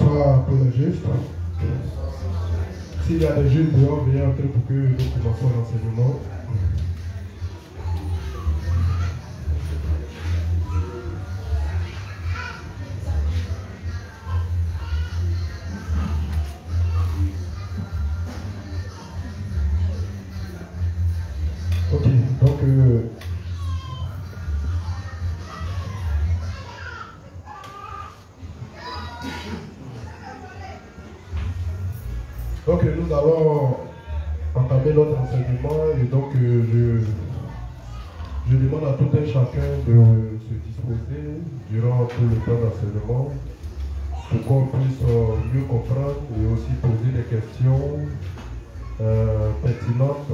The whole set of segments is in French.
sera pour les justes. S'il y a des justes dehors, veuillez entrer pour que nous commençons l'enseignement. Ok, donc nous allons entamer notre enseignement et donc je demande à tout un chacun de se disposer durant tout le temps d'enseignement pour qu'on puisse mieux comprendre et aussi poser des questions pertinentes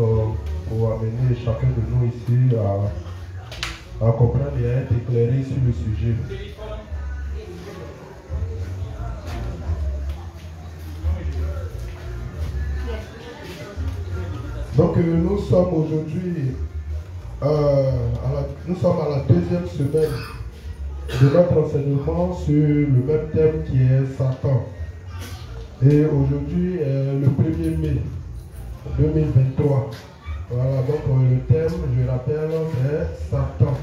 pour amener chacun de nous ici à comprendre et à être éclairé sur le sujet. Donc nous sommes aujourd'hui nous sommes à la deuxième semaine de notre enseignement sur le même thème qui est Satan. Et aujourd'hui est le 1er mai 2023. Voilà, donc le thème, je rappelle, c'est Satan.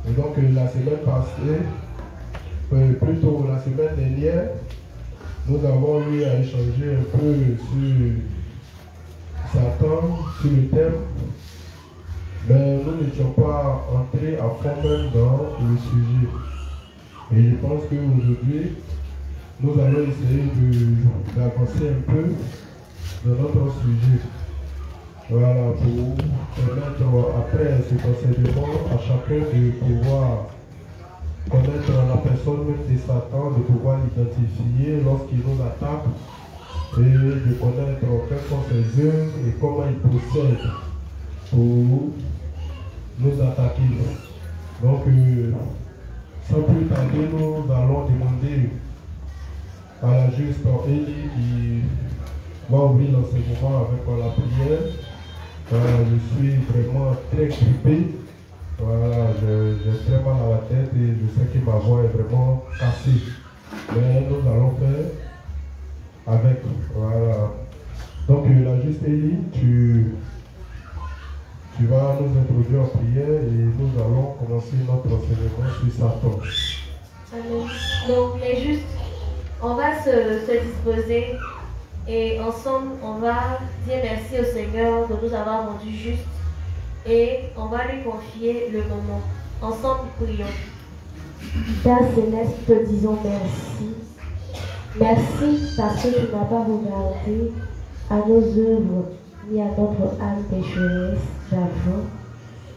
Et donc la semaine passée, plutôt la semaine dernière, nous avons eu à échanger un peu sur Satan, sur le thème, mais nous n'étions pas entrés à fond même dans le sujet. Et je pense qu'aujourd'hui, nous allons essayer d'avancer un peu dans notre sujet. Voilà, pour permettre après cet enseignement à chacun de pouvoir connaître la personne même de Satan, de pouvoir l'identifier lorsqu'il nous attaque et de connaître quelles sont ses œuvres et comment il procède pour nous attaquer. Donc, sans plus tarder, nous allons demander à la juste Élie qui va ouvrir l'enseignement avec la prière. Je suis vraiment très grippé. Voilà, j'ai très mal à la tête et je sais que ma voix est vraiment cassée. Mais nous allons faire avec. Voilà. Donc la juste Élie, tu vas nous introduire en prière et nous allons commencer notre enseignement sur Satan. Amen. Donc les justes, on va se disposer et ensemble on va dire merci au Seigneur de nous avoir rendus justes et on va lui confier le moment. Ensemble prions. Père Céleste, te disons merci. Merci parce que tu n'as pas regardé à nos œuvres ni à notre âme pécheresse d'avant,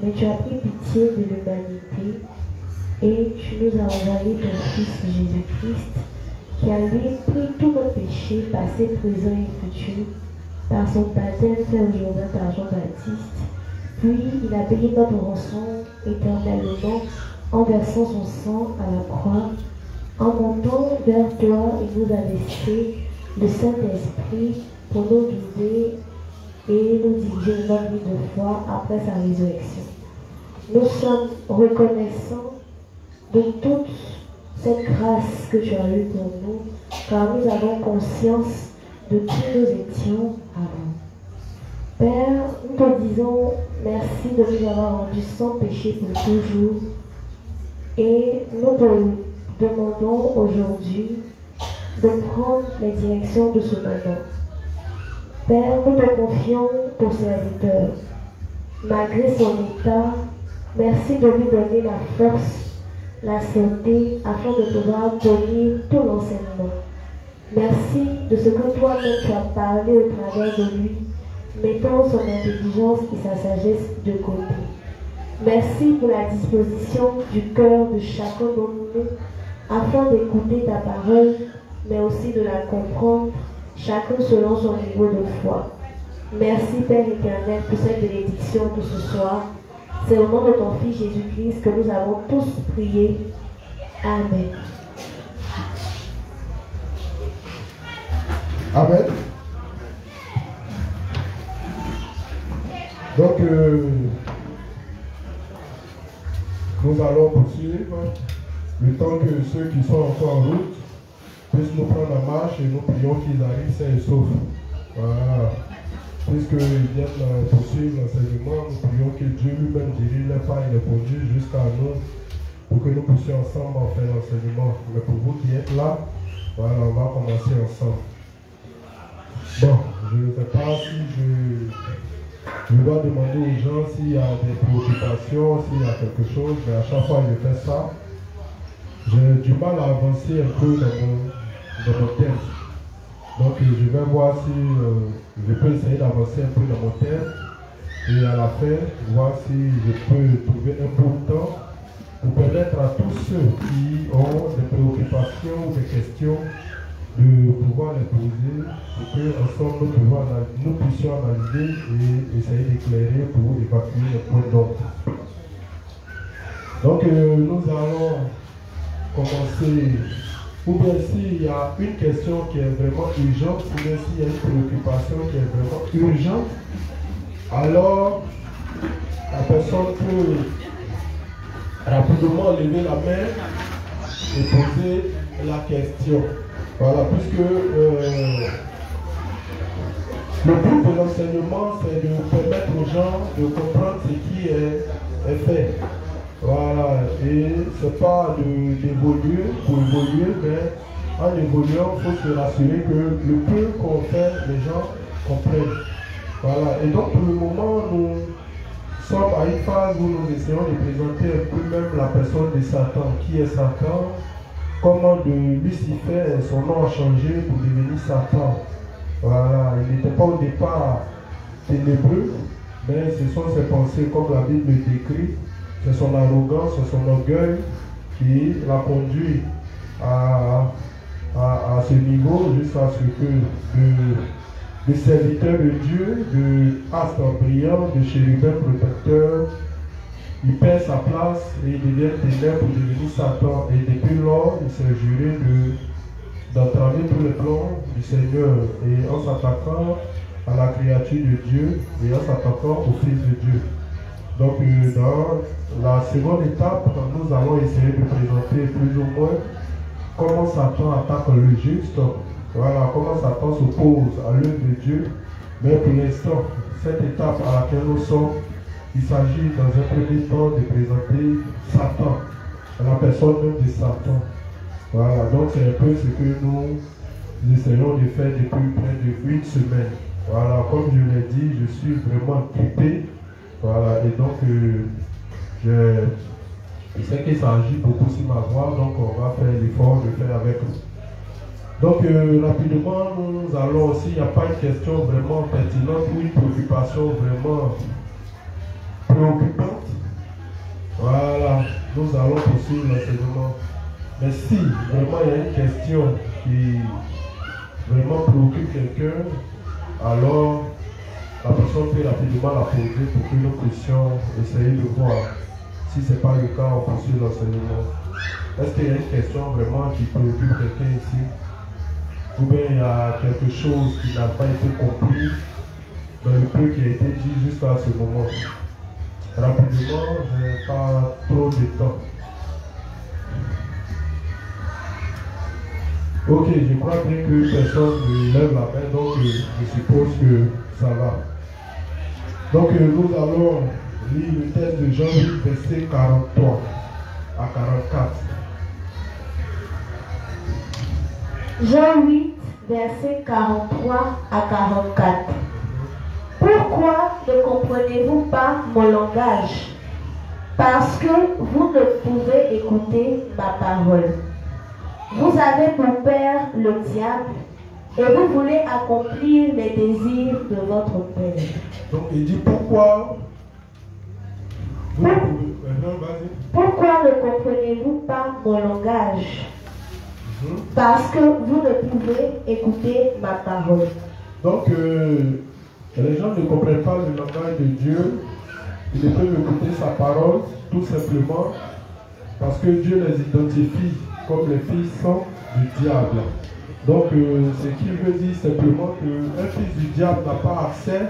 mais tu as pris pitié de l'humanité et tu nous as envoyé ton Fils Jésus-Christ qui a lui pris tous nos péchés, passés, présents et futurs, par son baptême fait au Jourdain par Jean-Baptiste. Puis il a payé notre rançon éternellement en versant son sang à la croix. En montant vers toi, il nous a laissé le Saint-Esprit pour nous guider et nous diriger une bonne vie de foi après sa résurrection. Nous sommes reconnaissants de toute cette grâce que tu as eue pour nous, car nous avons conscience de qui nous étions avant. Père, nous te disons merci de nous avoir rendus sans péché pour toujours et nous te demandons aujourd'hui de prendre les directions de ce moment. Père, nous te confions ton serviteur. Malgré son état, merci de lui donner la force, la santé, afin de pouvoir tenir tout l'enseignement. Merci de ce que toi-même tu as parlé au travers de lui, mettant son intelligence et sa sagesse de côté. Merci pour la disposition du cœur de chacun d'entre nous, afin d'écouter ta parole, mais aussi de la comprendre, chacun selon son niveau de foi. Merci Père éternel pour cette bénédiction de ce soir. C'est au nom de ton Fils Jésus-Christ que nous avons tous prié. Amen. Amen. Donc, nous allons poursuivre le temps que ceux qui sont encore en route puissent nous prendre en marche et nous prions qu'ils arrivent sains et saufs. Voilà. Puisqu'ils viennent poursuivre l'enseignement, nous prions que Dieu lui-même dirige les pas et les conduise jusqu'à nous pour que nous puissions ensemble en faire l'enseignement. Mais pour vous qui êtes là, voilà, on va commencer ensemble. Bon, je ne sais pas si je dois demander aux gens s'il y a des préoccupations, s'il y a quelque chose, mais à chaque fois que je fais ça, j'ai du mal à avancer un peu dans mon texte. Donc je vais voir si je peux essayer d'avancer un peu dans mon thème et à la fin, voir si je peux trouver un peu de temps pour permettre à tous ceux qui ont des préoccupations ou des questions de pouvoir les poser pour qu'ensemble nous puissions analyser et essayer d'éclairer pour évacuer les points d'ordre. Donc nous allons commencer. Ou bien s'il y a une question qui est vraiment urgente, ou bien s'il y a une préoccupation qui est vraiment urgente, alors la personne peut rapidement lever la main et poser la question. Voilà, puisque le but de l'enseignement, c'est de permettre aux gens de comprendre ce qui est fait. Voilà, et c'est pas d'évoluer pour évoluer, mais en évoluant, il faut se rassurer que le peu qu'on fait, les gens comprennent. Voilà, et donc pour le moment, nous sommes à une phase où nous essayons de présenter un peu même la personne de Satan. Qui est Satan? Comment de Lucifer, son nom a changé pour devenir Satan. Voilà, il n'était pas au départ ténébreux, mais ce sont ses pensées comme la Bible le décrit. C'est son arrogance, c'est son orgueil qui l'a conduit à ce niveau jusqu'à ce que de serviteur de Dieu, de astre brillant, de chérubin protecteur, il perd sa place et il devient ténèbres pour devenir Satan. Et depuis lors, il s'est juré d'entraver tous les plans du Seigneur et en s'attaquant à la créature de Dieu et en s'attaquant au Fils de Dieu. Donc dans la seconde étape, nous allons essayer de présenter plus ou moins comment Satan attaque le juste, voilà, comment Satan s'oppose à l'œuvre de Dieu. Mais pour l'instant, cette étape à laquelle nous sommes, il s'agit dans un premier temps de présenter Satan, la personne même de Satan. Voilà, donc c'est un peu ce que nous essayons de faire depuis près de 8 semaines. Voilà, comme je l'ai dit, je suis vraiment occupé. Voilà, et donc je sais que ça agit beaucoup sur ma voix, donc on va faire l'effort de faire avec vous. Donc rapidement, nous allons aussi, il n'y a pas une question vraiment pertinente ou une préoccupation vraiment préoccupante. Voilà, nous allons poursuivre l'enseignement. Mais si vraiment il y a une question qui vraiment préoccupe quelqu'un, alors la personne peut rapidement la poser pour que nous puissions essayer de voir. Si ce n'est pas le cas, on poursuit l'enseignement. Est-ce qu'il y a une question vraiment qui préoccupe quelqu'un ici? Ou bien il y a quelque chose qui n'a pas été compris dans le peu qui a été dit jusqu'à ce moment? Rapidement, je n'ai pas trop de temps. Ok, je crois bien que personne ne lève la main, donc je suppose que ça va. Donc nous allons lire le texte de Jean 8, verset 43 à 44. Jean 8, verset 43 à 44. Pourquoi ne comprenez-vous pas mon langage? Parce que vous ne pouvez écouter ma parole. Vous avez pour père le diable et vous voulez accomplir les désirs de votre père. Donc il dit pourquoi pourquoi ne comprenez-vous pas mon langage? Parce que vous ne pouvez écouter ma parole. Donc les gens ne comprennent pas le langage de Dieu. Ils ne peuvent écouter sa parole tout simplement parce que Dieu les identifie comme les fils du diable. Donc ce qui veut dire simplement qu'un fils du diable n'a pas accès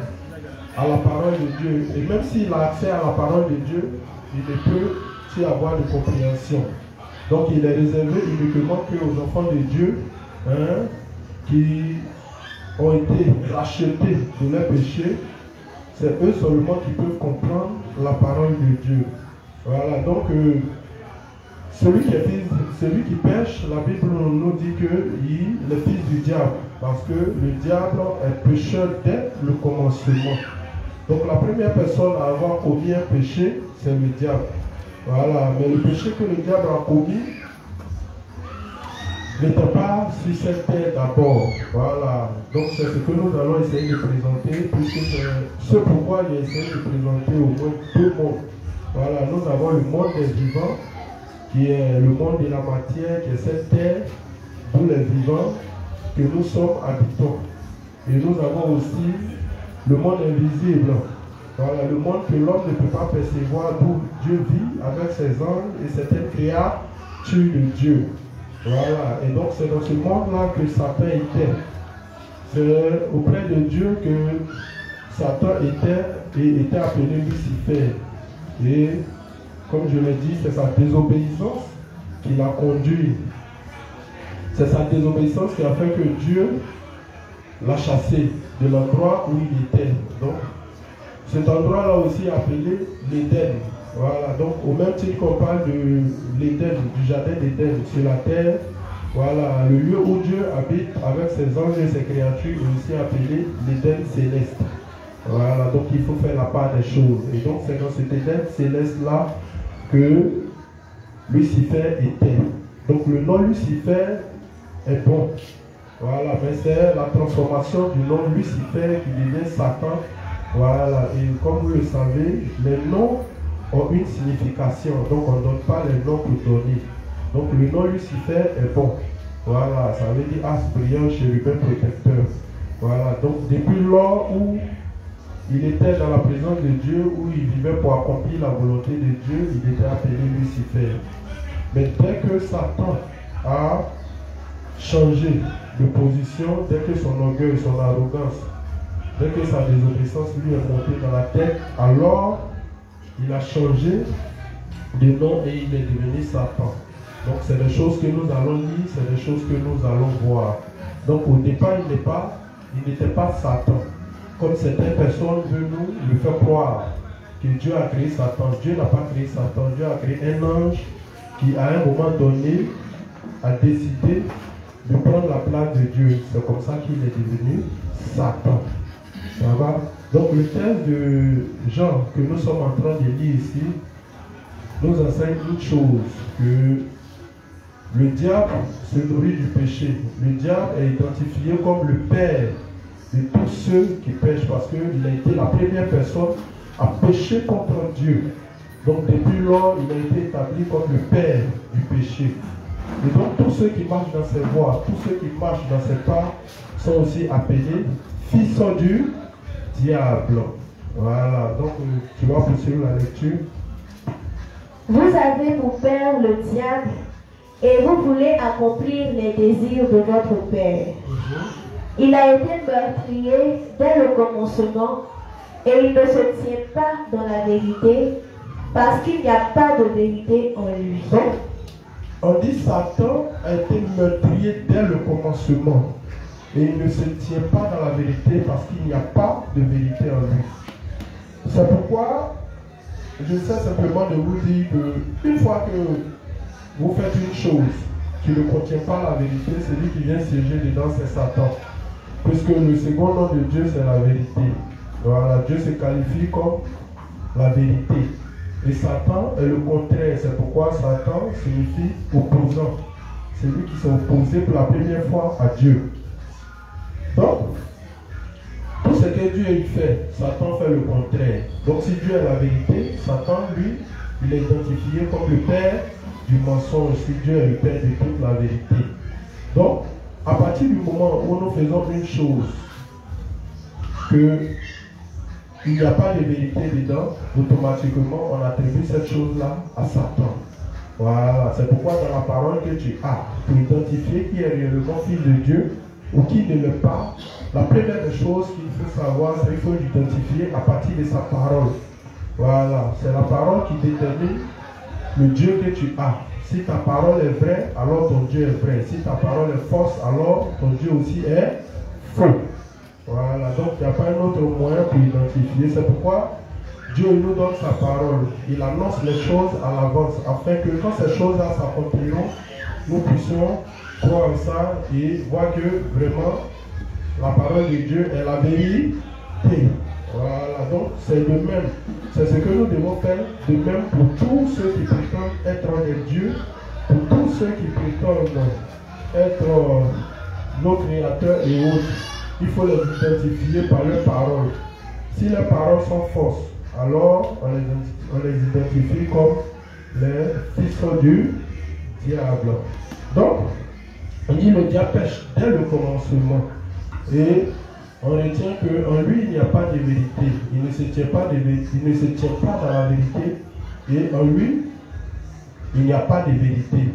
à la parole de Dieu. Et même s'il a accès à la parole de Dieu, il ne peut y avoir de compréhension. Donc il est réservé uniquement qu'aux enfants de Dieu qui ont été rachetés de leurs péchés, c'est eux seulement qui peuvent comprendre la parole de Dieu. Voilà, donc celui qui pêche, la Bible nous dit qu'il est le fils du diable, parce que le diable est pécheur dès le commencement. Donc la première personne à avoir commis un péché, c'est le diable. Voilà, mais le péché que le diable a commis n'était pas sur cette terre d'abord. Voilà, donc c'est ce que nous allons essayer de présenter, puisque c'est ce pourquoi j'ai essayé de présenter au moins deux mondes. Voilà, nous avons le monde des vivants, qui est le monde de la matière, qui est cette terre, d'où les vivants, que nous sommes habitants. Et nous avons aussi le monde invisible. Voilà, le monde que l'homme ne peut pas percevoir, d'où Dieu vit avec ses anges et certaines créatures de Dieu. Voilà, et donc c'est dans ce monde-là que Satan était. C'est auprès de Dieu que Satan était appelé Lucifer. Et comme je l'ai dit, c'est sa désobéissance qui l'a conduit. C'est sa désobéissance qui a fait que Dieu l'a chassé de l'endroit où il était. Donc, cet endroit-là aussi est appelé l'Éden. Voilà, donc au même titre qu'on parle de l'Éden, du jardin d'Éden sur la terre, voilà, le lieu où Dieu habite avec ses anges et ses créatures est aussi appelé l'Éden céleste. Voilà, donc il faut faire la part des choses. Et donc c'est dans cet Éden céleste-là que Lucifer était. Donc le nom Lucifer est bon. Voilà, mais c'est la transformation du nom Lucifer qui devient Satan. Voilà, et comme vous le savez, les noms ont une signification. Donc on ne donne pas les noms pour donner. Donc le nom Lucifer est bon. Voilà, ça veut dire as brillant, chérubin protecteur. Voilà, donc depuis lors où il était dans la présence de Dieu, où il vivait pour accomplir la volonté de Dieu, il était appelé Lucifer. Mais dès que Satan a changé de position, dès que son orgueil, son arrogance, dès que sa désobéissance lui est montée dans la tête, alors il a changé de nom et il est devenu Satan. Donc c'est des choses que nous allons lire, c'est des choses que nous allons voir. Donc au départ, il n'était pas Satan. Comme certaines personnes veulent nous le faire croire que Dieu a créé Satan. Dieu n'a pas créé Satan. Dieu a créé un ange qui, à un moment donné, a décidé de prendre la place de Dieu. C'est comme ça qu'il est devenu Satan. Ça va? Donc le texte de Jean que nous sommes en train de lire ici nous enseigne une chose, que le diable se nourrit du péché. Le diable est identifié comme le père de tous ceux qui pêchent, parce qu'il a été la première personne à pécher contre Dieu. Donc depuis lors, il a été établi comme le père du péché. Et donc tous ceux qui marchent dans ses voies, tous ceux qui marchent dans ses pas sont aussi appelés fils du diable. Voilà, donc tu vas poursuivre la lecture. Vous avez pour père le diable et vous voulez accomplir les désirs de votre père. Il a été meurtrier dès le commencement et il ne se tient pas dans la vérité parce qu'il n'y a pas de vérité en lui. Donc, on dit Satan a été meurtrier dès le commencement et il ne se tient pas dans la vérité parce qu'il n'y a pas de vérité en lui. C'est pourquoi je sais simplement de vous dire qu'une fois que vous faites une chose qui ne contient pas la vérité, celui qui vient siéger dedans, c'est Satan. Puisque le second nom de Dieu, c'est la vérité. Voilà, Dieu se qualifie comme la vérité. Et Satan est le contraire. C'est pourquoi Satan signifie opposant. C'est lui qui s'est opposé pour la première fois à Dieu. Donc, tout ce que Dieu il fait, Satan fait le contraire. Donc si Dieu est la vérité, Satan, lui, il est identifié comme le père du mensonge, si Dieu est le père de toute la vérité. Donc, à partir du moment où nous faisons une chose, qu'il n'y a pas de vérité dedans, automatiquement on attribue cette chose-là à Satan. Voilà, c'est pourquoi dans la parole que tu as, pour identifier qui est réellement fils de Dieu ou qui ne l'est pas, la première des choses qu'il faut savoir, c'est qu'il faut l'identifier à partir de sa parole. Voilà, c'est la parole qui détermine le Dieu que tu as. Si ta parole est vraie, alors ton Dieu est vrai. Si ta parole est fausse, alors ton Dieu aussi est faux. Voilà, donc il n'y a pas un autre moyen pour identifier. C'est pourquoi Dieu nous donne sa parole. Il annonce les choses à l'avance, afin que quand ces choses-là s'accompliront, nous puissions croire en ça et voir que vraiment la parole de Dieu est la vérité. Voilà, donc c'est le même. C'est ce que nous devons faire de même pour tous ceux qui prétendent être des dieux, pour tous ceux qui prétendent être nos créateurs et autres. Il faut les identifier par leurs paroles. Si leurs paroles sont fausses, alors on les identifie comme les fils du diable. Donc, on dit le diable pêche dès le commencement. Et on retient qu'en lui, il n'y a pas de vérité. Il ne se tient pas dans la vérité. Et en lui, il n'y a pas de vérité.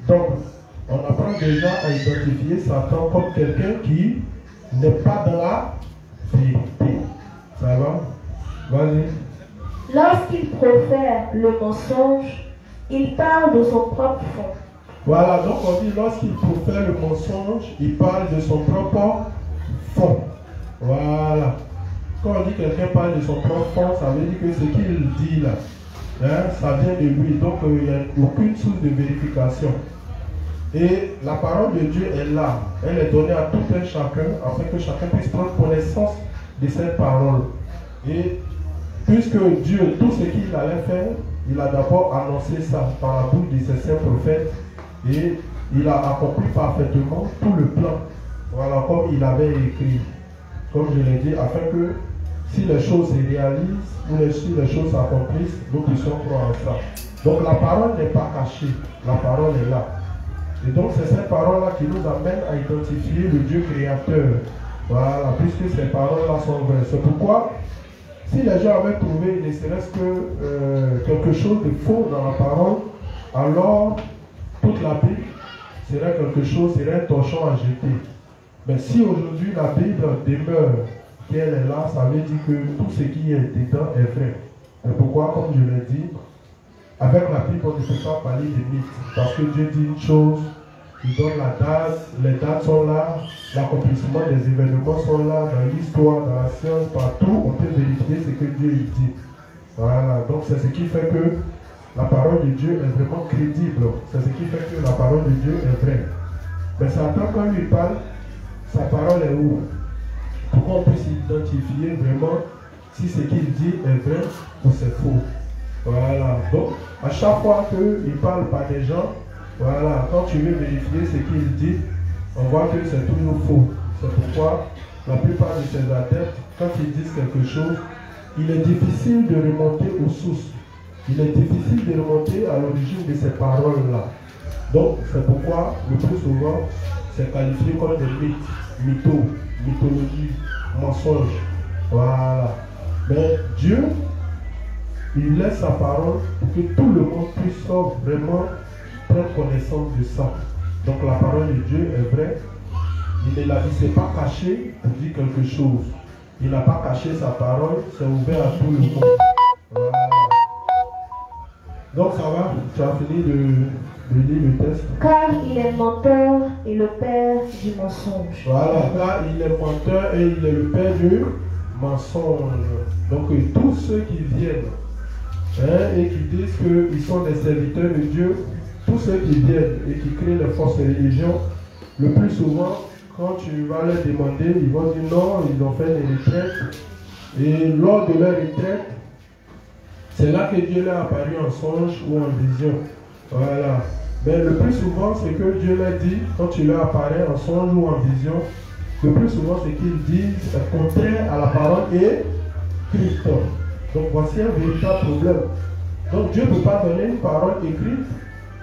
Donc, on apprend déjà à identifier Satan comme quelqu'un qui n'est pas dans la vérité. Ça va? Vas-y. Lorsqu'il profère le mensonge, il parle de son propre fond. Voilà, donc on dit lorsqu'il profère le mensonge, il parle de son propre fond. Voilà. Quand on dit que quelqu'un parle de son propre fond, ça veut dire que ce qu'il dit là, hein, ça vient de lui. Donc il n'y a aucune source de vérification. Et la parole de Dieu est là. Elle est donnée à tout un chacun, afin que chacun puisse prendre connaissance de cette parole. Et puisque Dieu, tout ce qu'il allait faire, il a d'abord annoncé ça par la bouche de ses saints prophètes. Et il a accompli parfaitement tout le plan. Voilà, comme il avait écrit. Comme je l'ai dit, afin que si les choses se réalisent, ou si les choses s'accomplissent, nous puissions croire en ça. Donc la parole n'est pas cachée. La parole est là. Et donc c'est cette parole-là qui nous amène à identifier le Dieu créateur. Voilà, puisque ces paroles-là sont vraies. C'est pourquoi, si les gens avaient trouvé ne serait-ce que quelque chose de faux dans la parole, alors toute la Bible serait quelque chose, serait un torchon à jeter. Mais si aujourd'hui la Bible demeure qu'elle est là, ça veut dire que tout ce qui est dedans est vrai. Et pourquoi, comme je l'ai dit, avec la Bible, on ne peut pas parler de mythes. Parce que Dieu dit une chose, il donne la date, les dates sont là, l'accomplissement des événements sont là, dans l'histoire, dans la science, partout, on peut vérifier ce que Dieu dit. Voilà, donc c'est ce qui fait que la parole de Dieu est vraiment crédible. C'est ce qui fait que la parole de Dieu est vraie. Mais Satan, quand il parle, sa parole est où? Pour qu'on puisse identifier vraiment si ce qu'il dit est vrai ou c'est faux. Voilà. Donc, à chaque fois qu'il parle par des gens, voilà, quand tu veux vérifier ce qu'il dit, on voit que c'est toujours faux. C'est pourquoi la plupart de ses adeptes, quand ils disent quelque chose, il est difficile de remonter aux sources. Il est difficile de remonter à l'origine de ces paroles-là. Donc, c'est pourquoi, le plus souvent, c'est qualifié comme des mythes, mythologie, mensonges. Voilà. Mais Dieu, il laisse sa parole pour que tout le monde puisse vraiment prendre connaissance de ça. Donc, la parole de Dieu est vraie. Il ne s'est pas caché pour dire quelque chose. Il n'a pas caché sa parole, c'est ouvert à tout le monde. Voilà. Donc ça va, tu as fini de lire le texte. Car il est menteur et le père du mensonge. Voilà, car il est menteur et il est le père du mensonge. Donc tous ceux qui viennent et qui disent qu'ils sont des serviteurs de Dieu, tous ceux qui viennent et qui créent les fausses religions, le plus souvent, quand tu vas leur demander, ils vont dire non, ils ont fait des retraites. Et lors de leur retraite, c'est là que Dieu leur a apparu en songe ou en vision. Voilà. Mais le plus souvent, ce que Dieu leur dit, quand tu leur apparais en songe ou en vision, le plus souvent, ce qu'ils disent est contraire à la parole et Christ. Donc voici un véritable problème. Donc Dieu ne peut pas donner une parole écrite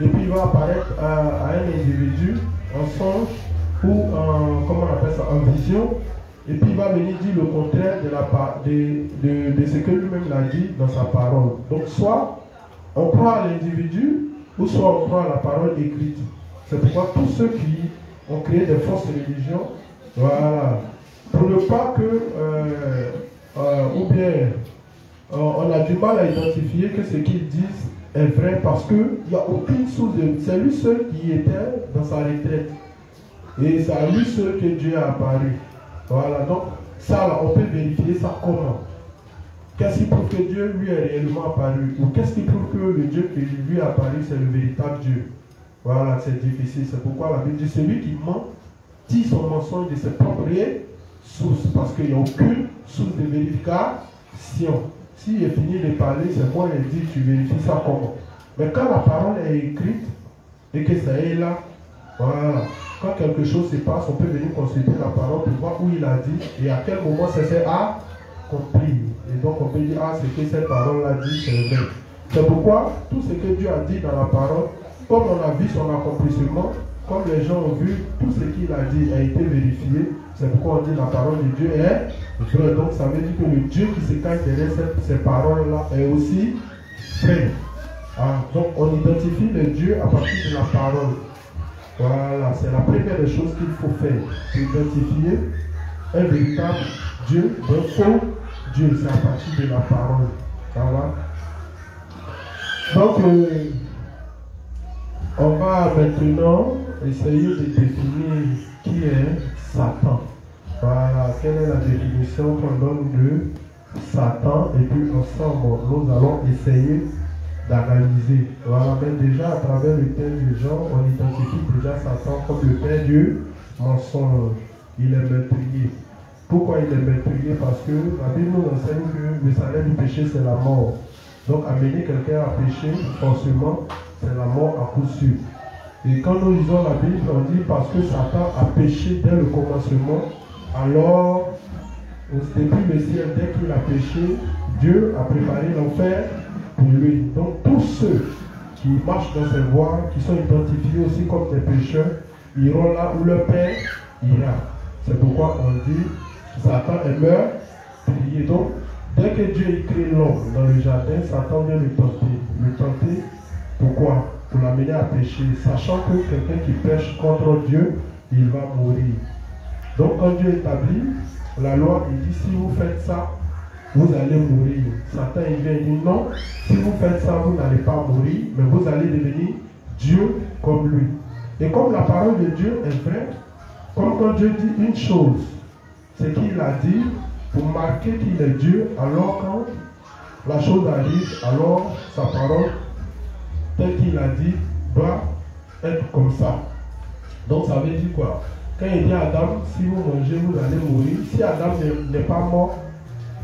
et puis il va apparaître à un individu en songe ou en, comment on appelle ça, en vision. Et puis il va venir dire le contraire de ce que lui-même l'a dit dans sa parole. Donc soit on croit à l'individu, ou soit on croit à la parole écrite. C'est pourquoi tous ceux qui ont créé des fausses religions, voilà, pour ne pas que, ou bien, on a du mal à identifier que ce qu'ils disent est vrai parce qu'il n'y a aucune source de... C'est lui seul qui était dans sa retraite. Et c'est à lui seul que Dieu a apparu. Voilà, donc ça là, on peut vérifier ça comment? Qu'est-ce qui prouve que Dieu lui est réellement apparu? Ou qu'est-ce qui prouve que le Dieu qui lui est apparu, c'est le véritable Dieu? Voilà, c'est difficile. C'est pourquoi la Bible dit celui qui ment dit son mensonge de ses propres sources. Parce qu'il n'y a aucune source de vérification. S'il est fini de parler, c'est moi qui dit tu vérifies ça comment? Mais quand la parole est écrite et que ça est là, voilà. Quand quelque chose se passe, on peut venir consulter la parole pour voir où il a dit et à quel moment ça s'est accompli. Et donc on peut dire, ah, ce que cette parole-là dit, c'est vrai. C'est pourquoi tout ce que Dieu a dit dans la parole, comme on a vu son accomplissement, comme les gens ont vu, tout ce qu'il a dit a été vérifié. C'est pourquoi on dit la parole de Dieu est vraie. Donc ça veut dire que le Dieu qui se cache derrière ces paroles-là est aussi vrai. Ah, donc on identifie le Dieu à partir de la parole. Voilà, c'est la première des choses qu'il faut faire. Identifier un véritable Dieu d'un faux Dieu. C'est à partir de la parole. Ça va? Donc, on va maintenant essayer de définir qui est Satan. Voilà, quelle est la définition qu'on donne de Satan. Et puis ensemble, nous allons essayer d'analyser. Voilà, mais déjà à travers le thème du genre, on identifie déjà Satan comme le père du mensonge. Il est meurtrier. Pourquoi il est meurtrier? Parce que la Bible nous enseigne que le salaire du péché c'est la mort. Donc amener quelqu'un à pécher, forcément, c'est la mort à coup sûr. Et quand nous lisons la Bible, on dit parce que Satan a péché dès le commencement, alors au début le ciel, dès qu'il a péché, Dieu a préparé l'enfer pour lui. Donc tous ceux qui marchent dans ces voies, qui sont identifiés aussi comme des pécheurs, iront là où leur Père ira. C'est pourquoi on dit Satan est meurtrier. Donc dès que Dieu crée l'homme dans le jardin, Satan vient le tenter. Le tenter, pourquoi? Pour l'amener à pécher, sachant que quelqu'un qui pêche contre Dieu, il va mourir. Donc quand Dieu établit la loi, il dit si vous faites ça, vous allez mourir. Satan il vient et dit non, si vous faites ça, vous n'allez pas mourir, mais vous allez devenir Dieu comme lui. Et comme la parole de Dieu est vraie, comme quand Dieu dit une chose, c'est qu'il a dit pour marquer qu'il est Dieu, alors quand la chose arrive, alors sa parole, telle qu'il a dit, doit être comme ça. Donc ça veut dire quoi? Quand il dit à Adam, si vous mangez, vous allez mourir. Si Adam n'est pas mort,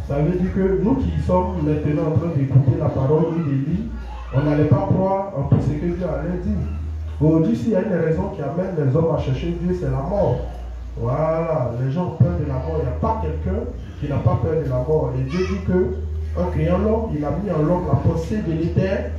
ça veut dire que nous qui sommes maintenant en train d'écouter la parole et de lire, on n'allait pas croire en tout ce que Dieu allait dire. Aujourd'hui, s'il y a une raison qui amène les hommes à chercher Dieu, c'est la mort. Voilà, les gens ont peur de la mort. Il n'y a pas quelqu'un qui n'a pas peur de la mort. Et Dieu dit que en créant l'homme, il a mis en l'homme la pensée de l'éternité.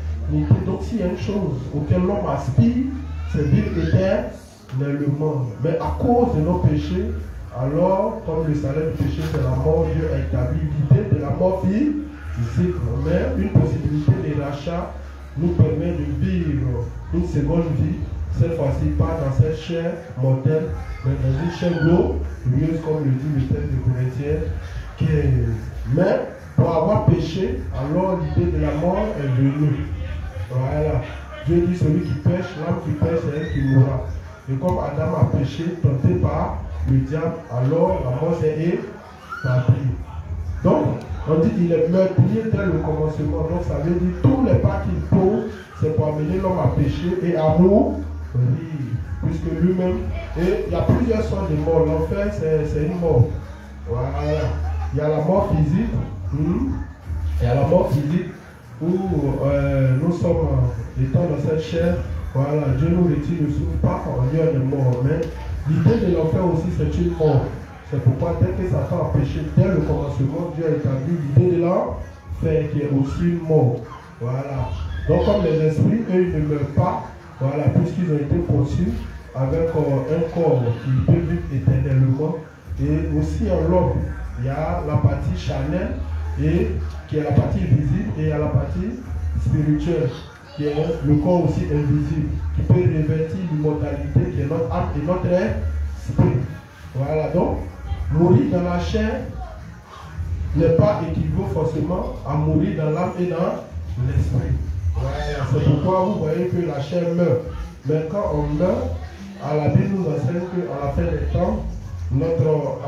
Donc s'il y a une chose auquel l'homme aspire, c'est vivre éternellement. Mais à cause de nos péchés, alors, comme le salaire du péché c'est la mort, Dieu a établi l'idée de la mort physique. Mais une possibilité de rachat nous permet de vivre une seconde vie, cette fois-ci pas dans cette chair mortelle, mais dans une chair glorieuse, comme le dit le texte de Corinthiens 15. Mais pour avoir péché, alors l'idée de la mort est venue. Voilà. Dieu dit celui qui pêche, l'âme qui pêche, c'est elle qui mourra. Et comme Adam a péché, tenté par le diable, alors la mort s'est établie. Donc, on dit qu'il est meurtrier dès le commencement. Donc, ça veut dire tous les pas qu'il pose, c'est pour amener l'homme à pécher et à mourir. Puisque lui-même, et il y a plusieurs sortes de morts. L'enfer, c'est une mort. Voilà. Il y a la mort physique. Il y a la mort physique où nous sommes étant dans cette chair. Voilà, Dieu nous retire le souffle, pas en lieu de mort. Mais l'idée de l'enfer aussi, c'est une mort. C'est pourquoi dès que Satan a péché, dès le commencement, Dieu a établi l'idée de l'enfer qui est aussi une mort. Voilà. Donc comme les esprits, eux, ils ne meurent pas, voilà, puisqu'ils ont été conçus avec un corps qui peut vivre éternellement. Et aussi en l'homme, il y a la partie charnelle, et qui est la partie visible, et il y a la partie spirituelle, qui est le corps aussi invisible, qui peut revêtir l'immortalité, qui est notre âme et notre esprit. Voilà, donc, mourir dans la chair n'est pas équivaut forcément à mourir dans l'âme et dans l'esprit. Voilà, c'est pourquoi vous voyez que la chair meurt. Mais quand on meurt, à la Bible nous enseigne qu'à la fin des temps, notre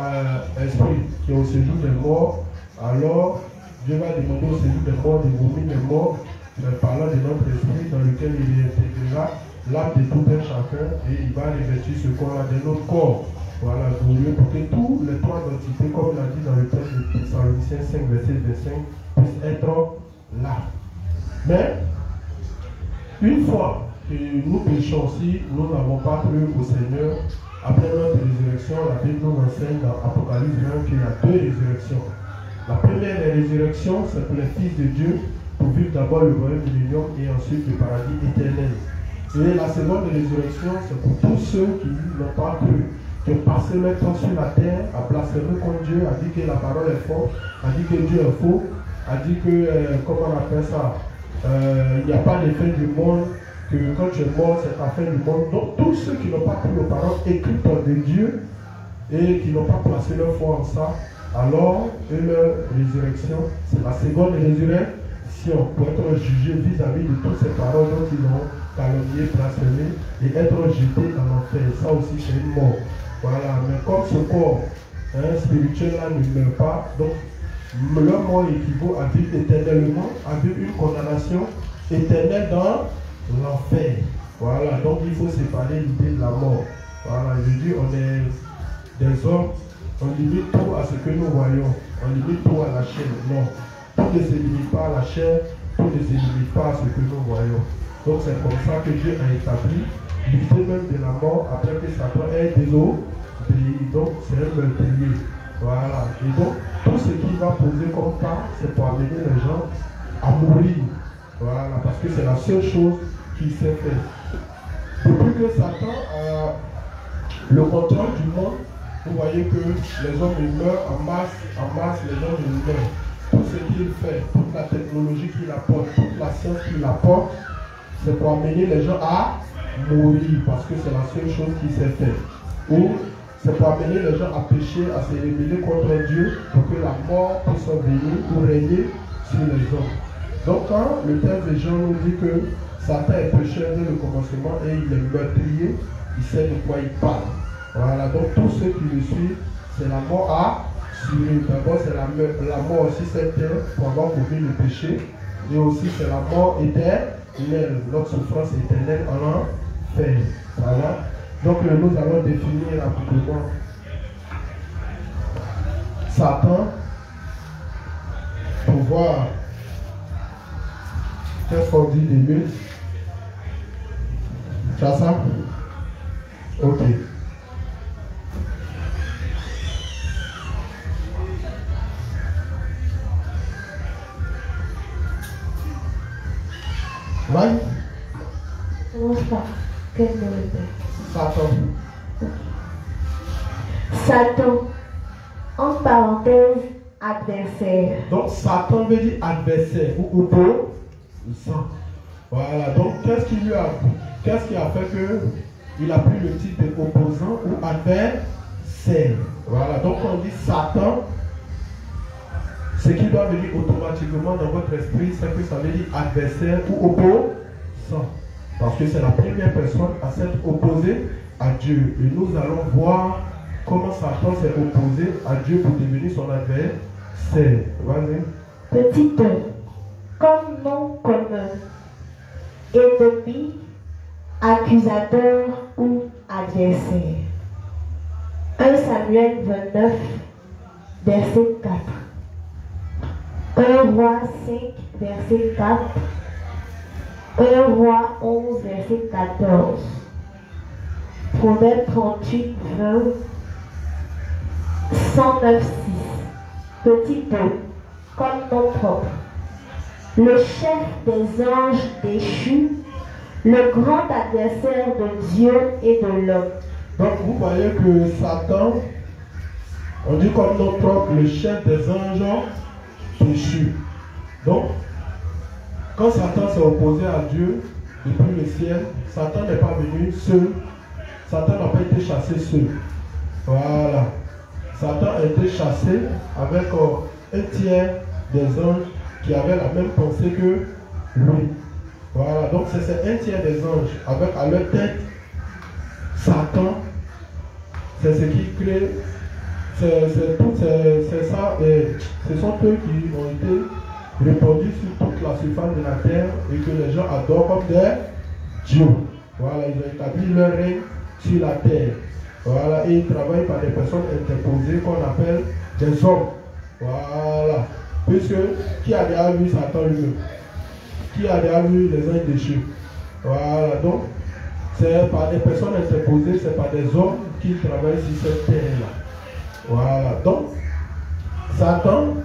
esprit qui est au séjour des morts, alors Dieu va demander au séjour des morts de vomir les morts, parlant de notre esprit dans lequel il intégrera l'âme de tout un chacun et il va revêtir ce corps-là de notre corps. Voilà, glorieux, pour que tous les trois entités, comme l'a dit dans le texte de Thessaloniciens 5, verset 25, puissent être là. Mais, une fois que nous péchons, si nous n'avons pas cru au Seigneur, après notre résurrection, la Bible nous enseigne dans Apocalypse 20 qu'il y a deux résurrections. La première résurrection, c'est pour les fils de Dieu, pour vivre d'abord le royaume de l'union et ensuite le paradis éternel. Et la seconde résurrection, c'est pour tous ceux qui n'ont pas cru, qui ont passé leur temps sur la terre, à blasphémer contre Dieu, a dit que la parole est fausse, a dit que Dieu est faux, a dit que, comment on appelle ça, il n'y a pas d'effet du monde, que quand tu es mort, c'est la fin du monde. Donc tous ceux qui n'ont pas cru aux paroles écrites de Dieu et qui n'ont pas placé leur foi en ça, alors leur résurrection, c'est la seconde résurrection pour être jugé vis-à-vis de toutes ces paroles dont ils ont calomnié, blasphémé et être jeté en enfer. Ça aussi c'est une mort. Voilà, mais comme ce corps spirituel-là ne meurt pas, donc leur mort équivaut à vivre éternellement, à vivre une condamnation éternelle dans l'enfer. Voilà, donc il faut séparer l'idée de la mort. Voilà, je dis, on est des hommes, on limite tout à ce que nous voyons, on limite tout à la chair. Non, tout ne se limite pas à la chair, tout ne se limite pas à ce que nous voyons. Donc c'est comme ça que Dieu a établi l'idée même de la mort après que Satan ait désobéi. Donc c'est un meurtrier. Voilà, et donc tout ce qu'il va poser comme cas, c'est pour amener les gens à mourir. Voilà, parce que c'est la seule chose qu'il sait faire. Depuis que Satan a le contrôle du monde, vous voyez que les hommes ils meurent en masse les hommes ils meurent. Tout ce qu'il fait, toute la technologie qu'il apporte, toute la science qu'il apporte, c'est pour amener les gens à mourir, parce que c'est la seule chose qu'il sait faire. Ou c'est pour amener les gens à pécher, à se rébeller contre Dieu, pour que la mort puisse venir ou régner sur les hommes. Donc quand le texte de Jean nous dit que Satan est pécheur dès le commencement et il est meurtrier, il sait de quoi il parle. Voilà, donc tous ceux qui le suivent, c'est la mort à suivre. D'abord c'est la mort aussi cette terre pour avoir commis le péché, et aussi c'est la mort éternelle, notre souffrance éternelle en enfer. Voilà. Donc nous allons définir rapidement Satan pour voir qu'est-ce qu'on dit de lui. Tu as ça? Ok. Ouais? Commence par quel nom est Satan. Satan, en parenthèse, adversaire. Donc Satan veut dire adversaire ou opposant. Voilà, donc qu'est-ce qui a fait que il a pris le titre d'opposant ou adversaire? Voilà, donc on dit Satan, ce qui doit venir automatiquement dans votre esprit, c'est que ça veut dire adversaire ou opposant. Parce que c'est la première personne à s'être opposée à Dieu. Et nous allons voir comment Satan s'est opposé à Dieu pour devenir son adversaire. Vas-y. Petit 1. Comme nom commun. Ennemi, accusateur ou adversaire. 1 Samuel 29, verset 4. 1 Roi 5, verset 4. 1 Roi 11, verset 14. Proverbe 38, 20. 109, 6. Petit 2. Comme nom propre. Le chef des anges déchus, le grand adversaire de Dieu et de l'homme. Donc vous voyez que Satan, on dit comme nom propre, le chef des anges déchus. Donc, quand Satan s'est opposé à Dieu depuis le ciel, Satan n'est pas venu seul. Satan n'a pas été chassé seul. Voilà. Satan a été chassé avec un tiers des anges qui avaient la même pensée que lui. Voilà, donc c'est un tiers des anges, avec à leur tête Satan. C'est ce qui crée, c'est ça, et ce sont eux qui ont été répandus sur toute la surface de la terre et que les gens adorent comme des dieux. Voilà, ils ont établi leur règne sur la terre. Voilà, et ils travaillent par des personnes interposées qu'on appelle des hommes. Voilà, puisque qui a déjà vu Satan lui-même? Qui a déjà vu les anges déchus? Voilà, donc c'est par des personnes interposées, c'est par des hommes qui travaillent sur cette terre-là. Voilà, donc Satan,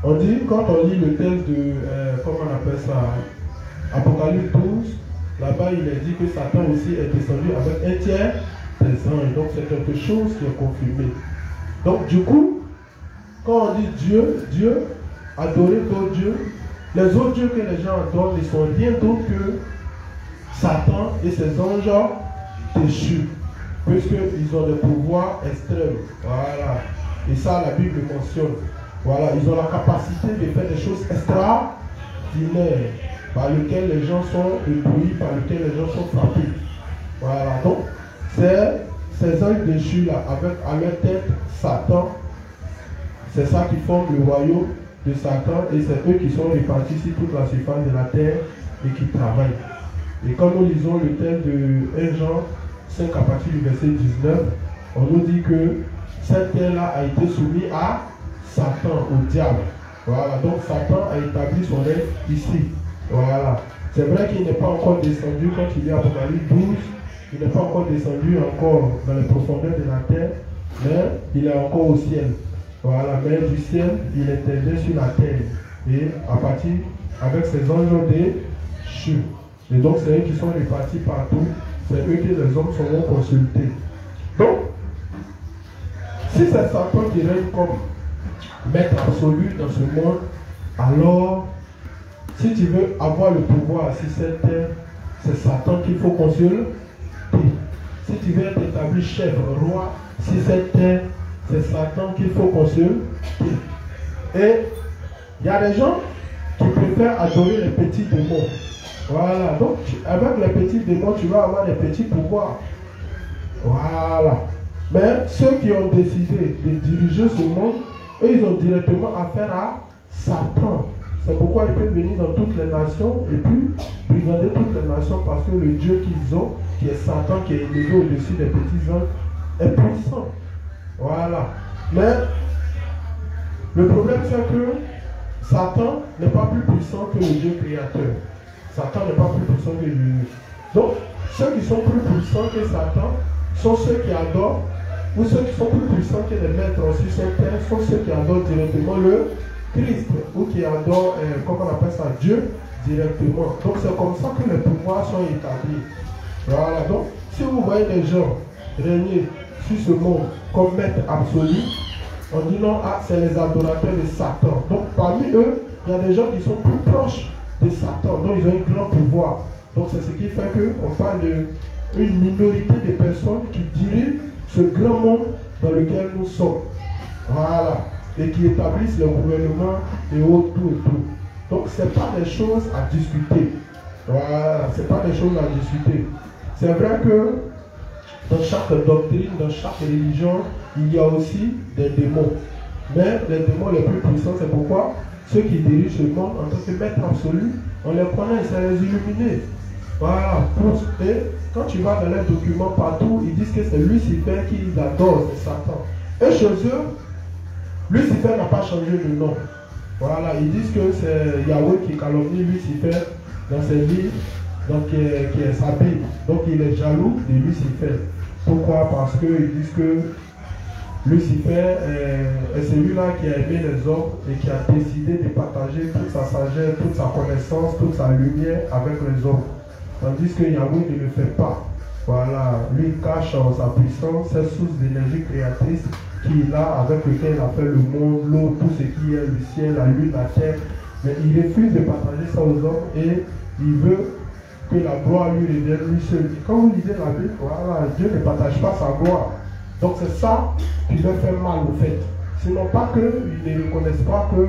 on dit, quand on lit le texte de, comment on appelle ça, Apocalypse 12, là-bas il est dit que Satan aussi est descendu avec un tiers des anges. Donc c'est quelque chose qui est confirmé. Donc du coup, quand on dit Dieu, adorer d'autres dieux, les autres dieux que les gens adorent ne sont rien d'autre que Satan et ses anges déchus, puisqu'ils ont des pouvoirs extrêmes. Voilà. Et ça, la Bible mentionne. Voilà, ils ont la capacité de faire des choses extraordinaires, par lesquelles les gens sont éblouis, par lesquelles les gens sont frappés. Voilà, donc, c'est ces anges déchus là, avec à leur tête Satan, c'est ça qui forme le royaume de Satan, et c'est eux qui sont répartis sur toute la surface de la terre et qui travaillent. Et quand nous lisons le texte de 1 Jean 5 à partir du verset 19, on nous dit que cette terre-là a été soumise à Satan, au diable. Voilà, donc Satan a établi son règne ici. Voilà. C'est vrai qu'il n'est pas encore descendu, quand il est à Apocalypse 12, il n'est pas encore descendu encore dans les profondeurs de la terre, mais il est encore au ciel. Voilà, mais du ciel, il est élevé sur la terre. Et à partir, avec ses anges déchus. Et donc, c'est eux qui sont répartis partout. C'est eux que les hommes seront consultés. Donc, si c'est Satan qui règne comme maître absolu dans ce monde, alors, si tu veux avoir le pouvoir sur cette terre, c'est Satan qu'il faut consulter. Si tu veux être établi chef, roi, sur cette terre, c'est Satan qu'il faut consulter. Et il y a des gens qui préfèrent adorer les petits démons. Voilà, donc avec les petits démons, tu vas avoir des petits pouvoirs. Voilà. Mais ceux qui ont décidé de diriger ce monde, eux, ils ont directement affaire à Satan. C'est pourquoi ils peuvent venir dans toutes les nations et puis brigander toutes les nations, parce que le Dieu qu'ils ont, qui est Satan, qui est élevé au-dessus des petits anges, est puissant. Voilà. Mais le problème, c'est que Satan n'est pas plus puissant que le Dieu créateur. Satan n'est pas plus puissant que Dieu. Donc, ceux qui sont plus puissants que Satan sont ceux qui adorent, ou ceux qui sont plus puissants que les maîtres sur cette terre sont ceux qui adorent directement le Christ, ou qui adorent, comment on appelle ça, Dieu directement. Donc, c'est comme ça que les pouvoirs sont établis. Voilà. Donc, si vous voyez les gens régner sur ce monde comme maître absolu, on dit non, ah, c'est les adorateurs de Satan. Donc, parmi eux, il y a des gens qui sont plus proches de Satan, donc ils ont un grand pouvoir. Donc c'est ce qui fait qu'on parle d'une minorité de personnes qui dirigent ce grand monde dans lequel nous sommes. Voilà. Et qui établissent le gouvernement et autres, tout et tout. Donc ce n'est pas des choses à discuter. Voilà, ce n'est pas des choses à discuter. C'est vrai que dans chaque doctrine, dans chaque religion, il y a aussi des démons. Mais les démons les plus puissants, c'est pourquoi ceux qui dirigent ce monde en tant que maître absolu, on les connaît, c'est les illuminés. Voilà. Et quand tu vas dans les documents partout, ils disent que c'est Lucifer qu'ils adorent, c'est Satan. Et chez eux, Lucifer n'a pas changé de nom. Voilà, ils disent que c'est Yahweh qui calomnie Lucifer dans ses livres, donc qui est sa Bible. Donc il est jaloux de Lucifer. Pourquoi? Parce qu'ils disent que Lucifer est celui-là qui a aimé les hommes et qui a décidé de partager toute sa sagesse, toute sa connaissance, toute sa lumière avec les hommes. Tandis que Yahweh ne le fait pas. Voilà, lui cache sa puissance, cette source d'énergie créatrice qu'il a, avec lequel il a fait le monde, l'eau, tout ce qui est le ciel, la lune, la terre. Mais il refuse de partager ça aux hommes et il veut que la gloire lui revienne lui seul. Quand vous lisez la Bible, voilà, Dieu ne partage pas sa gloire. Donc c'est ça qui leur fait mal au fait. Sinon pas qu'ils ne reconnaissent pas que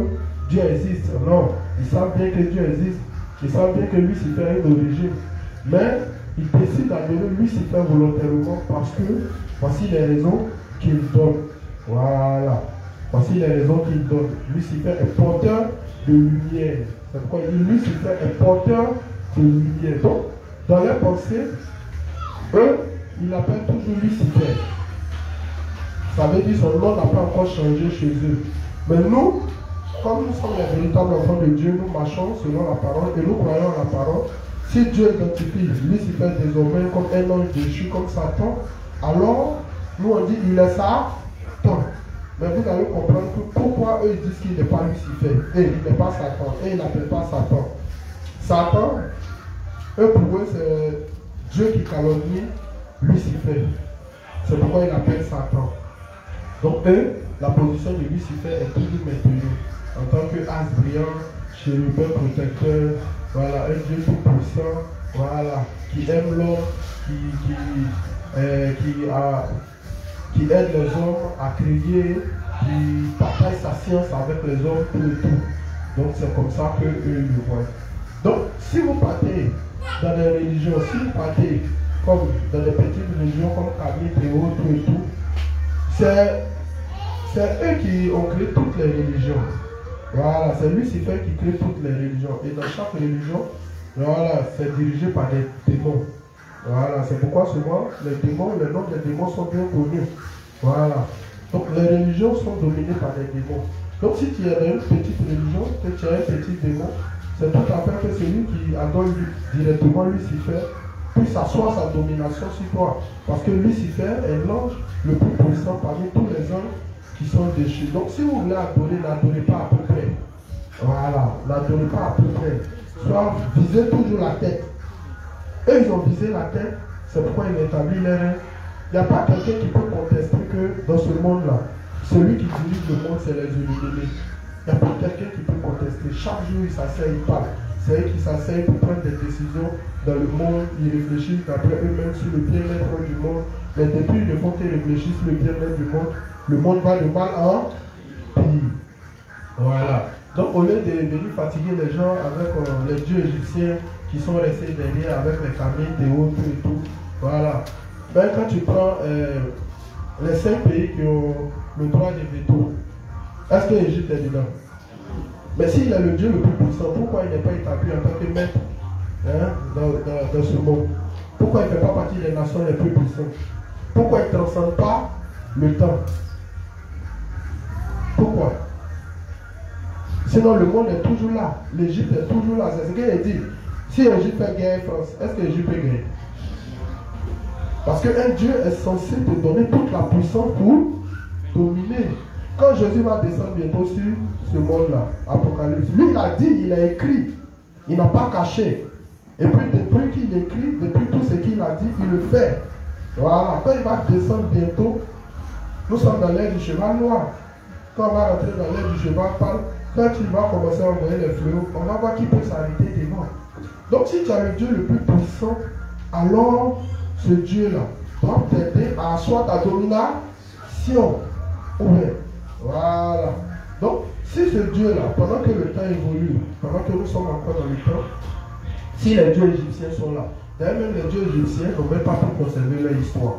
Dieu existe. Non, ils savent bien que Dieu existe. Ils savent bien que Lucifer a une origine. Mais ils décident d'adorer Lucifer volontairement parce que voici les raisons qu'il donne. Voilà. Voici les raisons qu'il donne. Lucifer est porteur de lumière. C'est pourquoi il dit Lucifer est porteur de lumière. Donc, dans leur pensée, eux, ils l'appellent toujours Lucifer. Ça veut dire son nom n'a pas encore changé chez eux. Mais nous, comme nous sommes les véritables enfants de Dieu, nous marchons selon la parole et nous croyons à la parole. Si Dieu identifie Lucifer désormais comme un ange déchu, comme Satan, alors nous on dit il est Satan. Mais vous allez comprendre que pourquoi eux disent qu'il n'est pas Lucifer et il n'est pas Satan et il n'appelle pas Satan. Satan, eux pour eux c'est Dieu qui calomnie Lucifer. C'est pourquoi il appelle Satan. Donc eux, la position de Lucifer est toujours maintenue en tant que as brillant, chérubin protecteur, voilà, un Dieu tout puissant, voilà, qui aime l'homme, qui aide les hommes à crier, qui partage sa science avec les hommes, tout et tout. Donc c'est comme ça qu'eux le voient. Donc si vous partez dans des religions, si vous partez comme dans des petites religions comme Kabyle, Théo, tout et tout, c'est eux qui ont créé toutes les religions. Voilà, c'est Lucifer qui crée toutes les religions. Et dans chaque religion, voilà, c'est dirigé par des démons. Voilà, c'est pourquoi souvent les démons, les noms des démons sont bien connus. Voilà. Donc les religions sont dominées par des démons. Donc si tu es dans une petite religion, que tu as un petit démon, c'est tout à fait que celui qui adore directement Lucifer puisse asseoir sa domination sur toi. Parce que Lucifer est l'ange le plus puissant parmi tous les anges qui sont déchus. Donc si vous voulez adorer, n'adorez pas à peu près. Voilà, n'adorez pas à peu près. Soit visez toujours la tête. Eux, ils ont visé la tête, c'est pourquoi ils établissent les reins. Il n'y a pas quelqu'un qui peut contester que dans ce monde-là, celui qui dirige le monde, c'est les illuminés. Il n'y a pas quelqu'un qui peut contester. Chaque jour, ils s'asseyent, ils parlent. C'est eux qui s'asseyent pour prendre des décisions dans le monde. Ils réfléchissent après eux-mêmes sur le bien-être du monde. Mais depuis le font qu'ils réfléchissent sur le bien-être du monde, le monde va de mal en pire. Voilà. Donc, au lieu de venir fatiguer les gens avec les dieux égyptiens qui sont restés derrière avec les familles, des autres et tout, voilà. Ben, quand tu prends les 5 pays qui ont le droit de veto, est-ce que l'Égypte est dedans? Mais s'il est le Dieu le plus puissant, pourquoi il n'est pas établi en tant que maître dans ce monde? Pourquoi il ne fait pas partie des nations les plus puissantes? Pourquoi il ne transcende pas le temps? Pourquoi? Sinon, le monde est toujours là. L'Égypte est toujours là. C'est ce qu'il a dit. Si l'Égypte fait guerre France, est-ce que l'Égypte peut gagner? Parce qu'un Dieu est censé te donner toute la puissance pour dominer. Quand Jésus va descendre bientôt sur ce monde-là, Apocalypse, lui il a dit, il a écrit, il n'a pas caché. Et puis depuis qu'il écrit, depuis tout ce qu'il a dit, il le fait. Voilà, quand il va descendre bientôt, nous sommes dans l'ère du cheval noir. Quand on va rentrer dans l'ère du cheval pâle, quand il va commencer à envoyer les fléaux, on va voir qui peut s'arrêter devant. Donc si tu as le Dieu le plus puissant, alors ce Dieu-là doit t'aider à asseoir ta domination. Ouais. Voilà. Donc, si ce Dieu-là, pendant que le temps évolue, pendant que nous sommes encore dans le temps, si les dieux égyptiens sont là, d'ailleurs même les dieux égyptiens n'ont même pas pu conserver leur histoire.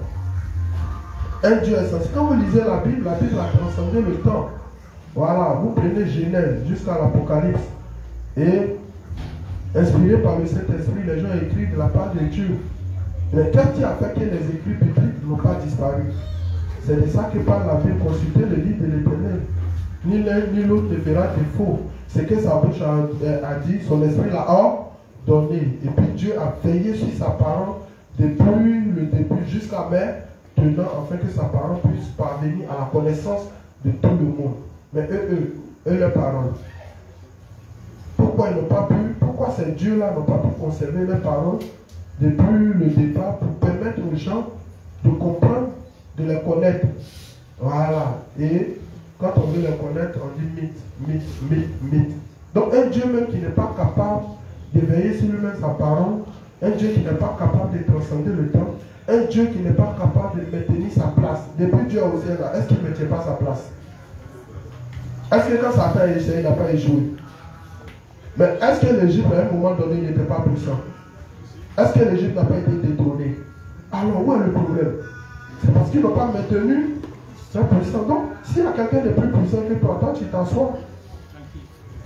Un Dieu est censé. Quand vous lisez la Bible a transcendé le temps. Voilà, vous prenez Genèse jusqu'à l'Apocalypse. Et inspiré par le Saint-Esprit, les gens écrivent de la part de Dieu. Mais qu'est-ce qui a fait que les écrits bibliques n'ont pas disparu? C'est de ça que parle la Bible. Consultez le livre de l'Éternel. Ni l'un ni l'autre ne fera défaut. C'est que sa bouche a dit, son esprit l'a ordonné. Et puis Dieu a veillé sur sa parole depuis le début jusqu'à maintenant, afin que sa parole puisse parvenir à la connaissance de tout le monde. Mais eux, leur parole. Pourquoi ils n'ont pas pu, pourquoi ces dieux-là n'ont pas pu conserver leurs paroles depuis le départ pour permettre aux gens de comprendre, de les connaître. Voilà. Et quand on veut les connaître, on dit mythe. Donc un Dieu même qui n'est pas capable de veiller sur lui-même sa parole, un Dieu qui n'est pas capable de transcender le temps, un Dieu qui n'est pas capable de maintenir sa place. Depuis Dieu au ciel, est-ce qu'il ne maintient pas sa place? Est-ce que quand Satan a essayé, il n'a pas échoué? Mais est-ce que l'Égypte, à un moment donné, n'était pas puissant? Est-ce que l'Égypte n'a pas été détrônée? Alors, où est le problème? C'est parce qu'ils n'ont pas maintenu leur puissance. Donc, s'il y a quelqu'un de plus puissant que toi, toi, tu t'assois.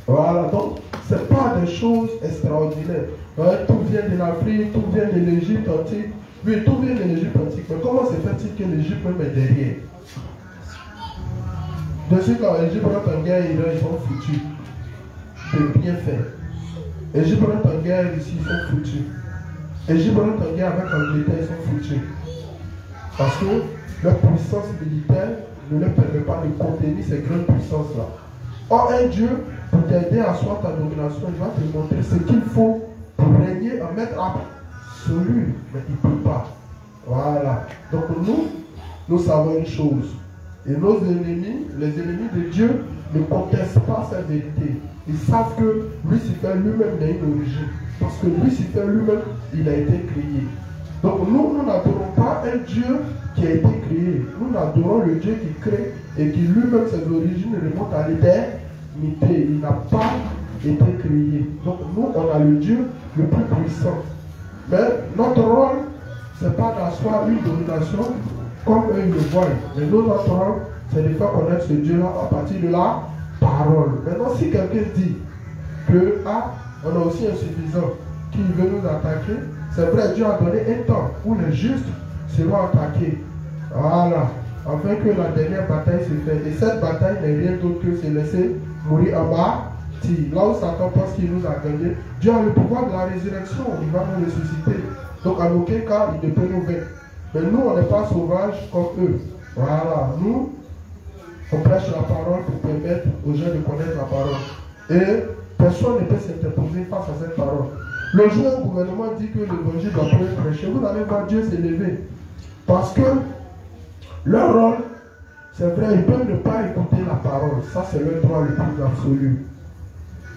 Voilà, donc, ce n'est pas des choses extraordinaires. Ouais, tout vient de l'Afrique, tout vient de l'Égypte antique. Oui, tout vient de l'Égypte antique. Mais comment se fait-il que l'Égypte même est derrière? De ce quand l'Égypte rentre en guerre, ils sont foutus de bien faire. L'Égypte rentre en guerre ici, ils sont foutus. L'Égypte rentre en guerre avec l'Angleterre, ils sont foutus. Parce que leur puissance militaire ne leur permet pas de contenir ces grandes puissances-là. Or, un Dieu, pour t'aider à asseoir ta domination, il va te montrer ce qu'il faut pour régner en maître absolu. Mais il ne peut pas. Voilà. Donc nous savons une chose. Et nos ennemis, les ennemis de Dieu, ne contestent pas sa vérité. Ils savent que Lucifer lui-même n'a une origine. Parce que Lucifer lui-même, il a été créé. Donc nous n'adorons pas un Dieu qui a été créé. Nous adorons le Dieu qui crée et qui lui-même, ses origines remontent à l'éternité. Il n'a pas été créé. Donc nous, on a le Dieu le plus puissant. Mais notre rôle, ce n'est pas d'asseoir une domination comme eux ils le voient. Mais notre rôle, c'est de faire connaître ce Dieu-là à partir de la parole. Maintenant, si quelqu'un dit que on a aussi insuffisant, qui veut nous attaquer, c'est vrai, Dieu a donné un temps où les justes seront attaqués. Voilà. Afin que la dernière bataille se fasse. Et cette bataille n'est rien d'autre que se laisser mourir en bas. Là où Satan pense qu'il nous a gagné, Dieu a le pouvoir de la résurrection. Il va nous ressusciter. Donc, en aucun cas, il ne peut nous vaincre. Mais nous, on n'est pas sauvages comme eux. Voilà. Nous, on prêche la parole pour permettre aux gens de connaître la parole. Et personne ne peut s'interposer face à cette parole. Le jour où le gouvernement dit que l'évangile doit être prêché, vous allez voir Dieu s'élever. Parce que leur rôle, c'est vrai, ils peuvent ne pas écouter la parole. Ça, c'est leur droit le plus absolu.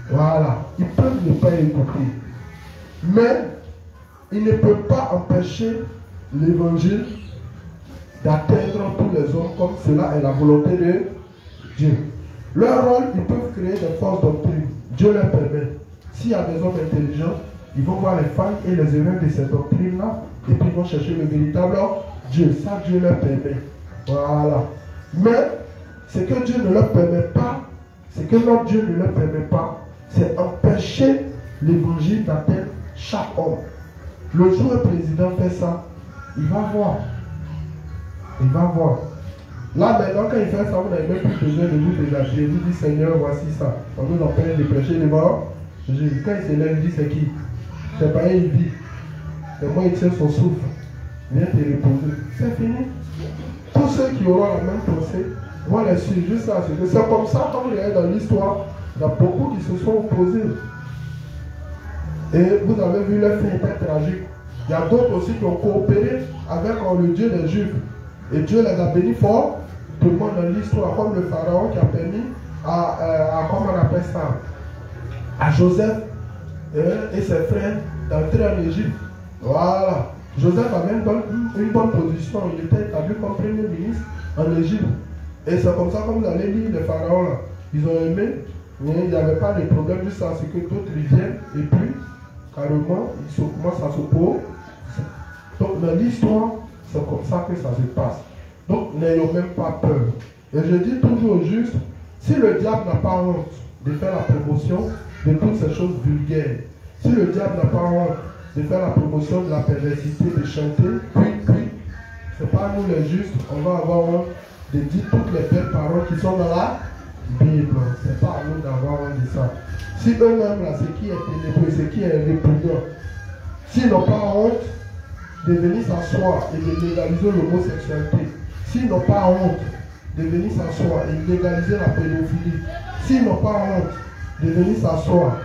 Voilà. Ils peuvent ne pas écouter. Mais, ils ne peuvent pas empêcher l'évangile d'atteindre tous les hommes comme cela est la volonté de Dieu. Leur rôle, ils peuvent créer des fausses doctrines. Dieu leur permet. S'il y a des hommes intelligents, ils vont voir les failles et les erreurs de ces doctrines-là et puis ils vont chercher le véritable Dieu. Ça, Dieu leur permet. Voilà. Mais, ce que Dieu ne leur permet pas, ce que notre Dieu ne leur permet pas, c'est empêcher l'évangile d'atteindre chaque homme. Le jour où le président fait ça, il va voir. Il va voir. Là, maintenant, quand il fait ça, vous n'avez même plus besoin de vous dégager. Vous dites, Seigneur, voici ça. On nous empêche de prêcher devant Jésus. Quand il s'élève, il dit, c'est qui? C'est pas il dit. C'est moi, il tient son souffle. Viens te reposer. C'est fini. Tous ceux qui auront la même pensée vont les suivre. Juste ça. C'est comme ça, comme vous regardez dans l'histoire, il y a beaucoup qui se sont opposés. Et vous avez vu leur fin était tragique. Il y a d'autres aussi qui ont coopéré avec le Dieu des Juifs. Et Dieu les a bénis fort. Tout le monde dans l'histoire, comme le pharaon qui a permis à comment on appelle ça, à Joseph et ses frères d'entrer en Égypte. Voilà. Joseph avait une bonne position. Il était établi comme premier ministre en Égypte. Et c'est comme ça, comme vous allez lire les pharaons là. Ils ont aimé, mais il n'y avait pas de problème juste à ce que d'autres viennent et puis carrément ils commencent à s'opposer. Donc dans l'histoire, c'est comme ça que ça se passe. Donc n'ayons même pas peur. Et je dis toujours aux justes, si le diable n'a pas honte de faire la promotion de toutes ces choses vulgaires, si le diable n'a pas honte de faire la promotion de la perversité, de chanter, puis, c'est pas nous les justes, on va avoir honte de dire toutes les belles paroles qui sont dans la Bible. C'est pas à nous d'avoir honte de ça. Si eux-mêmes, là, ce qui est ténébreux, ce qui est répugnant, s'ils n'ont pas honte de venir s'asseoir et de légaliser l'homosexualité, s'ils n'ont pas honte de venir s'asseoir et légaliser la pédophilie, s'ils n'ont pas honte de venir s'asseoir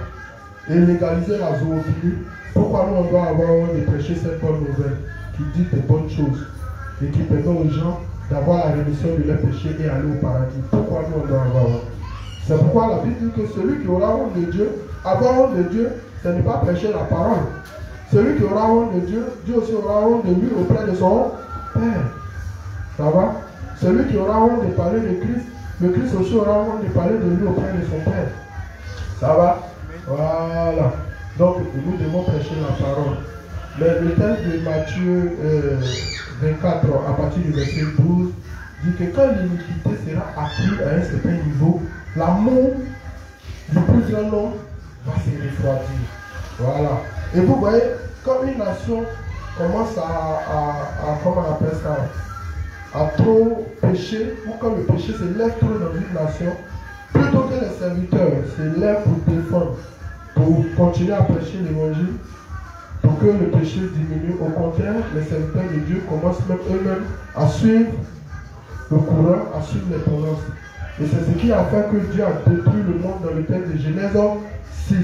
et légaliser la zoophilie, pourquoi nous on doit avoir honte de prêcher cette bonne nouvelle qui dit des bonnes choses et qui permet aux gens d'avoir la rémission de leurs péchés et aller au paradis? Pourquoi nous on doit avoir honte? C'est pourquoi la Bible dit que celui qui aura honte de Dieu, avoir honte de Dieu, ce n'est pas prêcher la parole. Celui qui aura honte de Dieu, Dieu aussi aura honte de lui auprès de son Père. Ça va? Celui qui aura honte de parler de Christ, le Christ aussi aura honte de parler de lui auprès de son Père. Ça va? Voilà. Donc, nous devons prêcher la parole. Mais le texte de Matthieu 24, à partir du verset 12, dit que quand l'iniquité sera accrue à un certain niveau, l'amour du plus grand nombre va se refroidir. Voilà. Et vous voyez, quand une nation commence à comment on appelle ça, à trop pécher, ou quand le péché se lève trop dans une nation, plutôt que les serviteurs se lèvent pour défendre, pour continuer à prêcher l'évangile, pour que le péché diminue, au contraire, les serviteurs de Dieu commencent même eux-mêmes à suivre le courant, à suivre les tendances. Et c'est ce qui a fait que Dieu a détruit le monde dans le texte de Genèse 6.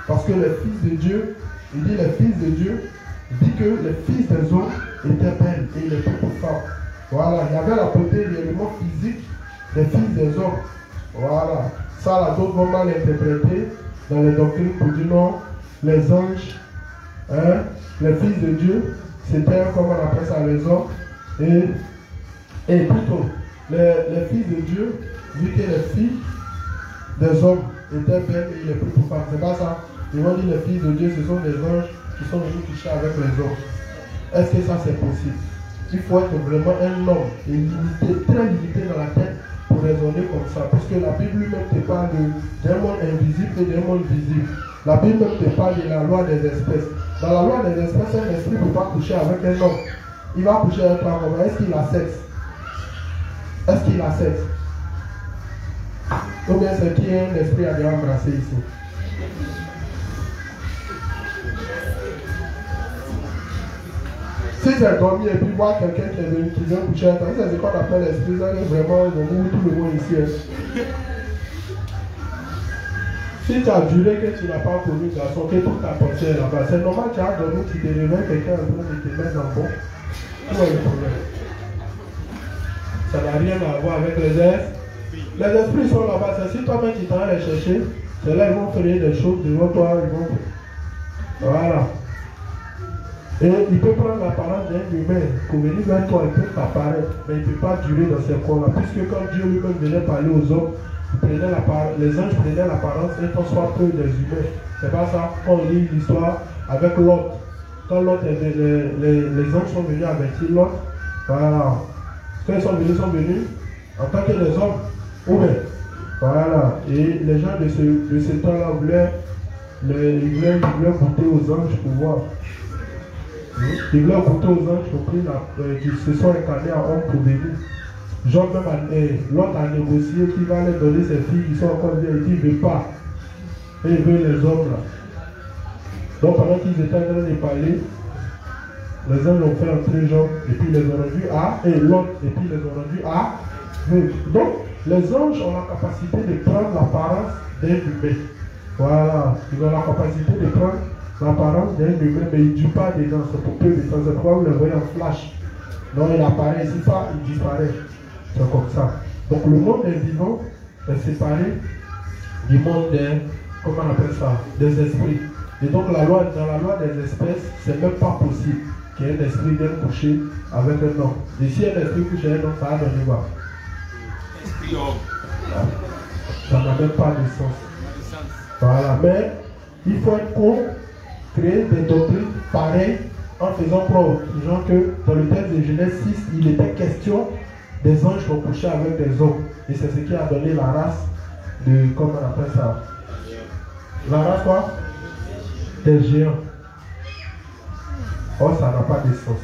Parce que les fils de Dieu, il dit les fils de Dieu, il dit que les fils des hommes étaient belles et les petites femmes. Voilà, il y avait la beauté, l'élément physique des fils des hommes. Voilà, ça là, d'autres vont mal interpréter dans les doctrines pour dire non, les anges, hein, les fils de Dieu, c'était comme on appelle ça les hommes, et plutôt, les fils de Dieu, vu que les filles des hommes étaient belles et les plus femmes, c'est pas ça. Ils vont dire les fils de Dieu, ce sont des anges qui sont venus toucher avec les hommes. Est-ce que ça c'est possible? Il faut être vraiment un homme et limité, très limité dans la tête pour raisonner comme ça. Puisque la Bible même te parle d'un monde invisible et d'un monde visible. La Bible même te parle de la loi des espèces. Dans la loi des espèces, un esprit ne peut pas coucher avec un homme. Il va coucher avec un homme. Est-ce qu'il a sexe? Est-ce qu'il a sexe? Ou bien c'est qui est un esprit à aller embrasser ici? Si j'ai dormi et puis voir quelqu'un qui est venu, qui vient coucher avec toi, c'est ce qu'on appelle l'esprit, ça est vraiment, ils ont mis tout le monde ici. Hein. Si tu as juré que tu n'as pas connu garçon, que tout t'appartient là-bas, c'est normal que tu as dormi, tu te réveilles, quelqu'un est en train de te mettre dans le bon. Où est le problème? Ça n'a rien à voir avec les esprits. Les esprits sont là-bas, c'est si toi-même tu t'en les chercher, c'est là ils vont faire des choses devant toi, ils vont. Voilà. Et il peut prendre l'apparence d'un humain pour venir vers toi, il peut t'apparaître, mais il ne peut pas durer dans ces corps-là. Puisque quand Dieu lui-même venait parler aux hommes, les anges prenaient l'apparence et transforment peu des humains. C'est pas ça. Quand on lit l'histoire avec Lot, quand Lot, les anges sont venus avertir Lot, voilà. Quand ils sont venus en tant que des hommes, ouverts. Voilà. Et les gens de ce temps-là voulaient goûter aux anges pour voir. Ils voulaient goûter aux anges qui se sont incarnés en homme pour venir. Genre même l'autre a négocié qu'il va leur donner ses filles qui sont encore vieilles. Il dit il ne veut pas. Et il veut les hommes là. Donc pendant qu'ils étaient en train de parler, les anges ont fait entrer Jean et puis ils les ont rendus à l'autre et puis ils les ont rendus à eux. Donc les anges ont la capacité de prendre l'apparence d'un humain. Voilà. Ils ont la capacité de prendre l'apparence d'un humain, mais il ne tue pas dedans, c'est pour peu de temps. C'est pourquoi vous le voyez en flash. Non, il apparaît ici, pas, il disparaît. C'est comme ça. Donc le monde des vivants est séparé du monde des, comment on appelle ça, des esprits. Et donc dans la loi des espèces, c'est même pas possible qu'il y ait un esprit vienne coucher avec un homme. Et si un esprit couche avec un homme, ça va donner quoi? Ça n'a même pas de sens. Voilà, mais il faut être con, créer des doctrines pareilles en faisant preuve. Genre que dans le texte de Genèse 6, il était question des anges qui ont couché avec des hommes. Et c'est ce qui a donné la race de, comment on appelle ça? La race quoi? Des géants. Oh, ça n'a pas de sens.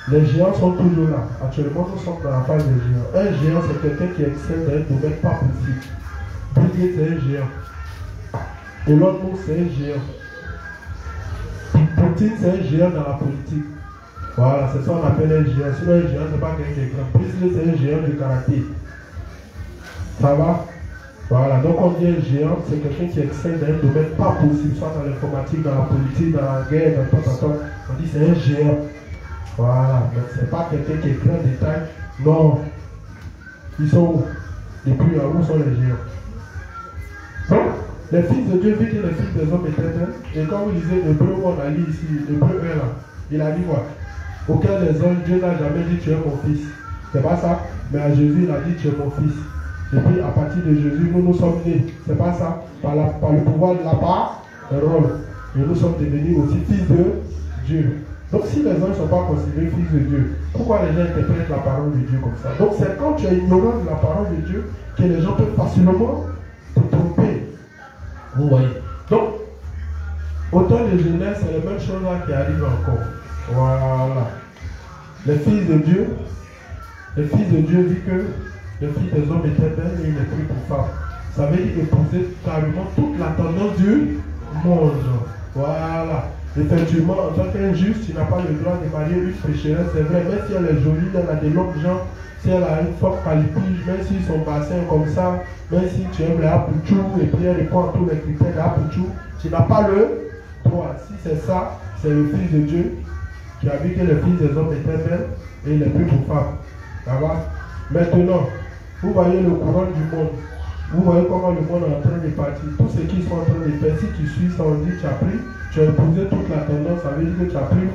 Les géants sont toujours là. Actuellement, nous sommes dans la phase des géants. Un géant, c'est quelqu'un qui excelle dans un domaine pas possible. Bill Gates, c'est un géant. Elon Musk, c'est un géant. Poutine, c'est un géant dans la politique. Voilà, c'est ça qu'on appelle un géant. Sinon, un géant, c'est pas quelqu'un qui est grand. Plus c'est un géant du karaté. Ça va? Voilà, donc on dit un géant, c'est quelqu'un qui excelle dans un domaine pas possible, soit dans l'informatique, dans la politique, dans la guerre, dans tout. On dit c'est un géant. Voilà, mais c'est pas quelqu'un qui est grand détail. Non. Ils sont où? Depuis où sont les géants? Donc, les fils de Dieu, vu que les fils des hommes étaient belles, et quand vous lisez Hébreu, on a lu ici, Hébreu 1 là, il a dit quoi? Aucun des hommes, Dieu n'a jamais dit tu es mon fils. C'est pas ça, mais à Jésus, il a dit tu es mon fils. Et puis à partir de Jésus, nous sommes nés. C'est pas ça. Par le pouvoir de la parole. Et nous sommes devenus aussi fils de Dieu. Donc si les gens ne sont pas considérés fils de Dieu, pourquoi les gens interprètent la parole de Dieu comme ça? Donc c'est quand tu es ignorant de la parole de Dieu que les gens peuvent facilement te tromper. Vous voyez. Donc, au temps de Genèse, c'est la même chose là qui arrive encore. Voilà. Les fils de Dieu dit que le fils des hommes était belle et il est pris pour femme. Ça veut dire épouser carrément toute la tendance du monde. Voilà. Effectivement, en tant qu'injuste, tu n'as pas le droit de marier une pécheresse. C'est vrai, même si elle est jolie, elle a des longues jambes, si elle a une forte palipige, même si son bassin comme ça, même si tu aimes les apouchou et puis elle répond à tous les critères d'apouchou, tu n'as pas le droit. Si c'est ça, c'est le Fils de Dieu qui a vu que le Fils des hommes était belle et il est pris pour femme. Ça va? Maintenant, vous voyez le courant du monde. Vous voyez comment le monde est en train de partir. Tous ceux qui sont en train de faire, si tu suis ça, on dit tu as pris, tu as épousé toute la tendance, ça veut dire que tu as pris,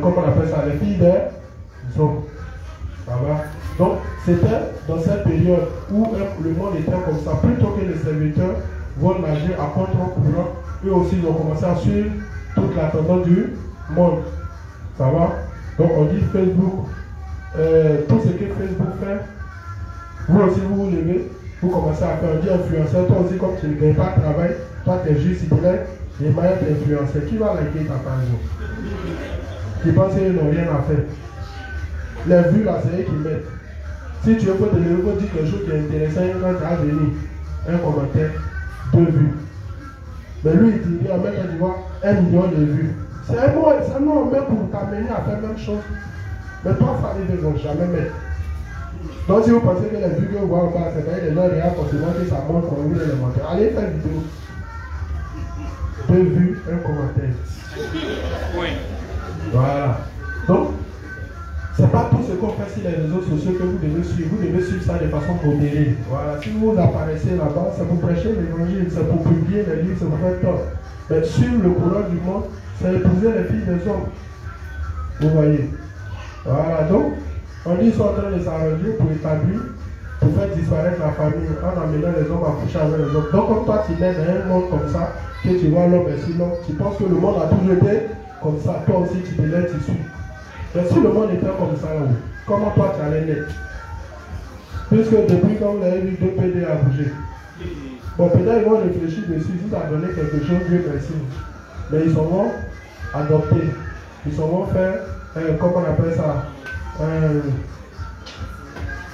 comment on appelle ça, les filles des hommes. Ça va? Donc, c'était dans cette période où le monde était comme ça. Plutôt que les serviteurs vont nager à contre-courant, eux aussi ils ont commencé à suivre toute la tendance du monde. Ça va? Donc, on dit Facebook, tout ce que Facebook fait, vous aussi vous vous levez, vous commencez à faire, on dit influenceur, toi aussi comme tu ne gagnes pas de travail, toi tu es juste titulaire, et moyen d'influencer. Qui va liker ta page? Qui pensent qu'ils n'ont rien à faire. Les vues là, c'est eux qui mettent. Si tu veux te lever, vous dire quelque chose qui est intéressant, quand tu as venu, un commentaire, 2 vues. Mais lui, il dit, même quand tu vois 1 million de vues. C'est un nom même pour t'amener à faire la même chose. Mais toi, ça ne vont jamais mettre. Donc si vous pensez que les vues que vous voyez en bas, c'est que les gens regardent forcément que ça montre qu'on veut les montrer. Allez faire une vidéo. 2 vues, un commentaire. Oui. Voilà. Donc, c'est pas tout ce qu'on fait sur les réseaux sociaux que vous devez suivre. Vous devez suivre ça de façon modérée. Voilà. Si vous apparaissez là-bas, c'est pour prêcher l'évangile, c'est pour publier les livres, c'est pour faire tort. Mais suivre le courant du monde, c'est épouser les filles des hommes. Vous voyez. Voilà. Donc, on dit qu'ils sont en train de s'arranger pour établir, pour faire disparaître la famille en amenant les hommes à coucher avec les hommes. Donc, comme toi, tu nais dans un monde comme ça, que tu vois l'homme et si l'homme, tu penses que le monde a toujours été comme ça. Toi aussi, tu te lèves, tu suis. Mais si le monde était comme ça, là, comment toi tu allais naître? Puisque depuis quand vous avez vu 2 PD à bouger. Bon, peut-être ils vont réfléchir dessus, si ça a donné quelque chose, Dieu merci. Mais ils sont bons adopter. Ils sont bons faire, comment on appelle ça?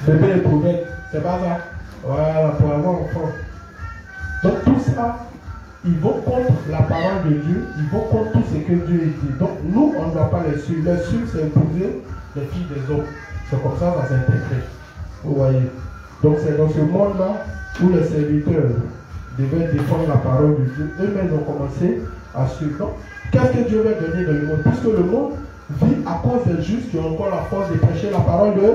Bébé éprouvette. C'est pas ça? Voilà, pour avoir enfant. Donc tout ça, ils vont contre la parole de Dieu, ils vont contre tout ce que Dieu dit. Donc nous, on ne doit pas les suivre. Les suivre, c'est épouser les filles des hommes. C'est comme ça ça s'interprète. Vous voyez. Donc c'est dans ce monde-là où les serviteurs devaient défendre la parole de Dieu. Eux-mêmes ont commencé à suivre. Donc, qu'est-ce que Dieu veut donner dans le monde? Puisque le monde vit à cause des justes qui ont encore la force de prêcher la parole de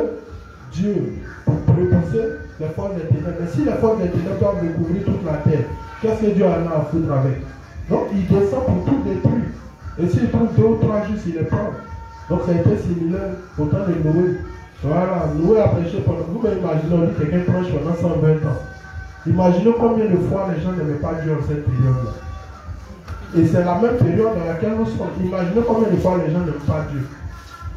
Dieu pour repousser les forces des ténèbres. Mais si les forces des ténèbres doivent recouvrir toute la terre, qu'est-ce que Dieu en a à foutre avec? Donc il descend pour tout détruire. Et s'il trouve 2 ou 3 justes, il les prend. Donc ça a été similaire au temps de Noé. Voilà, Noé a prêché pendant. Vous imaginez, on dit quelqu'un prêche pendant 120 ans. Imaginez combien de fois les gens n'aimaient pas Dieu en cette période-là. Et c'est la même période dans laquelle nous sommes. Imaginez combien de fois les gens n'aiment pas Dieu.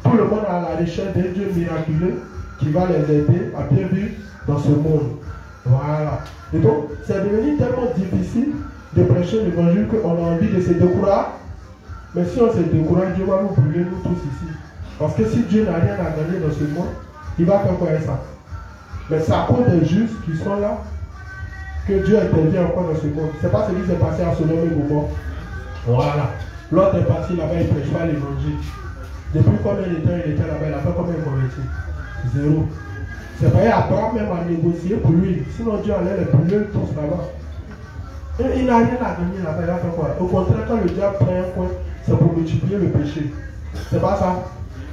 Tout le monde a la recherche d'un Dieu miraculeux qui va les aider à bien vivre dans ce monde. Voilà. Et donc, c'est devenu tellement difficile de prêcher l'évangile qu'on a envie de se décourager. Mais si on se décourage, Dieu va nous brûler, nous tous ici. Parce que si Dieu n'a rien à gagner dans ce monde, il va faire quoi avec ça? Mais c'est à cause des justes qui sont là que Dieu intervient encore dans ce monde. C'est pas ce qui s'est passé à Sodome et Gomorrhe. Voilà. L'autre est parti là-bas, il ne prêche pas l'évangile. Depuis combien de temps il était là-bas, il a fait combien de convertis? 0. C'est pas Abraham même à négocier pour lui. Sinon Dieu allait les brûler tous là-bas. Et il n'a rien à gagner là-bas, il a fait quoi? Au contraire, quand le diable prend un point, c'est pour multiplier le péché. C'est pas ça?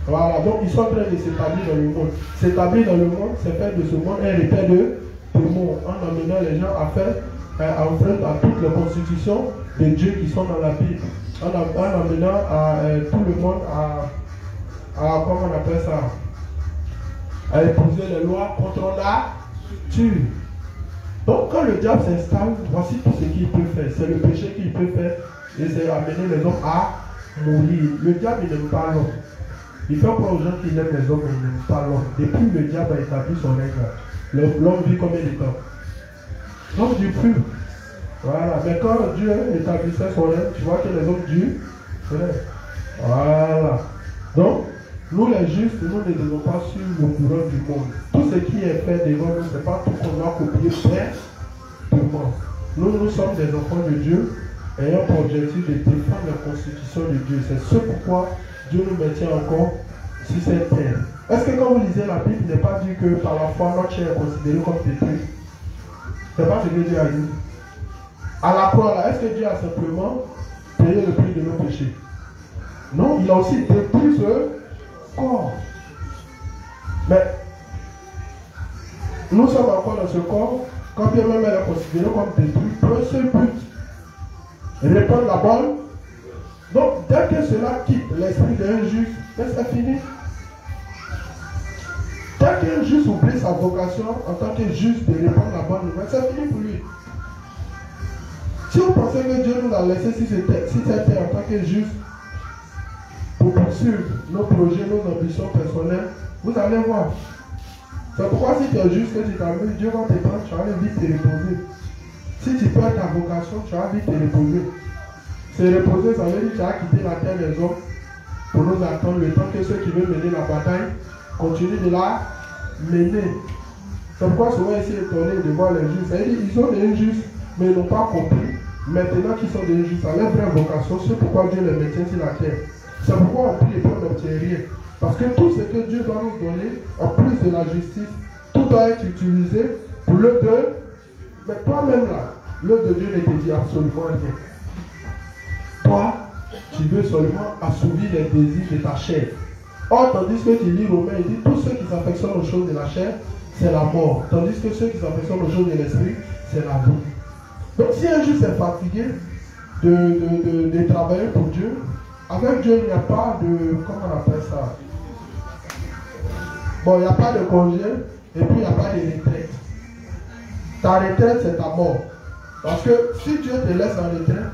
Voilà, donc ils sont en train de s'établir dans le monde. S'établir dans le monde, c'est faire de ce monde un repère de monde, en amenant les gens à faire, à enfreindre à toutes les constitutions de Dieu qui sont dans la Bible. En amenant tout le monde à comment on appelle ça? À épouser les lois contre la nature. le diable s'installe, voici tout ce qu'il peut faire. C'est le péché qu'il peut faire et c'est amener les hommes à mourir. Le diable, il n'aime pas l'homme. Il fait croire aux gens qu'il aime les hommes, mais il n'aime pas l'homme. Depuis le diable a établi son règle, l'homme vit combien de temps? L'homme ne dure plus. Voilà. Mais quand Dieu établissait son règle, tu vois que les hommes durent. Voilà. Donc, nous les justes, nous ne devons pas suivre le courant du monde. Tout ce qui est fait devant nous, ce n'est pas tout qu'on doit copier perfectement. Nous sommes des enfants de Dieu, ayant pour objectif de défendre la constitution de Dieu. C'est ce pourquoi Dieu nous maintient encore sur cette terre. Est-ce que quand vous lisez la Bible, il n'est pas dit que par la foi, notre chair est considérée comme détruite? Ce n'est pas ce que Dieu a dit. À la croix, là, est-ce que Dieu a simplement payé le prix de nos péchés? Non, il a aussi détruit ce corps. Mais nous sommes encore dans ce corps, quand bien même elle est considérée comme détruite, pour un seul but, répandre la bonne. Donc, dès que cela quitte l'esprit d'un juste, c'est fini. Dès qu'un juste oublie sa vocation en tant que juste de répandre la bonne nouvelle, c'est fini pour lui. Si vous pensez que Dieu nous a laissé si c'était en tant que juste pour poursuivre nos projets, nos ambitions personnelles, vous allez voir. C'est pourquoi si tu es juste que tu t'amuses, Dieu va te prendre, tu vas aller vite te reposer. Si tu perds ta vocation, tu vas vite te reposer. Se reposer, ça veut dire que tu as quitté la terre des hommes pour nous attendre le temps que ceux qui veulent mener la bataille continuent de la mener. C'est pourquoi souvent ici étonné de voir les justes. C'est-à-dire ils ont des injustes, mais ils n'ont pas compris. Maintenant qu'ils sont des injustes, à leur vraie vocation, c'est pourquoi Dieu les maintient sur la terre. C'est pourquoi on prie et on n'obtient rien. Parce que tout ce que Dieu doit nous donner, en plus de la justice, tout doit être utilisé pour le de. Mais toi-même là, le de Dieu ne te dit absolument rien. Toi, tu veux seulement assouvir les désirs de ta chair. Or, tandis que tu lis Romains, il dit tous ceux qui s'affectionnent aux choses de la chair, c'est la mort. Tandis que ceux qui s'affectionnent aux choses de l'esprit, c'est la vie. Donc, si un juste est fatigué de travailler pour Dieu, avec Dieu, il n'y a pas de. Comment on appelle ça? Bon, il n'y a pas de congé, et puis il n'y a pas de retraite. Ta retraite, c'est ta mort. Parce que si Dieu te laisse en retraite,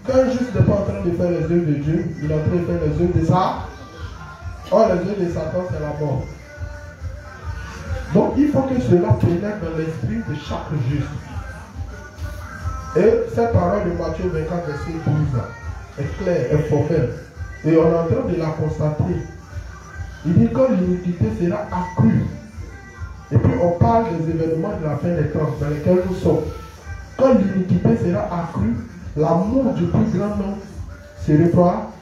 quand juste n'est pas en train de faire les œuvres de Dieu, il est en train de faire les œuvres de ça. Or, les œuvres de Satan, c'est la mort. Donc, il faut que cela pénètre dans l'esprit de chaque juste. Et cette parole de Matthieu 24, verset 12, est claire, est formelle. Et on est en train de la constater. Il dit que l'iniquité sera accrue. Et puis, on parle des événements de la fin des temps dans lesquels nous sommes. Quand l'iniquité sera accrue, l'amour du plus grand nom serait quoi?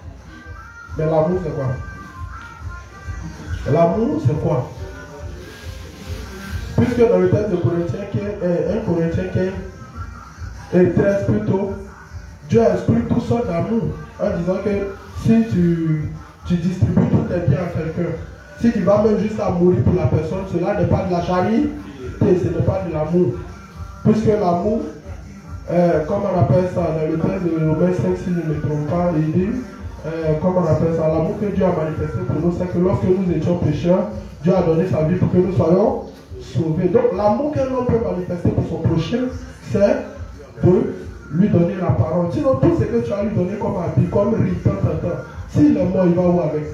Mais l'amour c'est quoi? L'amour c'est quoi? Puisque dans le texte de Corinthiens, 1 Corinthiens 15 et 13 plutôt, Dieu a exprimé tout son amour en disant que si tu distribues tous tes biens à quelqu'un, si tu vas même juste à mourir pour la personne, cela n'est pas de la charité, ce n'est pas de l'amour. Puisque l'amour, comme on appelle ça dans le texte de Romains 5, si je ne me trompe pas, il dit, comme on appelle ça, l'amour que Dieu a manifesté pour nous, c'est que lorsque nous étions pécheurs, Dieu a donné sa vie pour que nous soyons sauvés. Donc l'amour qu'un homme peut manifester pour son prochain, c'est de lui donner la parole. Sinon, tout ce que tu as lui donné comme habit, comme rite, s'il est mort, il va où avec?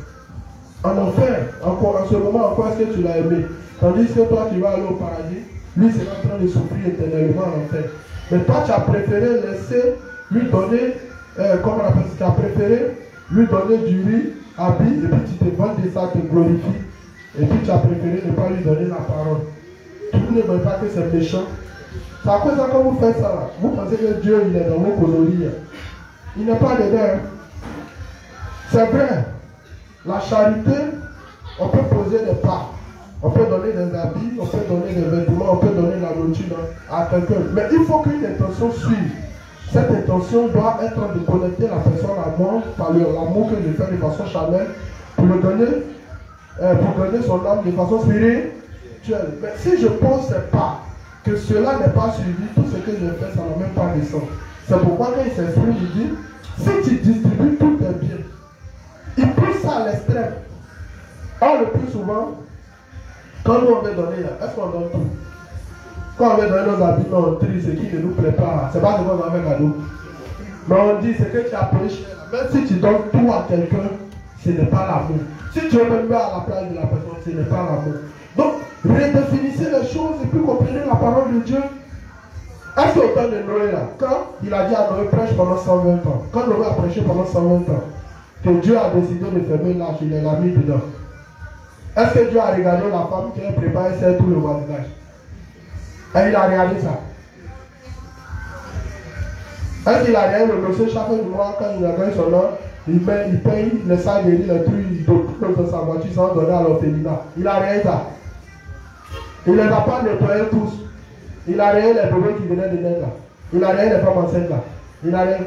En enfer. Encore, en ce moment, encore est-ce que tu l'as aimé? Tandis que toi, tu vas aller au paradis, lui, c'est en train de souffrir éternellement en enfer. Mais toi, tu as préféré laisser lui donner, comment on appelle ça, tu as préféré lui donner du riz, habit, et puis tu te vantes de ça, te glorifies. Et puis tu as préféré ne pas lui donner la parole. Tout le monde ne veut pas que c'est méchant. C'est à cause de ça quand vous faites ça là. Vous pensez que Dieu il est dans vos coloris. Il n'est pas dedans. C'est vrai. La charité, on peut poser des pas. On peut donner des habits, on peut donner des vêtements, on peut donner la nourriture à quelqu'un. Mais il faut qu'une intention suive. Cette intention doit être de connecter la personne à moi par l'amour que je fais de façon charnelle pour lui donner son âme de façon spirituelle. Mais si je pose ces pas, que cela n'est pas suivi, tout ce que je fais, ça n'a même pas de sens. C'est pourquoi quand il s'exprime, il dit, si tu distribues tous tes biens, il pousse ça à l'extrême. Or, le plus souvent, quand nous on veut donner, est-ce qu'on donne tout? Quand on vient dans nos habits, on trie ce qui ne nous plaît pas. C'est pas ce qu'on va faire cadeau. Mais on dit ce que tu as payé cher. Même si tu donnes tout à quelqu'un, ce n'est pas l'amour. Si tu veux même à la place de la personne, ce n'est pas l'amour. Donc, redéfinissez les choses et puis comprenez la parole de Dieu. Est-ce qu'au temps de Noé, là, quand il a dit à Noé, prêche pendant 120 ans, quand Noé a prêché pendant 120 ans, que Dieu a décidé de fermer l'âge, il l'a mis dedans. Est-ce que Dieu a regardé la femme qui a préparé tout le voisinage? Et il a regardé ça. Est-ce qu'il a regardé le monsieur chaque mois quand il a gagné son nom, il paye le salaire, le truc, il donne dans sa voiture sans donner à l'orphelinat. Il a regardé ça. Il ne les a pas nettoyés tous. Il a regardé les bébés qui venaient de naître là. Il a regardé les femmes enceintes là. Il a regardé.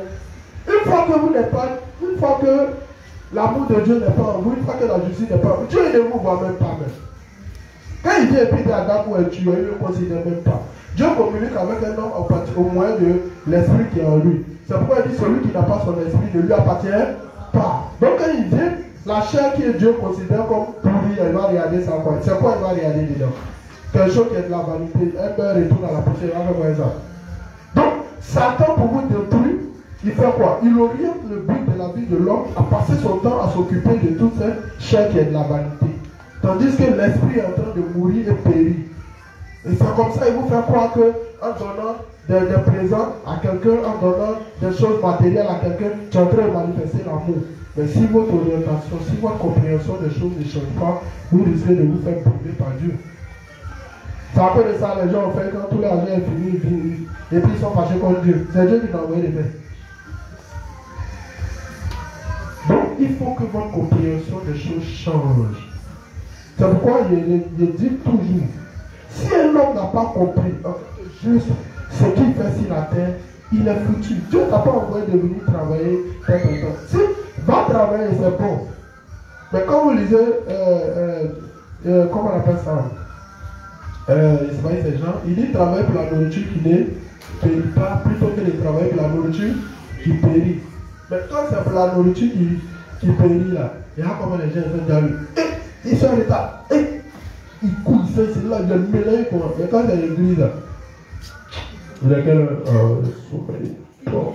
Une fois que vous n'êtes pas, une fois que l'amour de Dieu n'est pas en vous, une fois que la justice n'est pas en vous, Dieu ne vous voit même pas même. Quand il dit épiter Adam pour être tué, il ne le considère même pas. Dieu communique avec un homme au moyen de l'esprit qui est en lui. C'est pourquoi il dit celui qui n'a pas son esprit ne lui appartient pas. Donc quand il dit la chair qui est Dieu considère comme pourrie, elle va regarder ça quoi. C'est quoi elle va regarder dedans? Quelque chose qui est de la vanité. Un père retourne à la poussière, il va faire ça. Donc Satan pour vous détruire, il fait quoi? Il oriente le but de la vie de l'homme à passer son temps à s'occuper de toute cette chair qui est de la vanité. Tandis que l'esprit est en train de mourir et périr. Et c'est comme ça, il vous fait croire qu'en donnant des présents à quelqu'un, en donnant des choses matérielles à quelqu'un, tu es en train de manifester l'amour. Mais si votre orientation, si votre compréhension des choses ne change pas, vous risquez de vous faire brûler par Dieu. C'est à cause de ça, les gens ont fait quand tout l'argent est fini, et puis ils sont fâchés contre Dieu. C'est Dieu qui t'a envoyé les mains. Donc, il faut que votre compréhension des choses change. C'est pourquoi je dis toujours, si un homme n'a pas compris juste ce qu'il fait sur la terre, il est foutu. Dieu n'a pas envoyé de venir travailler quelque temps. Si, va travailler, c'est bon. Mais quand vous lisez, comment on appelle ça? Ces gens, il dit travailler pour la nourriture qui ne périt pas, plutôt que de travailler pour la nourriture qui périt. Mais quand c'est pour la nourriture qui périt là, il y a comment les gens sont déjà lu. Ils sont en état. Ils coulent, c'est là, ils le mélangent. Mais quand c'est l'église là, il est quelle heure? Bon.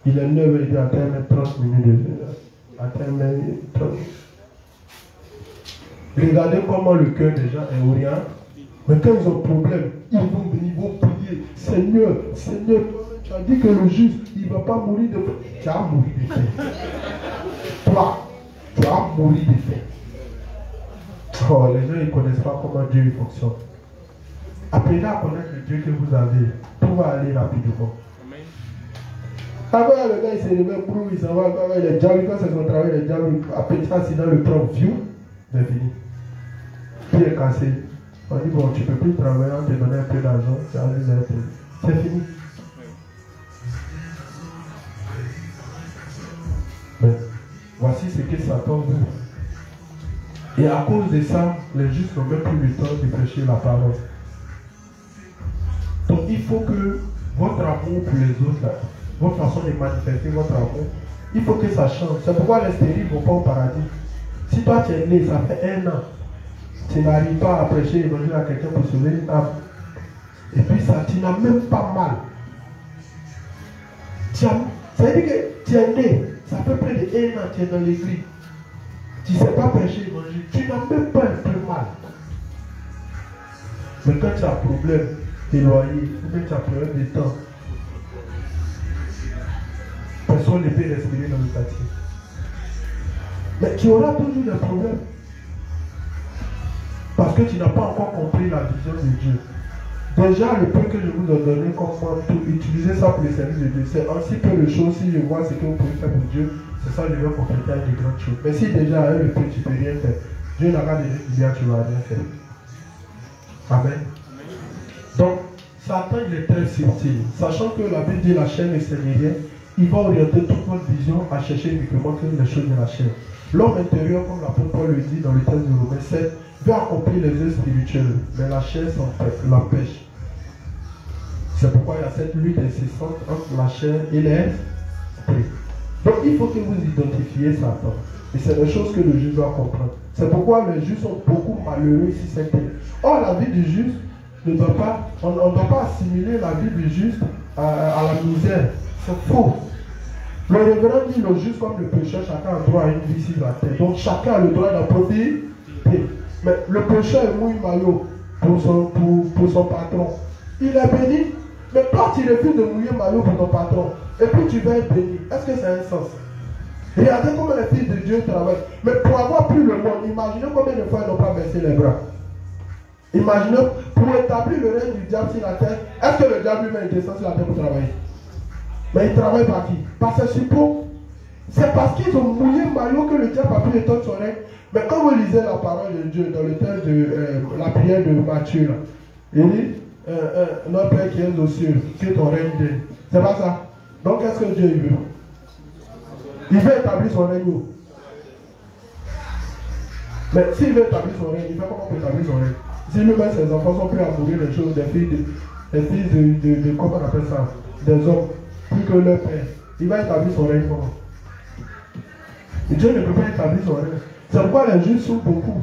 Il est 9 et il attend 30 minutes. Attends 30 minutes. Regardez comment le cœur des gens est orient. Mais quand ils ont problème, ils vont prier. Seigneur, Seigneur, tu as dit que le juste, il ne va pas mourir de faim. Tu as mouru de faim. Toi, tu as mouru de faim. Oh, les gens ne connaissent pas comment Dieu fonctionne. Apprenez à connaître le Dieu que vous avez. Tout va aller rapidement. Avant, le gars il s'est réveillé pour il s'en va avec les diables. Quand c'est son travail, les diables, après ça, sinon le prend vieux, c'est fini. Puis il est cassé. On dit bon, tu ne peux plus travailler, on te donne un peu d'argent, c'est fini. Mais voici ce que Satan veut. Et à cause de ça, les justes n'ont même plus le temps de prêcher la parole. Donc il faut que votre amour pour les autres, là, votre façon de manifester votre amour, il faut que ça change. C'est pourquoi les stériles ne vont pas au paradis. Si toi tu es né, ça fait 1 an, tu n'arrives pas à prêcher l'évangile à quelqu'un pour sauver une âme. Et puis ça, tu n'as même pas mal. Ça veut dire que tu es né, ça fait près de 1 an, tu es dans l'église. Tu ne sais pas prêcher l'évangile, tu n'as même pas un peu mal. Mais quand tu as un problème, tes loyers, ou même tu as problème de temps, personne ne peut respirer dans le quartier. Mais tu auras toujours des problèmes. Parce que tu n'as pas encore compris la vision de Dieu. Déjà, le peu que je vous ai donné comme moi, utilisez ça pour le service de Dieu. C'est ainsi peu de choses, si je vois ce que vous pouvez faire pour Dieu, c'est ça que je vais compléter avec de grandes choses. Mais si déjà, avec le peu, tu ne peux rien faire, Dieu n'a pas donné qu'il y a, tu ne vas rien faire. Amen. Donc, Satan, il est très subtil. Sachant que la Bible dit la chair ne sert rien, il va orienter toute votre vision à chercher uniquement que les choses de la chair. L'homme intérieur, comme l'apôtre Paul le dit dans le texte de Romains 7, veut accomplir les œuvres spirituelles, mais la chair l'empêche. C'est pourquoi il y a cette lutte incessante entre la chair et l'esprit. Donc il faut que vous identifiez Satan. Et c'est des choses que le juste doit comprendre. C'est pourquoi les justes sont beaucoup malheureux si c'est tel. Or, la vie du juste on ne doit pas assimiler la vie du juste à la misère. C'est faux. Le révérend dit le juste comme le pécheur, chacun a droit à une vie sur la terre. Donc chacun a le droit d'en profiter. Mais le pécheur est mouille maillot pour son patron. Il est béni. Mais toi tu refuses de mouiller maillot pour ton patron. Et puis tu vas être béni. Est-ce que ça a un sens? Regardez comment les fils de Dieu travaillent. Mais pour avoir pris le monde, imaginez combien de fois ils n'ont pas baissé les bras. Imaginez, pour établir le règne du diable sur la terre, est-ce que le diable lui-même descend sur la terre pour travailler? Mais il travaille par qui? Par ses suppôts. C'est parce qu'ils ont mouillé le maillot que le diable a pu étendre son règne. Mais quand vous lisez la parole de Dieu dans le texte de la prière de Matthieu, il dit notre Père qui est aux cieux, que ton règne vienne. C'est pas ça. Donc qu'est-ce que Dieu veut? Il veut établir son règne. Mais s'il veut établir son règne, il fait comment pour établir son règne? Si lui-même ses enfants sont prêts à mourir les choses, des fils de comment on appelle ça? Des hommes, plus que leur père, il va établir son règne comment? Et Dieu ne peut pas établir son règne. C'est pourquoi les justes sont beaucoup.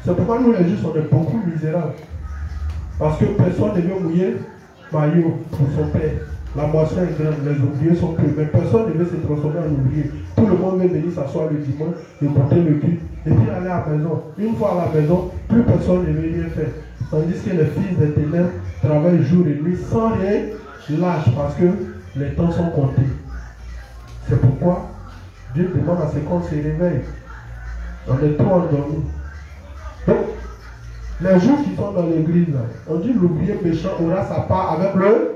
C'est pourquoi nous les justes on est beaucoup misérables. Parce que personne ne veut mouiller maillot pour son père. La moisson est grande, les oubliés sont peu, mais personne ne veut se transformer en oublié. Tout le monde veut venir s'asseoir le dimanche, écouter le culte, et puis aller à la maison. Une fois à la maison, plus personne ne veut rien faire. Tandis que les fils des ténèbres travaillent jour et nuit sans rien lâche, parce que les temps sont comptés. C'est pourquoi Dieu demande à ce qu'on se réveille. On est trop endormis. Donc, les jours qui sont dans l'église, on dit l'oublié méchant aura sa part avec le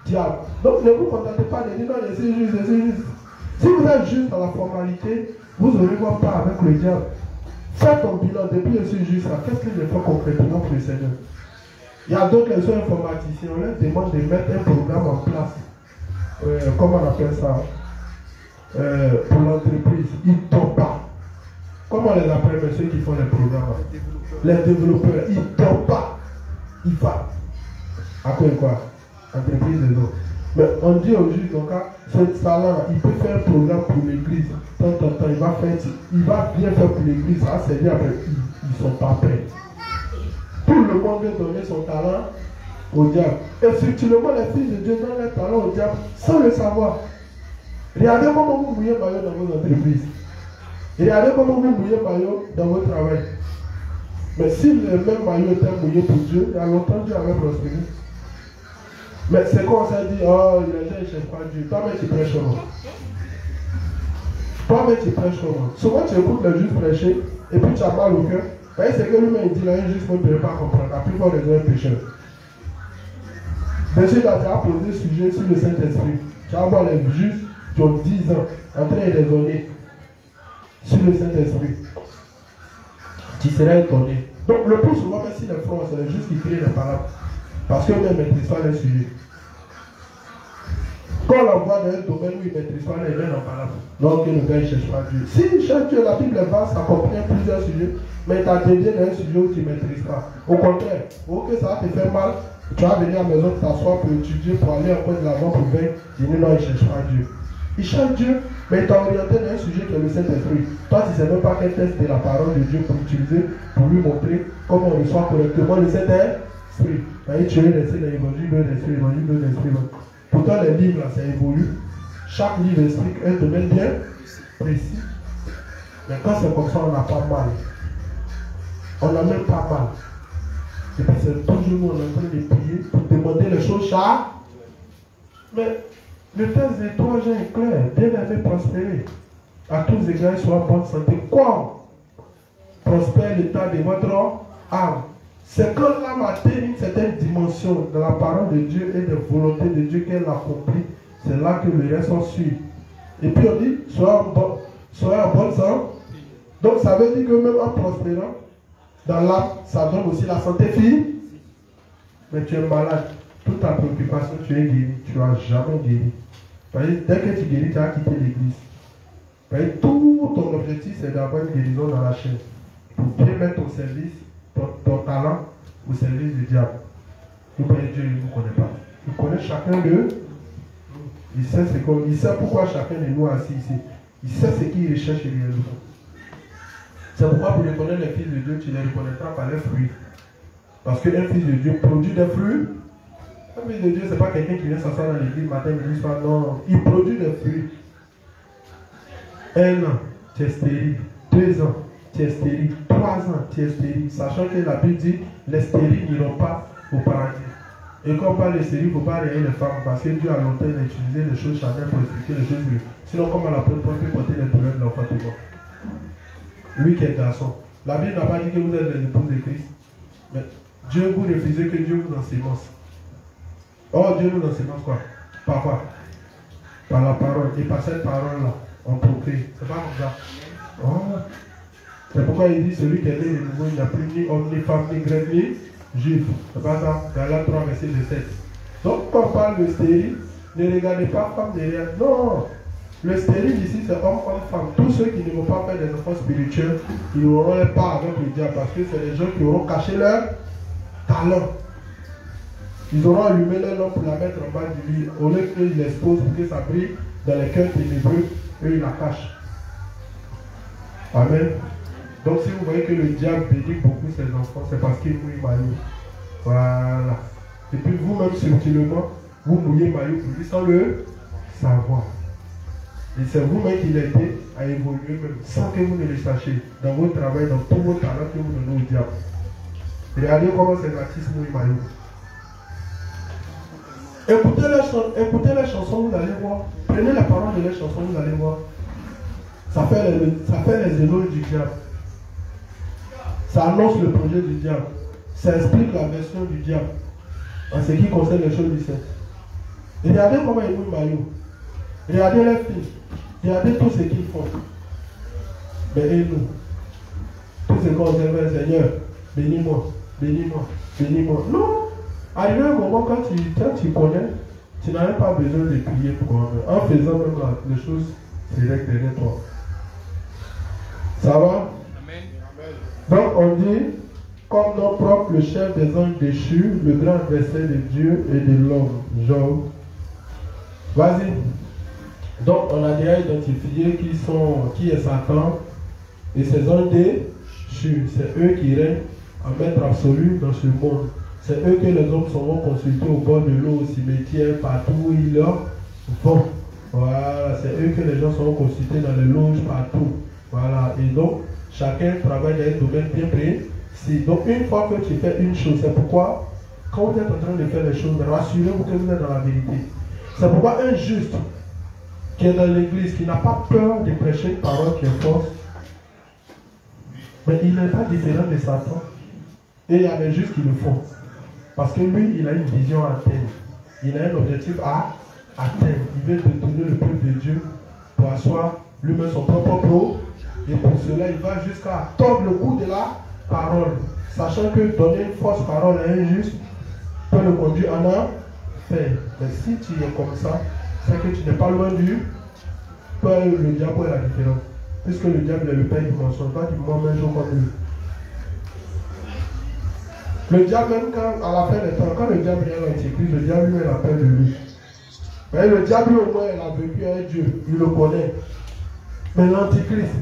diable. Donc ne vous contentez pas de dire non, c'est juste, c'est juste. Si vous êtes juste dans la formalité, vous aurez quoi part avec le diable. Faites ton bilan, depuis je suis juste là, qu'est-ce que je fais concrètement pour le Seigneur? Il y a d'autres qui sont informaticiens, on leur demande de mettre un programme en place. Comment on appelle ça? Pour l'entreprise. Ils ne tombent pas. Comment on les appelle ceux qui font les programmes? Les développeurs. Ils ne tombent pas. Ils font. À quoi et quoi? Entreprise des autres. Mais on dit au juge, donc, ce salaire, il peut faire un programme pour l'église. Tant, il va bien faire pour l'église. Ça, c'est bien, après, ils ne sont pas prêts. Tout le monde veut donner son talent au diable. Et subtilement, les fils de Dieu donnent leur talent au diable sans le savoir. Regardez comment vous mouillez maillot dans vos entreprises. Regardez comment vous mouillez maillot dans votre travail. Mais si le même maillot était mouillé pour Dieu, il y a longtemps Dieu avait prospéré. Mais c'est quoi on s'est dit, oh, les gens ne cherchent pas Dieu. Toi-même tu prêches comment? Toi-même tu prêches comment? Souvent tu écoutes le juste prêcher et puis tu as mal au cœur. C'est que lui-même il dit, là, un juste ne peut pas comprendre. La plupart des gens sont pécheurs. Monsieur, tu as posé le sujet sur le Saint-Esprit. Tu vas voir les justes qui ont 10 ans en train de raisonner sur le Saint-Esprit. Tu seras étonné. Donc le plus souvent, même si les frères, c'est les justes qui créent les parables. Parce que même maîtrise pas les sujets. Quand on l'envoie dans un domaine où il ne maîtrise pas les mêmes en parable, donc le gars ne cherche pas Dieu. Si il cherche Dieu, la Bible est vaste, ça comprend plusieurs sujets, mais il t'a dédié dans un sujet où tu ne maîtrises pas. Au contraire, au que ça va te faire mal, tu vas venir à la maison t'asseoir pour étudier, pour aller encore de l'avant pour vaincre. Il dit non, il ne cherche pas Dieu. Il cherche Dieu, mais il t'a orienté dans un sujet qui est le Saint-Esprit. Toi, tu ne sais même pas quel test de la parole de Dieu pour utiliser, pour lui montrer comment on reçoit correctement le Saint-Esprit. Tu es resté dans l'évangile de l'esprit, l'évangile de l'esprit. Pourtant, les livres, là, ça évolue. Chaque livre explique un domaine bien précis. Mais quand c'est comme ça, on n'a pas mal. On n'a même pas mal. Et puis, c'est toujours nous, on est en train de prier pour demander les choses chaque. Mais le texte des 3 gens est clair. Bien-aimé, prospérer. À tous égards, soit en bonne santé. Quoi? Prospère l'état de votre âme. C'est quand l'âme atteint une certaine dimension de la parole de Dieu et de la volonté de Dieu qu'elle accomplit. C'est là que le reste en suit. Et puis on dit, soyez en bonne santé. Donc ça veut dire que même en prospérant, dans l'âme, ça donne aussi la santé physique. Mais tu es malade. Toute ta préoccupation, tu es guéri. Tu n'as jamais guéri. Dès que tu guéris, tu as quitté l'église. Tout ton objectif, c'est d'avoir une guérison dans la chair. Pour bien mettre au service ton talent au service du diable. Vous voyez, Dieu, il ne vous connaît pas. Il connaît chacun d'eux. Il sait pourquoi chacun de nous est assis ici. Il sait ce qu'il recherche réellement. C'est pourquoi pour reconnaître les fils de Dieu, tu les reconnaîtras par leurs fruits. Parce qu'un fils de Dieu produit des fruits. Un fils de Dieu, ce n'est pas quelqu'un qui vient s'asseoir dans l'église matin, midi, soir. Non, il produit des fruits. 1 an, tu es stérile. 2 ans, tu es stérile. 3 ans, tu es stérile. Sachant que la Bible dit, les stériles n'iront pas au paradis. Et quand on parle de stériles, il ne faut pas rien les femmes. Parce que Dieu a longtemps utilisé les choses charnelles pour expliquer les choses. Sinon, comment la preuve peut porter les douleurs de l'enfant de mort. Lui qui est garçon. La Bible n'a pas dit que vous êtes les épouses de Christ. Mais Dieu vous refusez que Dieu vous ensémence. Oh, Dieu nous ensémence quoi? Par quoi? Par la parole. Et par cette parole-là, on procrée. C'est pas comme ça. Oh. C'est pourquoi il dit celui qui est né de nouveau, il n'a plus ni homme, ni femme, ni grec, ni juif. C'est pas ça? Galates 3, verset 17. Donc, quand on parle de stérile, ne regardez pas femme derrière. Non! Le stérile ici, c'est homme, femme. Tous ceux qui ne vont pas faire des enfants spirituels, ils n'auront pas avec le diable parce que c'est les gens qui auront caché leur talent. Ils auront allumé leur lampe pour la mettre en bas du lit. Au lieu qu'ils l'exposent pour que ça brille dans les cœurs ténébreux, eux ils la cachent. Amen. Donc si vous voyez que le diable bénit beaucoup ses enfants, c'est parce qu'il mouille maillot. Voilà. Et puis vous-même subtilement, vous mouillez maillot pour lui sans le savoir. Et c'est vous-même qui l'aidez à évoluer même sans que vous ne le sachiez dans votre travail, dans tous vos talents que vous donnez au diable. Regardez comment c'est l'artiste mouille maillot. Écoutez les chansons, vous allez voir. Prenez la parole de les chansons, vous allez voir. Ça fait les éloges du diable. Ça annonce le projet du diable. Ça explique la version du diable en ce qui concerne les choses du sexe. Regardez comment ils mouillent maillot. Regardez les filles. Regardez tout ce qu'ils font. Mais et nous, tout ce qu'on fait, Seigneur, bénis-moi, bénis-moi, bénis-moi. Non! Arrivé un moment quand tu connais, tu n'as même pas besoin de prier pour eux. En faisant même les choses, c'est derrière toi. Ça va? Amen. Donc on dit, comme nom propre, le chef des anges déchus, le grand adversaire de Dieu et de l'homme. Job. Vas-y. Donc on a déjà identifié qui est Satan et ses anges déchus. C'est eux qui règnent en maître absolu dans ce monde. C'est eux que les hommes seront consultés au bord de l'eau, au cimetière, partout où ils leur vont. Voilà, c'est eux que les gens seront consultés dans les loges, partout. Voilà, et donc, chacun travaille dans un domaine bien précis. Donc, une fois que tu fais une chose, c'est pourquoi, quand vous êtes en train de faire les choses, rassurez-vous que vous êtes dans la vérité. C'est pourquoi un juste qui est dans l'église, qui n'a pas peur de prêcher une parole qui est forte, mais il n'est pas différent de Satan. Et il y a des justes qui le font. Parce que lui, il a une vision à atteindre. Il a un objectif à atteindre. Il veut détourner le peuple de Dieu pour asseoir lui-même son propre pro. Et pour cela, il va jusqu'à tordre le cou de la parole. Sachant que donner une fausse parole à un juste peut le conduire en enfer. Mais si tu es comme ça, c'est que tu n'es pas loin du peur. Le diable est la différence. Puisque le diable est le père du mensonge. Toi, tu mens même jour comme lui. Le diable, même quand, à la fin des temps, quand le diable vient à l'antéchrist, le diable lui a peur de lui. Mais le diable, au moins, il a vécu avec Dieu, il le connaît. Mais l'antéchrist,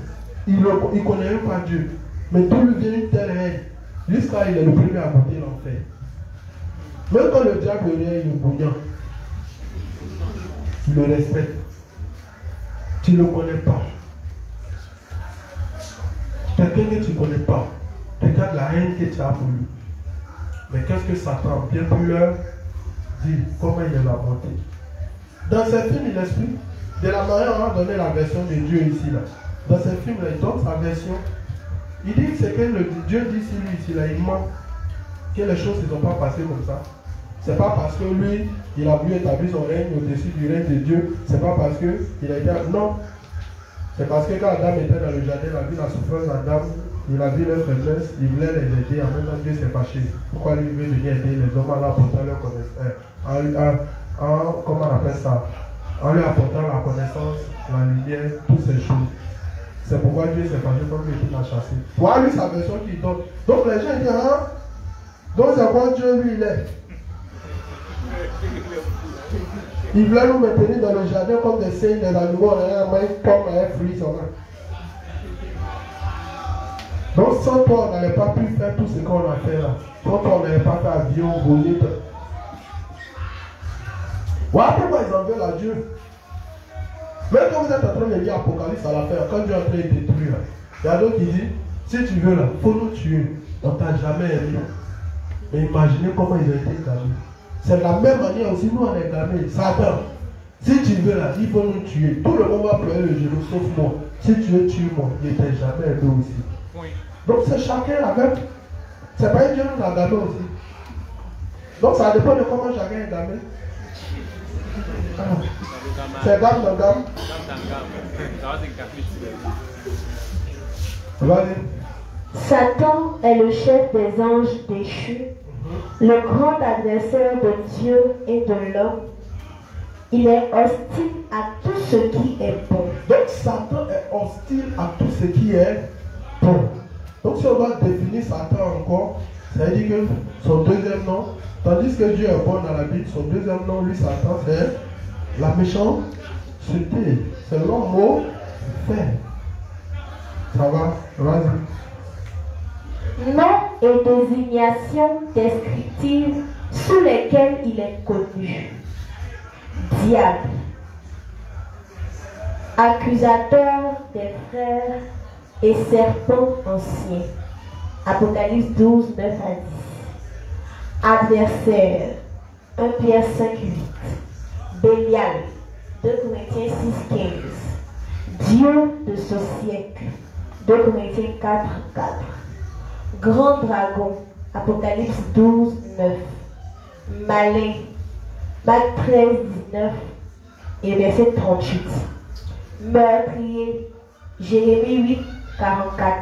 il ne connaît même pas Dieu. Mais tout lui vient une telle haine, jusqu'à il est le premier à goûter l'enfer. Même quand le diable vient, il est bouillant. Il le respecte. Tu ne le connais pas. Quelqu'un que tu ne connais pas, regarde la haine que tu as pour lui. Mais qu'est-ce que Satan, bien plus leur dit, comment il est la bonté. Dans ces films, il explique, de la manière on a donné la version de Dieu ici, là. Dans ces films, il donne sa version. Il dit que c'est que Dieu dit ici, lui, ici, là, il ment. Que les choses ne sont pas passées comme ça. C'est pas parce que lui, il a voulu établir son règne au-dessus du règne de Dieu. C'est pas parce qu'il a été... Non. C'est parce que quand Adam était dans le jardin, il a vu la souffrance d'Adam. Il a vu leur faiblesse, il voulait les aider, en même temps Dieu s'est fâché. Pourquoi lui veut venir aider les hommes en leur apportant leur connaissance, comment on appelle ça, en lui apportant la connaissance, la lumière, toutes ces choses. C'est pourquoi Dieu s'est fâché comme il l'a chassé. Voilà lui sa version qu'il donne. Donc les gens disent, hein, donc c'est quoi Dieu lui il est. Il voulait nous maintenir dans le jardin comme des saints, des animaux, on a un main comme un fruit, ça va. Donc sans toi, on n'allait pas pu faire tout ce qu'on a fait là. Sans toi, on n'allait pas fait avion, voler. Voilà pourquoi ils en veulent à Dieu. Même quand vous êtes en train de lire Apocalypse à la fin, quand Dieu est en train de détruire, il y a d'autres qui disent, si tu veux là, il faut nous tuer. On t'a jamais aimé. Mais imaginez comment ils ont été gamés. C'est de la même manière aussi, nous on est gamés. Satan, si tu veux là, il faut nous tuer. Tout le monde va pleurer le genou, sauf moi. Si tu veux tuer moi, il n'était jamais aimé aussi. Oui. Donc c'est chacun avec. C'est pas Dieu qui nous a gamés aussi. Donc ça dépend de comment chacun est gamé. C'est gamme dans gamme. Satan est le chef des anges déchus, le grand adversaire de Dieu et de l'homme. Il est hostile à tout ce qui est bon. Donc Satan est hostile à tout ce qui est bon. Donc si on doit définir Satan encore, ça veut dire que son deuxième nom, tandis que Dieu est bon dans la Bible, son deuxième nom, lui, Satan, c'est la méchanceté. C'est l'homme mauvais. Ça va? Vas-y. Nom et désignation descriptive sous lesquels il est connu. Diable, accusateur des frères et serpent ancien. Apocalypse 12, 9 à 10. Adversaire, 1 Pierre 5, 8. Bélial, 2 Corinthiens 6, 15. Dieu de ce siècle, 2 Corinthiens 4, 4. Grand dragon, Apocalypse 12, 9. Malin, Marc 13, 19 et verset 38. Meurtrier, Jérémie 8, 44.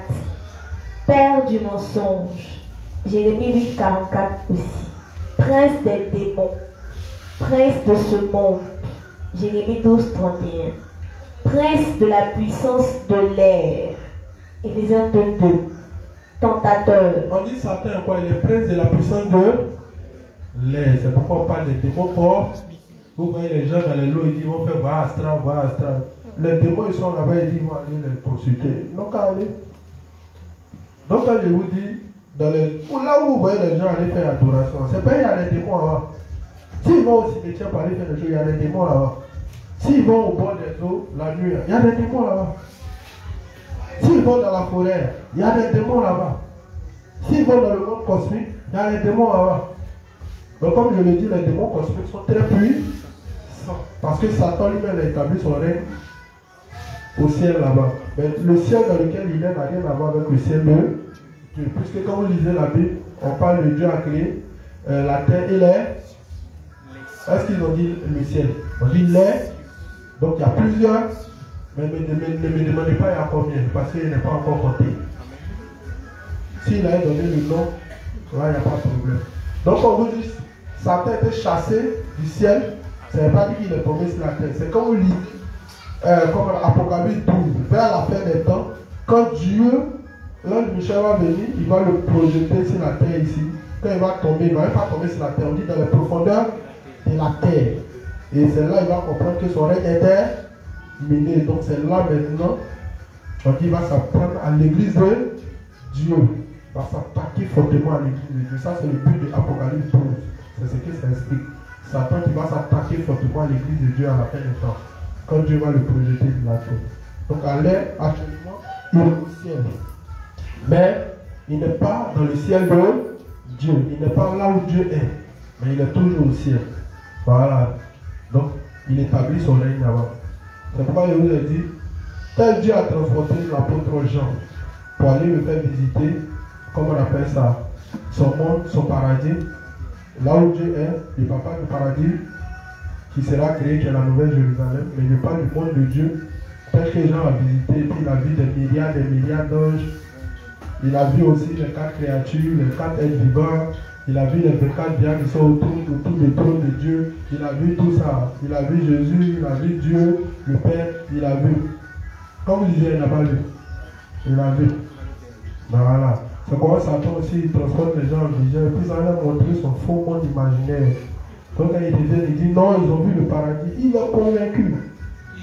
Père du mensonge, Jérémie 8, 44 aussi. Prince des démons, prince de ce monde, Jérémie 12, 31. Prince de la puissance de l'air, Éphésiens 2, 2. Tentateur. On dit Satan quoi? Il est prince de la puissance de l'air. C'est pourquoi on parle des démons forts. Vous voyez les gens dans les lots, ils disent, ils vont faire va astral, va astral. Les démons, ils sont là-bas, ils disent, ils vont aller les consulter. Ils n'ont qu'à aller. Donc quand je vous dis, là où vous voyez les gens aller faire adoration, c'est pas il y a des démons là-bas. S'ils vont au cimetière pour aller faire des choses, il y a des démons là-bas. S'ils vont au bord des eaux, la nuit, il y a des démons là-bas. S'ils vont dans la forêt, il y a des démons là-bas. S'ils vont dans le monde cosmique, il y a des démons là-bas. Donc comme je l'ai dit, les démons cosmiques sont très puissants. Parce que Satan lui-même a établi son règne au ciel là-bas. Mais le ciel dans lequel il est n'a rien à voir avec le ciel de Dieu. Puisque quand vous lisez la Bible, on parle de Dieu à créer la terre et l'air. Est-ce qu'ils ont dit le ciel? On dit l'air. Donc il y a plusieurs. Mais ne me demandez pas il y a combien, parce qu'il n'est pas encore compté. S'il a donné le nom, là il n'y a pas de problème. Donc on vous dit, Satan était chassé du ciel, ça ne veut pas dire qu'il est tombé sur la terre. C'est comme vous lisez, comme Apocalypse 12, vers la fin des temps, quand Dieu, l'ange Michel va venir, il va le projeter sur la terre ici. Quand il va tomber, il ne va même pas tomber sur la terre, on dit dans les profondeurs de la terre. Et c'est là qu'il va comprendre que son règne était miné. Donc c'est là maintenant, on dit qu'il va s'apprendre à l'église de Dieu. Il va s'attaquer fortement à l'église de Dieu. Ça c'est le but de Apocalypse 12. C'est ce que ça explique. Satan qui va s'attaquer fortement à l'église de Dieu à la fin du temps. Quand Dieu va le projeter de la terre. Donc à l'air, actuellement, il est au ciel. Mais il n'est pas dans le ciel de Dieu. Il n'est pas là où Dieu est. Mais il est toujours au ciel. Voilà. Donc il établit son règne là-bas. C'est pourquoi je vous ai dit, tel Dieu a transporté l'apôtre Jean pour aller le faire visiter, comment on appelle ça, son monde, son paradis, là où Dieu est, le papa du paradis, qui sera créé, qui est la nouvelle Jérusalem, mais je parle du monde de Dieu, tel que Jean a visité, puis il a vu des milliards d'anges, il a vu aussi les 4 créatures, les 4 êtres vivants, il a vu les 24 biens qui sont autour du trône de Dieu. Il a vu tout ça. Il a vu Jésus, il a vu Dieu, le Père, il a vu. Comme il disait, il n'a pas vu. Il a vu. Voilà. C'est comment Satan aussi il transforme les gens en vision. Et puis ça va montrer son faux monde imaginaire. Donc quand il dit non, ils ont vu le paradis. Il est convaincu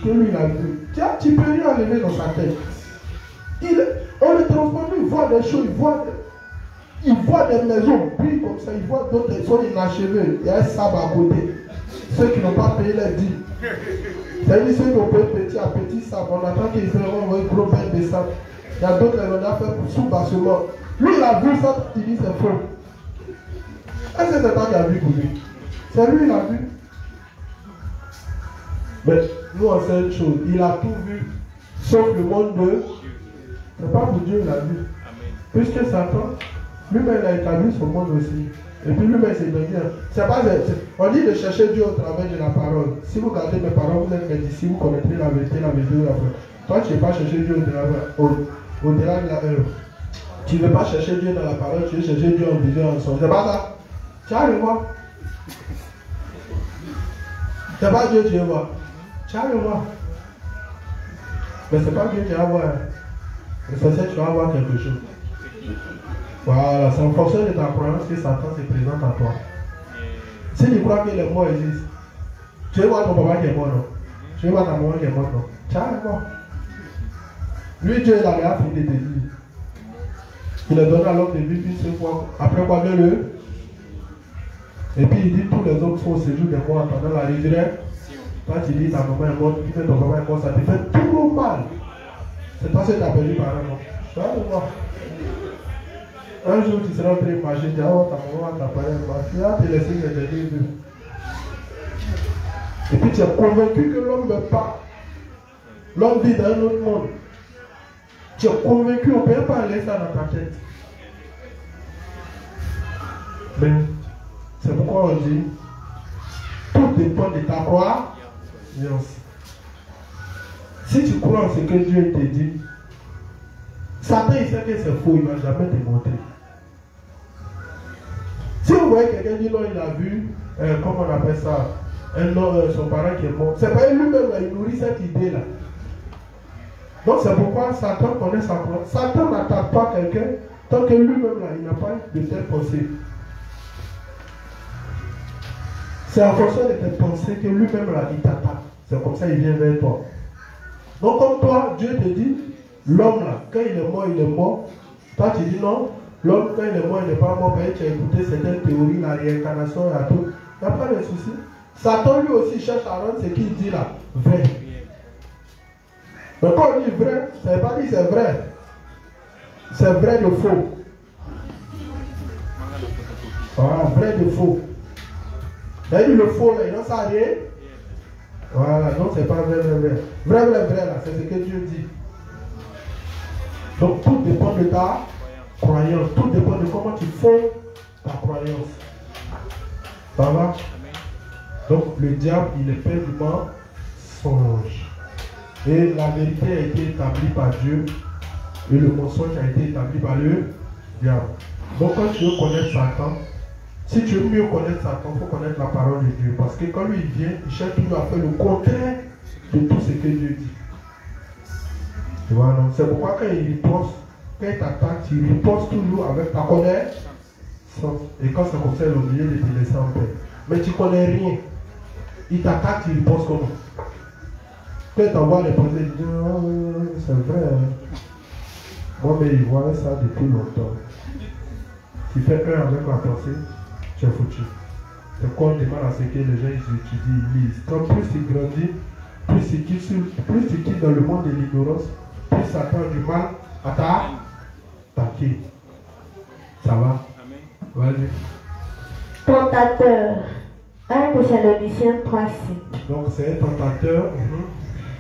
que lui il a vu. Tiens, tu peux rien enlever dans sa tête. On le transporte, il voit des choses, il voit des maisons briller comme ça, il voit d'autres qui sont inachevées. Il y a un sable à côté. Ceux qui n'ont pas payé les dîmes. C'est-à-dire ceux qui ont payé petit à petit sable. On attend qu'ils feront un gros bain de sable. Il y a d'autres qui ont fait pour sous-bassement. Lui, il a vu ça, il dit c'est faux. Est-ce que c'est toi qui as vu pour lui? C'est lui, il a vu. Mais nous, on sait une chose. Il a tout vu. Sauf le monde de... C'est pas pour Dieu, il a vu. Puisque Satan, lui-même, il a établi son monde aussi. Et puis lui-même, c'est bien. On dit de chercher Dieu au travers de la parole. Si vous gardez mes paroles, vous êtes mes disciples, vous connaîtrez la vérité, la vérité de la foi. Toi, tu ne veux pas chercher Dieu au-delà de la heure. Tu ne veux pas chercher Dieu dans la parole, tu veux chercher Dieu en vision, en son. C'est pas ça. Tu vas le voir. C'est pas Dieu, tu veux voir. Tu vas le voir. Mais c'est pas Dieu, tu vas voir. Mais c'est ça, tu vas voir quelque chose. Voilà, c'est en fonction de ta croyance que Satan se présente à toi. Si tu crois que les morts existent, tu veux voir ton papa qui est mort, non? Tu veux voir ta maman qui est morte, non? Tu vas le voir. Lui, Dieu, il a déjà fini de te dire. Il a donné à l'homme de vivre une seule fois. Après quoi, le. Et puis il dit tous les hommes sont au séjour des morts pendant la résurrection. Quand tu dis ta maman est morte, tu fais ton papa est mort, ça te fait tout mal. C'est toi qui t'as perdu par un mot. Tu vas le voir. Un jour tu seras en train de marcher, tu dis oh ta maman t'apparaît, tu vas te laisser les deux. Et puis tu es convaincu que l'homme ne meurt pas. L'homme vit dans un autre monde. Tu es convaincu, on ne peut pas aller ça dans ta tête. Mais c'est pourquoi on dit tout dépend de ta croyance. Si tu crois en ce que Dieu te dit, Satan il sait que c'est faux, il ne va jamais te montrer. Si vous voyez quelqu'un dit non, il a vu, comment on appelle ça, son parent qui est mort, c'est pas lui-même il nourrit cette idée-là. Donc c'est pourquoi Satan connaît sa croyance. Satan n'attaque pas quelqu'un tant que lui-même là, il n'a pas de telle pensée. C'est en fonction de tes pensées que lui-même là, il t'attaque. C'est comme ça qu'il vient vers toi. Donc comme toi, Dieu te dit, l'homme là, quand il est mort, il est mort. Toi tu dis non, l'homme quand il est mort, il n'est pas mort. Tu as écouté certaines théories, la réincarnation et tout. Il n'y a pas de souci. Satan lui aussi cherche à rendre ce qu'il dit là vrai. Mais quand on dit vrai, ça ne veut pas dire c'est vrai. C'est vrai de faux. Voilà, vrai de faux. C'est-à-dire le faux là, il n'en sait rien. Voilà, donc c'est pas vrai. Vrai là, c'est ce que Dieu dit. Donc tout dépend de ta croyance. Tout dépend de comment tu fais ta croyance. Ça va? Donc le diable, il est fait du mensonge. Et la vérité a été établie par Dieu. Et le mensonge a été établi par le diable. Donc quand tu veux connaître Satan, si tu veux mieux connaître Satan, il faut connaître la parole de Dieu. Parce que quand lui il vient, il cherche toujours à faire le contraire de tout ce que Dieu dit. Tu vois, non? C'est pourquoi quand il riposte, quand il t'attaque, tu ripostes toujours avec ta connaissance. Et quand c'est comme ça, il est obligé de te laisser en paix. Mais tu ne connais rien. Il t'attaque, tu ripostes comment? Quand tu envoies les pensées, tu dis, oh, c'est vrai. Moi, mais il voit ça depuis longtemps. Tu fais un avec la pensée, tu es foutu. C'est quoi on demande à ce que les gens étudient, ils lisent. Quand plus tu grandis, plus tu quittes dans le monde de l'ignorance, plus ça prend du mal à t'attaquer. Ça va? Vas-y. Tentateur. 1 Thessaloniciens 3:6. Donc c'est un tentateur.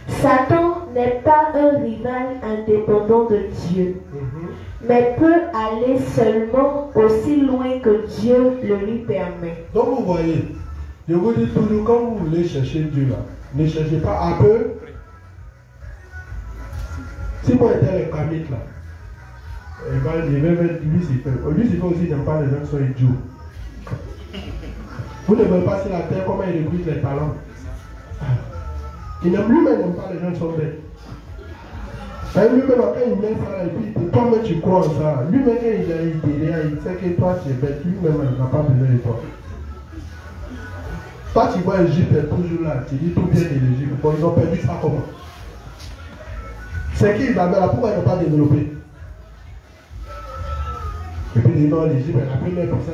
Satan n'est pas un rival indépendant de Dieu, mais peut aller seulement aussi loin que Dieu le lui permet. Donc vous voyez, je vous dis toujours, quand vous voulez chercher Dieu là, ne cherchez pas un peu. Si moi j'étais le Kamite là, et ben, je vais vers Lucifer. Lucifer aussi n'aime pas les gens qui sont idiots. Vous ne voyez pas sur la terre comment il recrute les talents. Il n'aime lui-même pas les gens qui sont bêtes. Lui-même, quand il met ça, et puis toi-même tu crois en ça. Lui-même, quand il a idée, il sait que toi tu es bête. Lui-même, il n'a pas besoin de toi. Toi, tu vois l'Égypte est toujours là. Tu dis tout bien de l'Égypte. Bon, ils ont perdu ça comment? C'est qui Isabelle là? Pourquoi ils n'ont pas développé? Et puis ils disent l'Égypte est la première personne.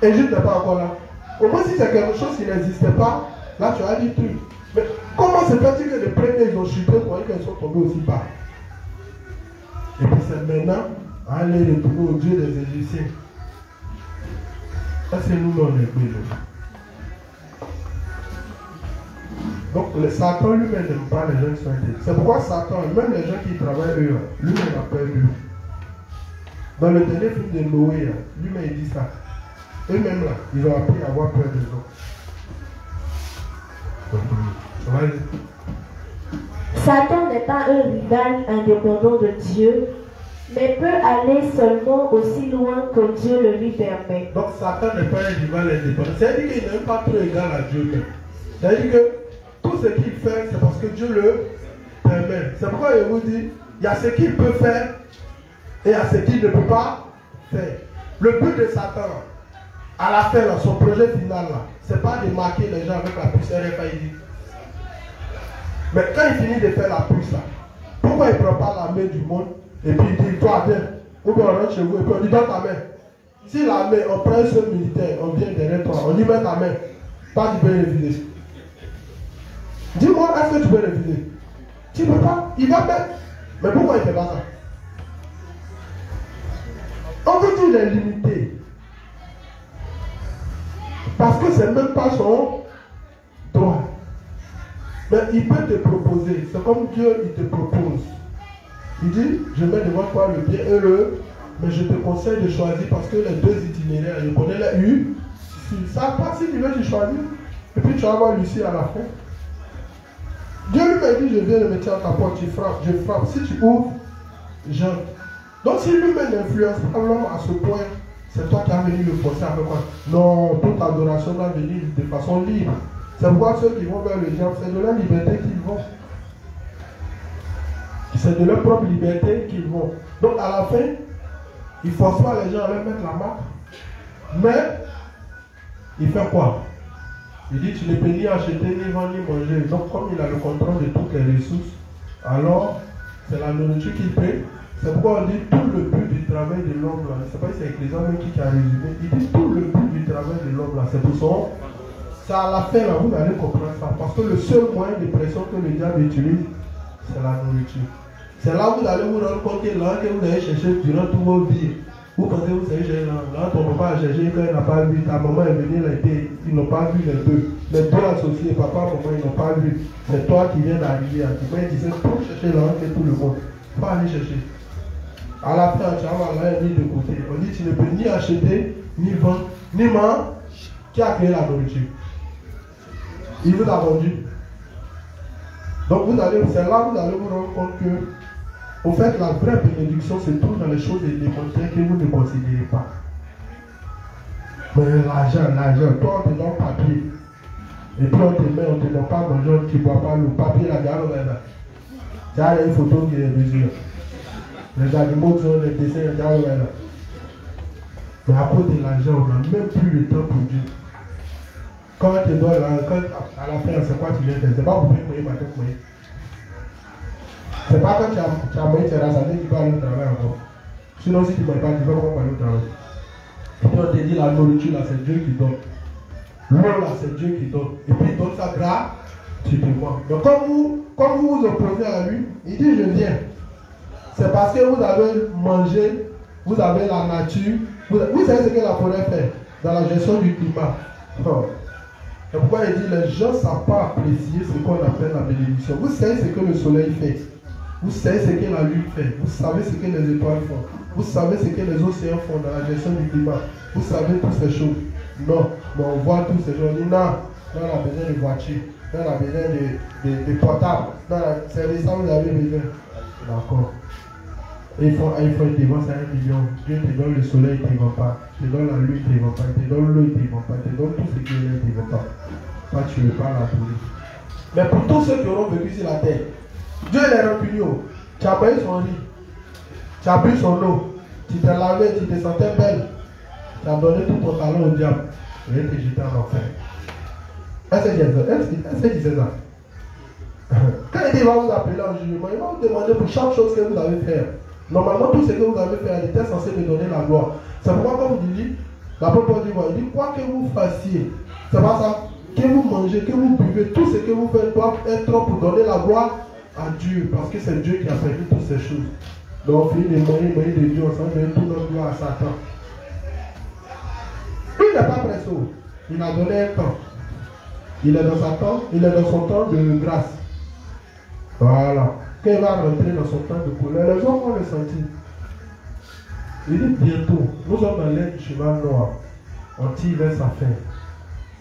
L'Égypte n'est pas encore là. Au moins si c'est quelque chose qui n'existait pas, là tu as dit truc. Mais comment se fait-il que les premiers ils ont chuté pour qu'ils sont tombés aussi bas? Et puis c'est maintenant à aller retourner au Dieu des Égyptiens. Ça c'est nous on est bêtes. Donc le Satan lui-même n'aime pas les gens qui sont intelligents. C'est pourquoi Satan, même les gens qui travaillent eux, lui-même a peur d'eux. Dans le dernier film de Noé, lui-même il dit ça. Eux-mêmes là, ils ont appris à avoir peur des autres. Satan n'est pas un rival indépendant de Dieu, mais peut aller seulement aussi loin que Dieu le lui permet. Donc Satan n'est pas un rival indépendant. C'est-à-dire qu'il n'est pas trop égal à Dieu. C'est-à-dire que tout ce qu'il fait, c'est parce que Dieu le permet. C'est pourquoi je vous dis, il y a ce qu'il peut faire et il y a ce qu'il ne peut pas faire. Le but de Satan, à la fin, là, son projet final, ce n'est pas de marquer les gens avec la puce RFID. Mais quand il finit de faire la puce, là, pourquoi il ne prend pas la main du monde et puis il dit, toi, viens, ou bien on rentre chez vous et puis on dit, donne ta main. Si la main, on prend un seul militaire, on vient derrière toi, on lui met ta main, pas tu peux refuser. Dis-moi, est-ce que tu peux refuser? Tu ne peux pas, il va mettre. Mais pourquoi il ne fait pas ça? On veut dire qu'il est limité. Parce que ce n'est même pas son droit. Mais il peut te proposer. C'est comme Dieu, il te propose. Il dit, je mets devant toi le bien et le, mais je te conseille de choisir parce que les deux itinéraires, je connais les U. Ça passe si tu veux, tu choisis. Et puis tu vas avoir Lucie à la fin. Dieu lui m'a dit, je viens de mettre à ta porte, tu frappes, je frappe. Si tu ouvres, j'entre. Donc si lui-même n'influence pas l'homme à ce point, c'est toi qui as venu le forcer avec moi. Non, toute adoration doit venir de façon libre. C'est pourquoi ceux qui vont vers le diable, c'est de leur liberté qu'ils vont. C'est de leur propre liberté qu'ils vont. Donc à la fin, il ne force pas les gens à leur mettre la marque. Mais, il fait quoi? Il dit, tu ne peux ni acheter, ni vendre, ni manger. Donc comme il a le contrôle de toutes les ressources, alors c'est la nourriture qu'il paie. C'est pourquoi on dit tout le but du travail de l'homme là. C'est pas si c'est Ecclésiaste qui a résumé. Il dit tout le but du travail de l'homme là, c'est pour son. C'est à la fin là, vous allez comprendre ça. Parce que le seul moyen de pression que le diable utilise, c'est la nourriture. C'est là où vous allez vous rendre compte que là que vous allez chercher durant toute votre vie. Vous pensez que vous savez chercher là, ton papa a cherché quand il n'a pas vu, ta maman est venue l'aider, ils n'ont pas vu les deux. Les deux associés, papa, maman, ils n'ont pas vu. C'est toi qui viens d'arriver à qui tu sais, pour chercher là que tout le monde. Il faut aller chercher. À la fin, tu vas là mis de côté. On dit tu ne peux ni acheter, ni vendre, ni manger. Qui a créé la nourriture? Il vous a vendu. Donc c'est là où vous allez vous rendre compte que, au fait, la vraie bénédiction se trouve dans les choses élémentaires que vous ne considérez pas. Mais l'argent, toi on te donne papier. Et puis on te met, on te donne pas manger, tu ne bois pas le papier là, là. Tu as une photo qui est mesure. Les animaux qui ont des dessins, là. Mais à cause de l'argent, on n'a même plus le temps pour Dieu. Quand tu dois là, à la fin, c'est quoi tu viens faire? C'est pas pour payer ma tête, mais. C'est pas quand tu as moyen, tu es rassemblé, tu vas aller au travail encore. Sinon, si tu ne peux pas, tu vas pas aller au travail. Et puis on te dit la nourriture là, c'est Dieu qui donne. L'eau là, c'est Dieu qui donne. Et puis il donne ça gratuitement. Donc comme vous vous opposez à lui, il dit je viens. C'est parce que vous avez mangé, vous avez la nature. Vous savez ce que la forêt fait dans la gestion du climat. C'est pourquoi il dit les gens ne savent pas apprécier ce qu'on appelle la bénédiction. Vous savez ce que le soleil fait. Vous savez ce que la lune fait. Vous savez ce que les étoiles font. Vous savez ce que les océans font dans la gestion du climat. Vous savez toutes ces choses. Non, mais on voit toutes ces choses. On dit non, on a besoin de voitures. On a besoin de portables. C'est de ça que vous avez besoin. D'accord. Et il faut te vendre 1 million. Dieu te donne le soleil, il ne te vend pas. Il te donne la lune, il ne te vend pas. Il te donne l'eau, il ne te vend pas. Il te donne tout ce qu'il y a, il ne te vend pas. Toi, tu ne veux pas la pourrir. Mais pour tous ceux qui auront vécu sur la terre, Dieu les rancunier. Tu as payé son lit. Tu as bu son eau. Tu t'es lavé, tu te sentais belle. Tu as donné tout ton talent au diable. Il va te jeter en enfer. Est-ce que tu sais ça? Quand il il va vous appeler en jugement. Il va vous demander pour chaque chose que vous avez fait. Normalement, tout ce que vous avez fait, il était censé me donner la gloire. C'est pourquoi, comme vous dites, l'apôtre Paul dit, il dit, quoi que vous fassiez, c'est pas ça, que vous mangez, que vous buvez, tout ce que vous faites doit être pour donner la gloire à Dieu, parce que c'est Dieu qui a permis toutes ces choses. Donc, il est moyen de Dieu, on s'en donne toute notre gloire à Satan. Il n'est pas pressé. Il a donné un temps. Il est dans sa temps, il est dans son temps de grâce. Voilà. Quand il va rentrer dans son temps de colère, les gens vont le sentir. Il dit bientôt, nous sommes dans l'air du cheval noir. On tire vers sa fin.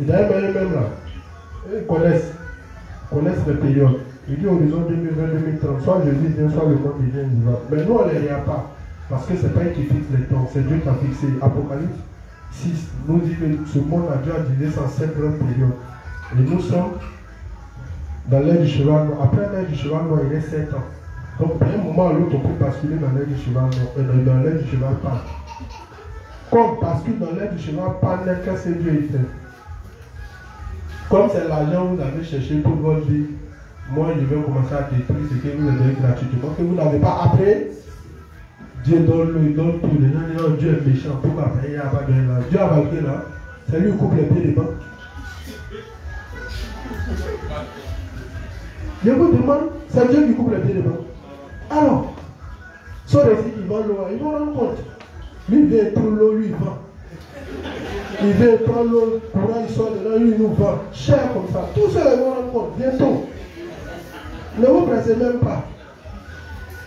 Et d'ailleurs, même là, ils connaissent les périodes. Il dit horizon 2020-2030, soit Jésus vient, soit le monde devient vivant. Mais nous, on ne les regarde pas. Parce que ce n'est pas lui qui fixe les temps, c'est Dieu qui a fixé. Apocalypse 6 nous dit que ce monde a Dieu a divisé en 5 grandes périodes. Et nous sommes dans l'air du cheval noir. Après l'air du cheval noir, il est 7 ans. Donc, d'un moment à l'autre, on peut basculer dans l'air du cheval noir, dans l'air du cheval pâle. Comme bascule dans l'air du cheval pâle, qu'est-ce que Dieu fait? Comme c'est l'argent que vous avez cherché pour votre vie, moi je vais commencer à détruire ce que vous avez gratuitement, que vous n'avez pas appris. Dieu donne tout. Les gens disent, oh, Dieu est méchant, pourquoi après il n'y a pas de là? Dieu a vaincu là, c'est lui qui coupe les pieds des bancs. Je vous demande, c'est Dieu qui coupe les pieds des bancs. Alors, ceux qui vendent l'eau, ils vont rendre compte. Lui il vient prendre l'eau, lui il vend. Il vient prendre l'eau, courant il sort de là, lui il nous vend. Cher comme ça. Tout cela ils vont rendre compte, bientôt. Ne vous pressez même pas.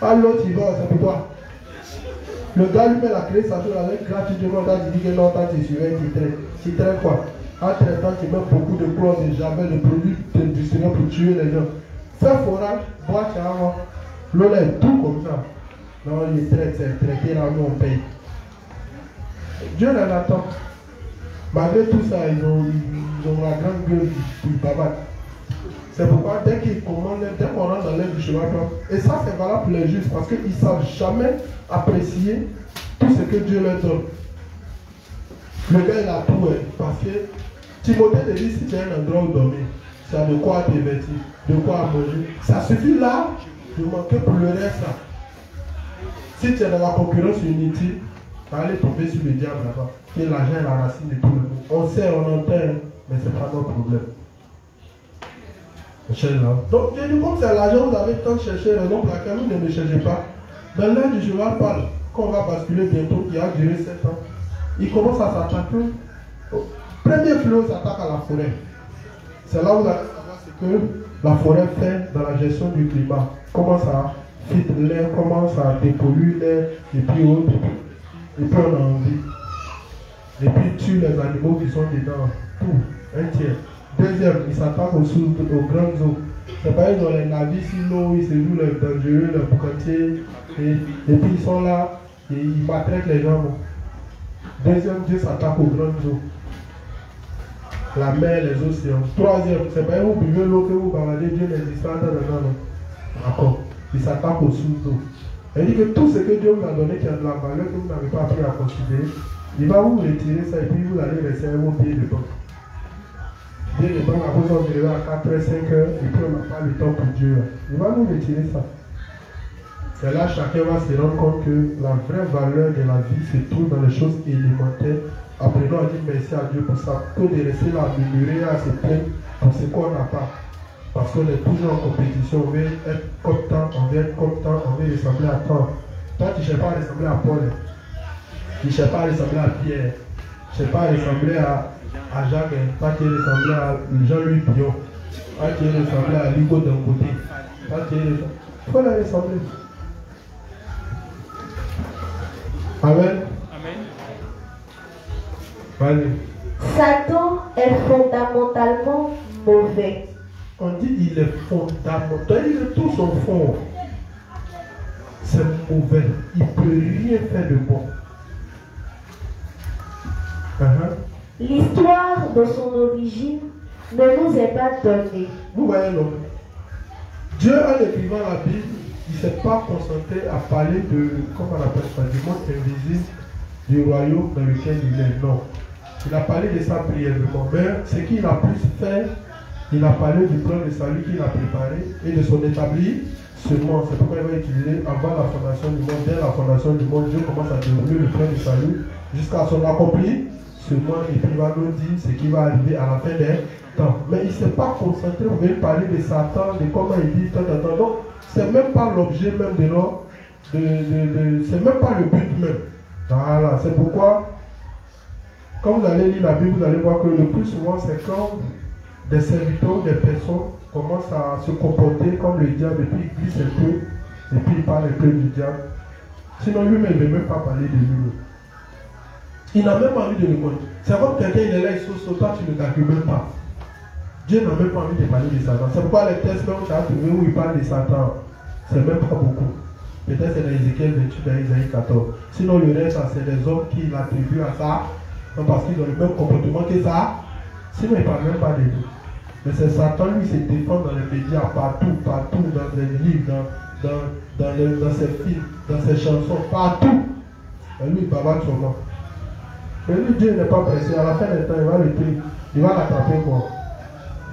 À l'autre il va, c'est pour toi. Le gars lui met la clé, ça tourne avec gratuitement, il dit que non, tant tu surveilles, tu traites quoi? En traitant, tu mets beaucoup de closes, de javel, de produits industriels pour tuer les gens. Fais forage, bois, tu as l'eau là est tout comme ça. Non, il traite, c'est traité, là, nous on paye. Dieu les attend. Malgré tout ça, ils ont la grande gueule du babat. C'est pourquoi dès qu'ils commandent, dès qu'on rentre dans l'air du chemin, et ça c'est valable pour les justes, parce qu'ils ne savent jamais apprécier tout ce que Dieu leur donne. Le gars il a tout, parce que Timothée te dit si tu as un endroit où dormir, tu as de quoi te vêtir, de quoi manger. Ça suffit là de manquer pour le reste là. Si tu es dans la concurrence inutile, tu vas aller tomber sur le diable là-bas. Et l'argent est la racine de tout le monde. On sait, on entend, mais ce n'est pas notre problème. Donc, Dieu dit, comme c'est l'argent, vous avez tant cherché, raison pour laquelle vous ne me cherchez pas. Dans l'air du cheval parle, qu'on va basculer bientôt, qui a duré 7 ans, il commence à s'attaquer. Premier flot s'attaque à la forêt. C'est là où vous allez savoir ce que la forêt fait dans la gestion du climat. Comment ça filtre l'air, comment ça dépolluer l'air, et puis autres. Et puis on a envie. Et puis tue les animaux qui sont dedans. Tout, un tiers. Deuxième, il s'attaque aux grandes eaux. C'est pas ils ont les navires sur l'eau, ils se jouent les dangereux, les boucantiers. Et puis ils sont là, et ils maltraitent les gens. Deuxième, Dieu s'attaque aux grandes eaux. La mer, les océans. Troisième, c'est pas vous buvez l'eau que vous baladez, Dieu n'existe pas dans le non. D'accord. Il s'attaque aux sous-eaux. Il dit que tout ce que Dieu vous a donné qui a de la valeur que vous n'avez pas appris à considérer, il va vous retirer ça et puis vous allez rester à vos pieds de banc. Dieu de banc, après on se à 4 h 5 h et puis on n'a pas le temps pour Dieu. Il va nous retirer ça. Et là, chacun va se rendre compte que la vraie valeur de la vie se trouve dans les choses élémentaires. Apprenons à dire merci à Dieu pour ça, que de rester là, à murmurer, à se plaindre pour ce qu'on n'a pas. Parce qu'on est toujours en compétition, on veut être comme tant, on veut être comme tant, on veut ressembler à tant. Toi, tu ne cherches pas à ressembler à Paul. Tu ne cherches pas à ressembler à Pierre. Tu ne cherches pas à ressembler à Jacques. Toi, tu es ressemblé à Jean-Louis Billon. Toi, tu es ressemblé à Ligo Dangote. Toi, tu es ressemblé. Il faut la ressembler. Amen. Amen. Satan est fondamentalement mauvais. On dit il est fondamental, il est tout son fond. C'est mauvais. Il ne peut rien faire de bon. L'histoire de son origine ne nous est pas donnée. Vous voyez l'homme. Dieu, en écrivant la Bible, il ne s'est pas concentré à parler de, comment on appelle ça, du monde invisible, du royaume dans lequel il est. Non. Il a parlé de ça brièvement. Mais ce qu'il a plus fait, il a parlé du plan de salut qu'il a préparé et de son établissement. C'est pourquoi il va utiliser avant la fondation du monde, dès la fondation du monde, Dieu commence à dérouler le plan de salut jusqu'à son accomplissement et puis il va nous dire ce qui va arriver à la fin des temps. Mais il ne s'est pas concentré, vous voulez parler de Satan, de comment il dit, tant. Donc, c'est même pas l'objet même de notre. C'est même pas le but même. Voilà, c'est pourquoi, quand vous allez lire la Bible, vous allez voir que le plus souvent, c'est quand des serviteurs, des personnes commencent à se comporter comme le diable, et puis il glisse un peu, et puis il parle un peu du diable. Sinon, lui-même, il ne veut même pas parler de lui. Il n'a même pas envie de le connaître. C'est comme quelqu'un, il est là, il saute, toi, tu ne calcules même pas. Dieu n'a même pas envie de parler de Satan. C'est pourquoi les textes même, tu as trouvé où il parle de Satan, c'est même pas beaucoup. Peut-être c'est dans Ézéchiel 28, dans Isaïe 14. Sinon, le reste, c'est des hommes qui l'attribuent à ça, parce qu'ils ont le même comportement que ça. Sinon, il ne parle même pas de nous. Mais c'est Satan, lui, il se défend dans les médias, partout, dans les livres, dans ses films, dans ses chansons, partout. Et lui, il bavarde son nom. Mais lui, Dieu n'est pas pressé. À la fin des temps, il va le tuer. Il va l'attraper quoi.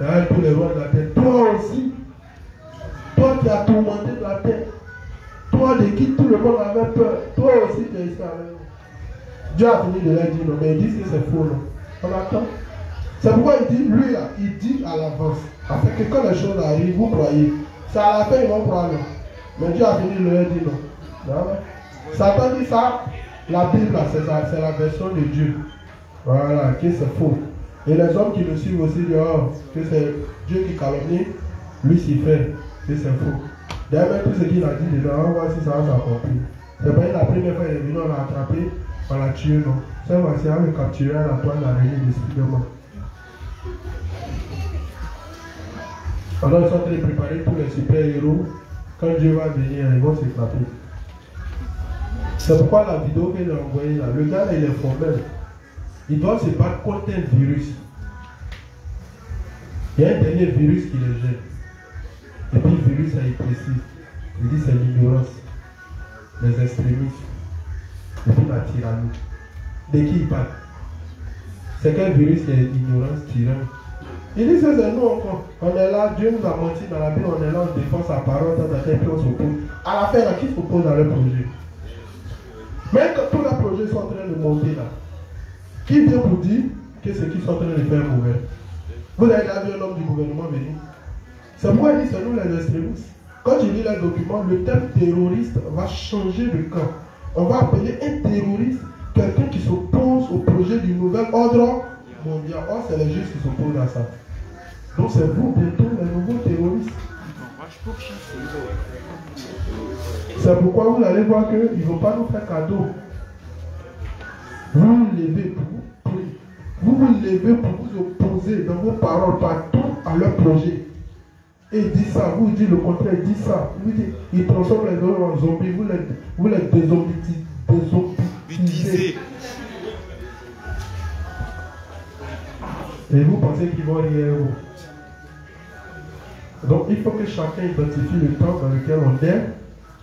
Et avec tous les rois de la terre. Toi aussi, toi qui as tourmenté de la terre, toi de qui tout le monde avait peur, toi aussi tu es ici avec nous. Dieu a fini de leur dire non, mais ils disent que c'est faux, non. On attend. C'est pourquoi il dit, lui là, il dit à l'avance, afin que quand les choses arrivent, vous croyez. C'est à la fin, ils vont croire non. Mais Dieu a fini de leur dire non. Non. Satan dit ça, la Bible là, c'est la version de Dieu. Voilà, que c'est faux. Et les hommes qui le suivent aussi disent oh, que c'est Dieu qui calomnie Lucifer, que c'est faux. D'ailleurs, tout ce qu'il a dit dedans, on va voir si ça va s'accomplir. C'est pas la première fois qu'il est venu, on l'a attrapé, on l'a tué, non. C'est voici, on l'a capturé à la toile d'araignée d'esprit de mort. Alors, ils sont en train de préparer tous les super-héros. Quand Dieu va venir, ils vont s'éclater. C'est pourquoi la vidéo qu'il a envoyée là, le gars, il est formel. Il doit se battre contre un virus. Il y a un dernier virus qui les gêne. Et puis le virus, il précise. Il dit c'est l'ignorance, les extrémistes, et puis la tyrannie. De qui il parle? C'est quel virus qui est ignorance, tyrannie? Il dit c'est nous encore. On est là, Dieu nous a menti dans la Bible, on est là, on défend sa parole, et puis on s'oppose. À la fin, là, qui s'oppose dans le projet? Mais quand tous les projets sont en train de monter là, qui vient pour dire que ce qu'ils sont en train de faire est mauvais? Vous avez déjà vu un homme du gouvernement venir? C'est pourquoi il dit c'est nous les extrémistes. Quand tu lis les documents, le terme terroriste va changer de camp. On va appeler un terroriste quelqu'un qui s'oppose au projet du nouvel ordre mondial. Or, c'est les juifs qui s'opposent à ça. Donc, c'est vous bientôt les nouveaux terroristes. C'est pourquoi vous allez voir qu'ils ne vont pas nous faire cadeau. Vous vous levez pour vous prier. Vous vous levez pour vous opposer dans vos paroles partout à leur projet. Et il dit ça, vous dites le contraire, il dit ça. Il transforme les hommes en zombies, vous les dézombisez. Et vous pensez qu'ils vont rire vous. Donc il faut que chacun identifie le temps dans lequel on est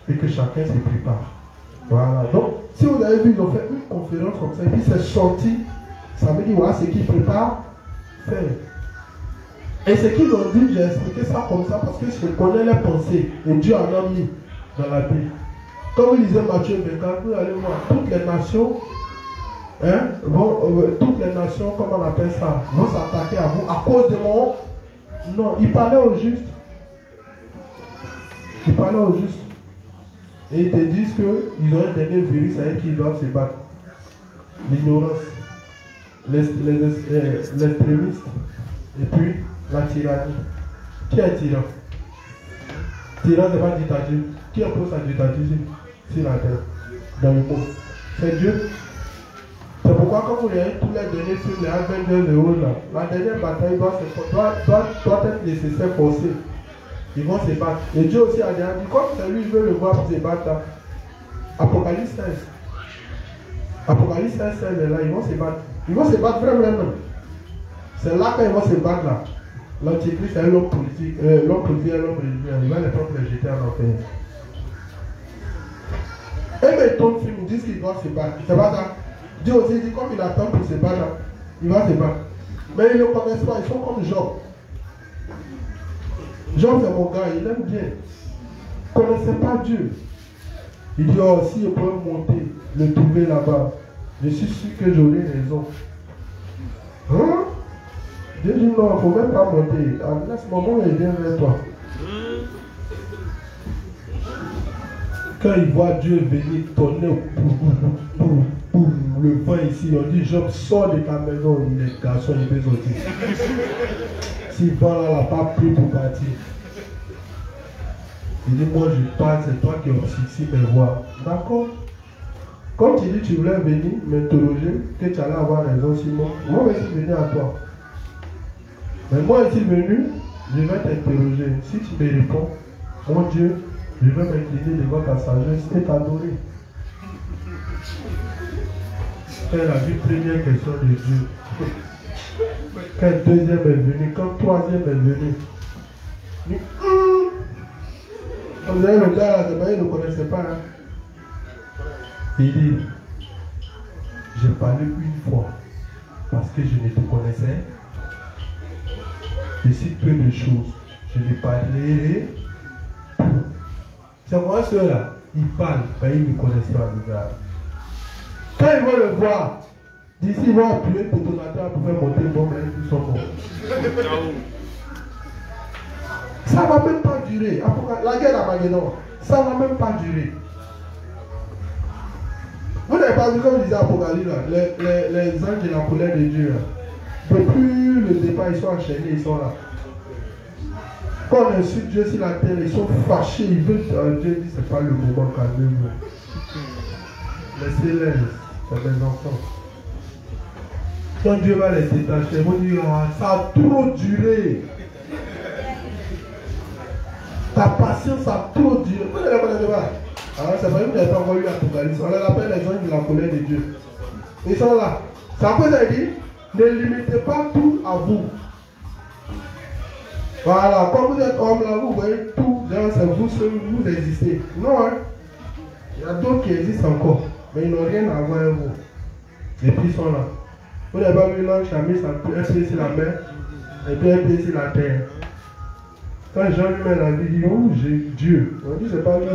et que chacun se prépare. Voilà. Donc, si vous avez vu, ils ont fait une conférence comme ça, et puis c'est sorti, ça veut dire voilà ce qu'ils préparent faire. Et ce qu'ils ont dit, j'ai expliqué ça comme ça parce que je connais les pensées et Dieu en a mis dans la Bible. Comme vous lisez Matthieu 24, vous allez voir toutes les nations, toutes les nations, comment on appelle ça, vont s'attaquer à vous à cause de mon. Non, il parlait au juste. Il parlait au juste. Et ils te disent qu'ils ont un dernier virus avec qui ils doivent se battre. L'ignorance, l'extrémisme, et puis la tyrannie. Qui est tyran? Tyran, c'est pas dictature. Qui impose la dictature sur la terre, dans le monde? C'est Dieu. C'est pourquoi quand vous regardez tous les derniers films, les Avengers de haut là, la dernière bataille doit être nécessaire, forcée. Ils vont se battre. Et Dieu aussi a dit, comme c'est lui, il veut le voir se battre là. Apocalypse 16. Apocalypse 16, est là, ils vont se battre. Ils vont se battre vraiment. C'est là qu'ils vont se battre là. L'antichrist est l'homme politique, l'homme politique est l'homme religieux. Il va les prendre les jeter en enfer. Et mais ton film, ils disent qu'ils doivent se battre. C'est pas ça. Dieu aussi dit, comme il attend pour se battre, il va se battre. Mais ils ne le connaissent pas, ils sont comme Job. Jean, c'est mon gars, il aime bien. Il ne connaissait pas Dieu. Il dit, oh, si je peux monter, le trouver là-bas, je suis sûr que j'aurai raison. Hein? Dieu dit, non, il ne faut même pas monter. À ce moment, il vient vers toi. Quand il voit Dieu venir tonner, le vent ici, on dit, Job, sors de ta maison, il est garçon, il peut sortir. S'il va là, il n'a pas pris pour partir. Il dit, moi je parle, c'est toi qui obscurcis mes voix. D'accord? Comme tu dis, tu voulais venir m'interroger, que tu allais avoir raison, Simon. Moi, je suis venu à toi. Mais moi, je suis venu, je vais t'interroger. Si tu me réponds, mon Dieu, je vais m'incliner devant ta sagesse et t'adorer. C'est la vie première question de Dieu. Quand deuxième est venu, quand troisième est venu, vous avez le gars là, il ne le connaissait pas. Hein? Il dit, j'ai parlé une fois parce que je ne te connaissais. Je cite peu de choses. Je lui parlerai. C'est moi ceux-là, ils parlent, mais ils ne connaissent pas le gars. Quand ils vont le voir, d'ici ils vont appuyer le détonateur pour faire monter le bombe et ils sont morts. Ça ne va même pas durer. La guerre d'Armageddon, ça ne va même pas durer. Vous n'avez pas vu, comme disait Apocalypse, les anges de la colère de Dieu. Depuis le départ, ils sont enchaînés, ils sont là. Quand on insulte Dieu sur la terre, ils sont fâchés, ils veulent. Dieu dit, c'est pas le moment, calmez-vous. Laissez-les, c'est mes enfants. Quand Dieu va les détacher, ils vont dire, ah, ça a trop duré. Ta patience a trop duré. Vous n'avez pas de débat. Alors, c'est vrai que vous n'avez pas encore lu l'Apocalypse. On les appelle les anges de la colère de Dieu. Ils sont là. C'est à quoi ça dit? Ne limitez pas tout à vous. Voilà, quand vous êtes homme là, vous voyez tout, c'est vous seul, vous existez. Non, hein? Il y a d'autres qui existent encore, mais ils n'ont rien à voir avec vous. Et puis ils sont là. Vous n'avez pas vu l'ange qui a mis un pied sur la mer et puis un pied sur la terre. Quand Jean lui met la vie, il dit, oh, j'ai Dieu. On dit, c'est pas lui.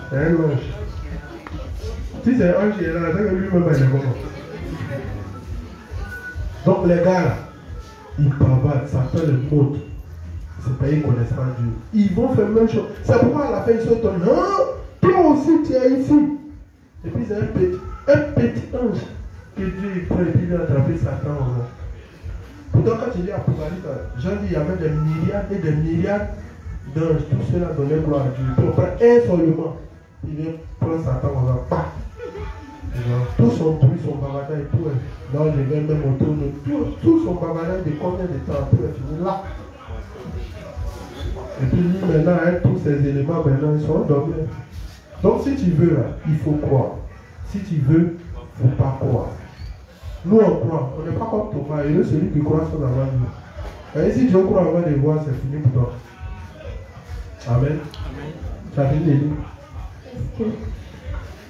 C'est un ange. Si c'est un ange qui est là, c'est que lui-même il est bon. Donc les gars là, ils bavardent, ça fait le monde. C'est pas qu'ils ne connaissent pas Dieu. Ils vont faire la même chose. C'est pourquoi à la fin ils se tournent. Hein? Toi aussi tu es ici. Et puis c'est un petit ange que Dieu prend et puis il vient attraper Satan. Pourtant quand il dit Apocalypse, Jean dit il y avait des milliards et des milliards d'anges. Tout cela donnait gloire à Dieu. Puis on prend un seulement. Il vient prendre Satan en disant pas. Tout son bruit, son bavardage et tout. Là, je vais même autour de tout son bavardage de combien de temps tout est fini là. Et puis lui maintenant, avec tous ces éléments, maintenant ils sont endormis. Donc si tu veux là, il faut croire. Si tu veux, il ne faut pas croire. Nous on croit, on n'est pas comme Thomas, et celui qui croit sans avoir vu. Et si Dieu croit avant de voir, c'est fini pour toi. Amen. Ça finit de lire.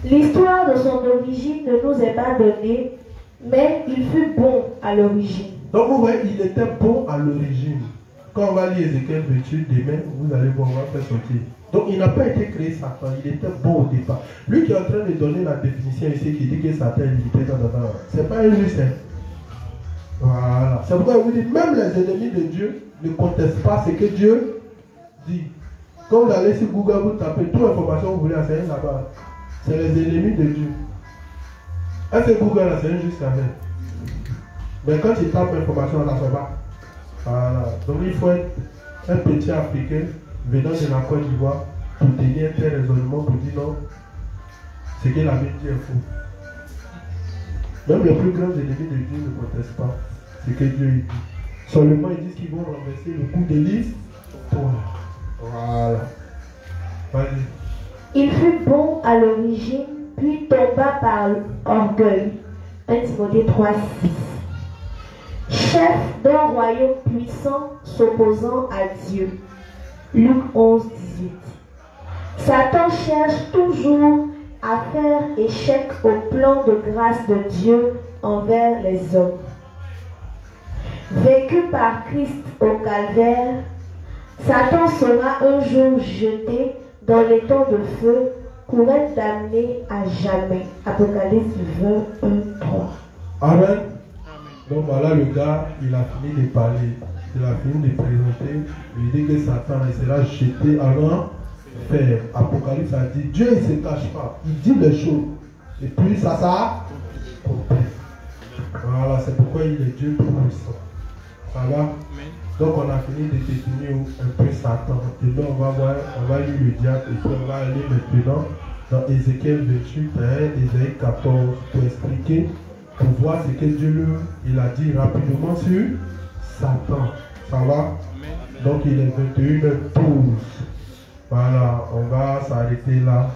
L'histoire de son origine ne nous est pas donnée, mais il fut bon à l'origine. Donc vous voyez, il était bon à l'origine. Quand on va lire Ézéchiel 28 demain, vous allez voir, on va faire sortir. Donc il n'a pas été créé Satan, il était bon au départ. Lui qui est en train de donner la définition ici, qui dit que Satan est limité dans c'est pas un juste. Voilà. C'est pourquoi vous dites, même les ennemis de Dieu ne contestent pas ce que Dieu dit. Quand vous allez sur Google, vous tapez toute l'information que vous voulez enseigner là-bas. C'est les ennemis de Dieu. Est-ce que Google là, c'est un juste avec? Mais quand il tape l'information, on ne la fait pas. Voilà. Donc il faut être un petit Africain venant de la Côte d'Ivoire pour tenir un tel raisonnement pour dire non, ce que la Bible dit est faux. Même les plus grands ennemis de Dieu ne contestent pas ce que Dieu dit. Seulement ils disent qu'ils vont renverser le coup de l'histoire. Voilà. Vas-y. Il fut bon à l'origine, puis tomba par orgueil. 1 Timothée 3,6. Chef d'un royaume puissant s'opposant à Dieu. Luc 11,18. Satan cherche toujours à faire échec au plan de grâce de Dieu envers les hommes. Vaincu par Christ au calvaire, Satan sera un jour jeté dans les temps de feu pour être damné à jamais. Apocalypse 21, 3. Amen. Donc voilà, le gars, il a fini de parler, il a fini de présenter, il dit que Satan il sera jeté en enfer. Apocalypse a dit, Dieu il ne se cache pas, il dit les choses. Et puis ça s'accomplit. Voilà, c'est pourquoi il est Dieu tout-puissant. Ça va? Donc on a fini de définir un peu Satan. Et donc on va lire le diable et puis on va aller maintenant dans Ézéchiel 28, Ésaïe 14 pour expliquer, pour voir ce que Dieu il a dit rapidement sur Satan. Ça va? Donc il est 21h12. Voilà, on va s'arrêter là.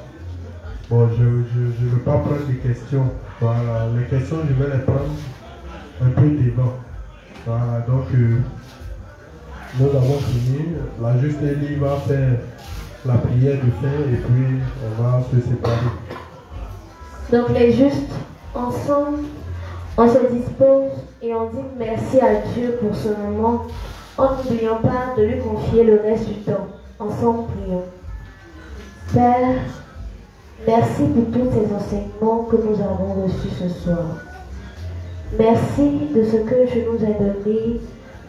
Bon, je ne veux pas prendre des questions. Voilà, les questions, je vais les prendre un peu devant. Voilà, donc nous avons fini. La juste Élie va faire la prière de fin et puis on va se séparer. Donc les justes, ensemble, on se dispose et on dit merci à Dieu pour ce moment, en n'oubliant pas de lui confier le reste du temps. Ensemble, prions. Père, merci pour tous ces enseignements que nous avons reçus ce soir. Merci de ce que tu nous as donné,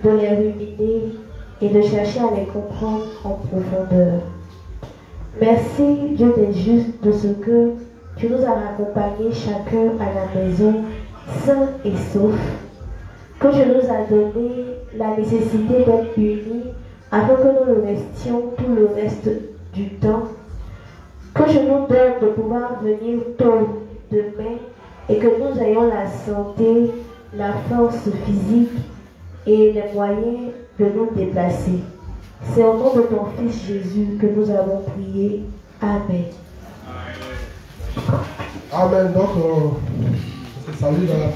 de les ruminer et de chercher à les comprendre en profondeur. Merci, Dieu des justes, de ce que tu nous as accompagnés chacun à la maison, sains et saufs. Que tu nous as donné la nécessité d'être unis afin que nous le restions tout le reste du temps. Que tu nous donnes de pouvoir venir tôt demain et que nous ayons la santé, la force physique et les moyens de nous déplacer. C'est au nom de ton Fils Jésus que nous avons prié. Amen. Amen. Donc, on se salue dans la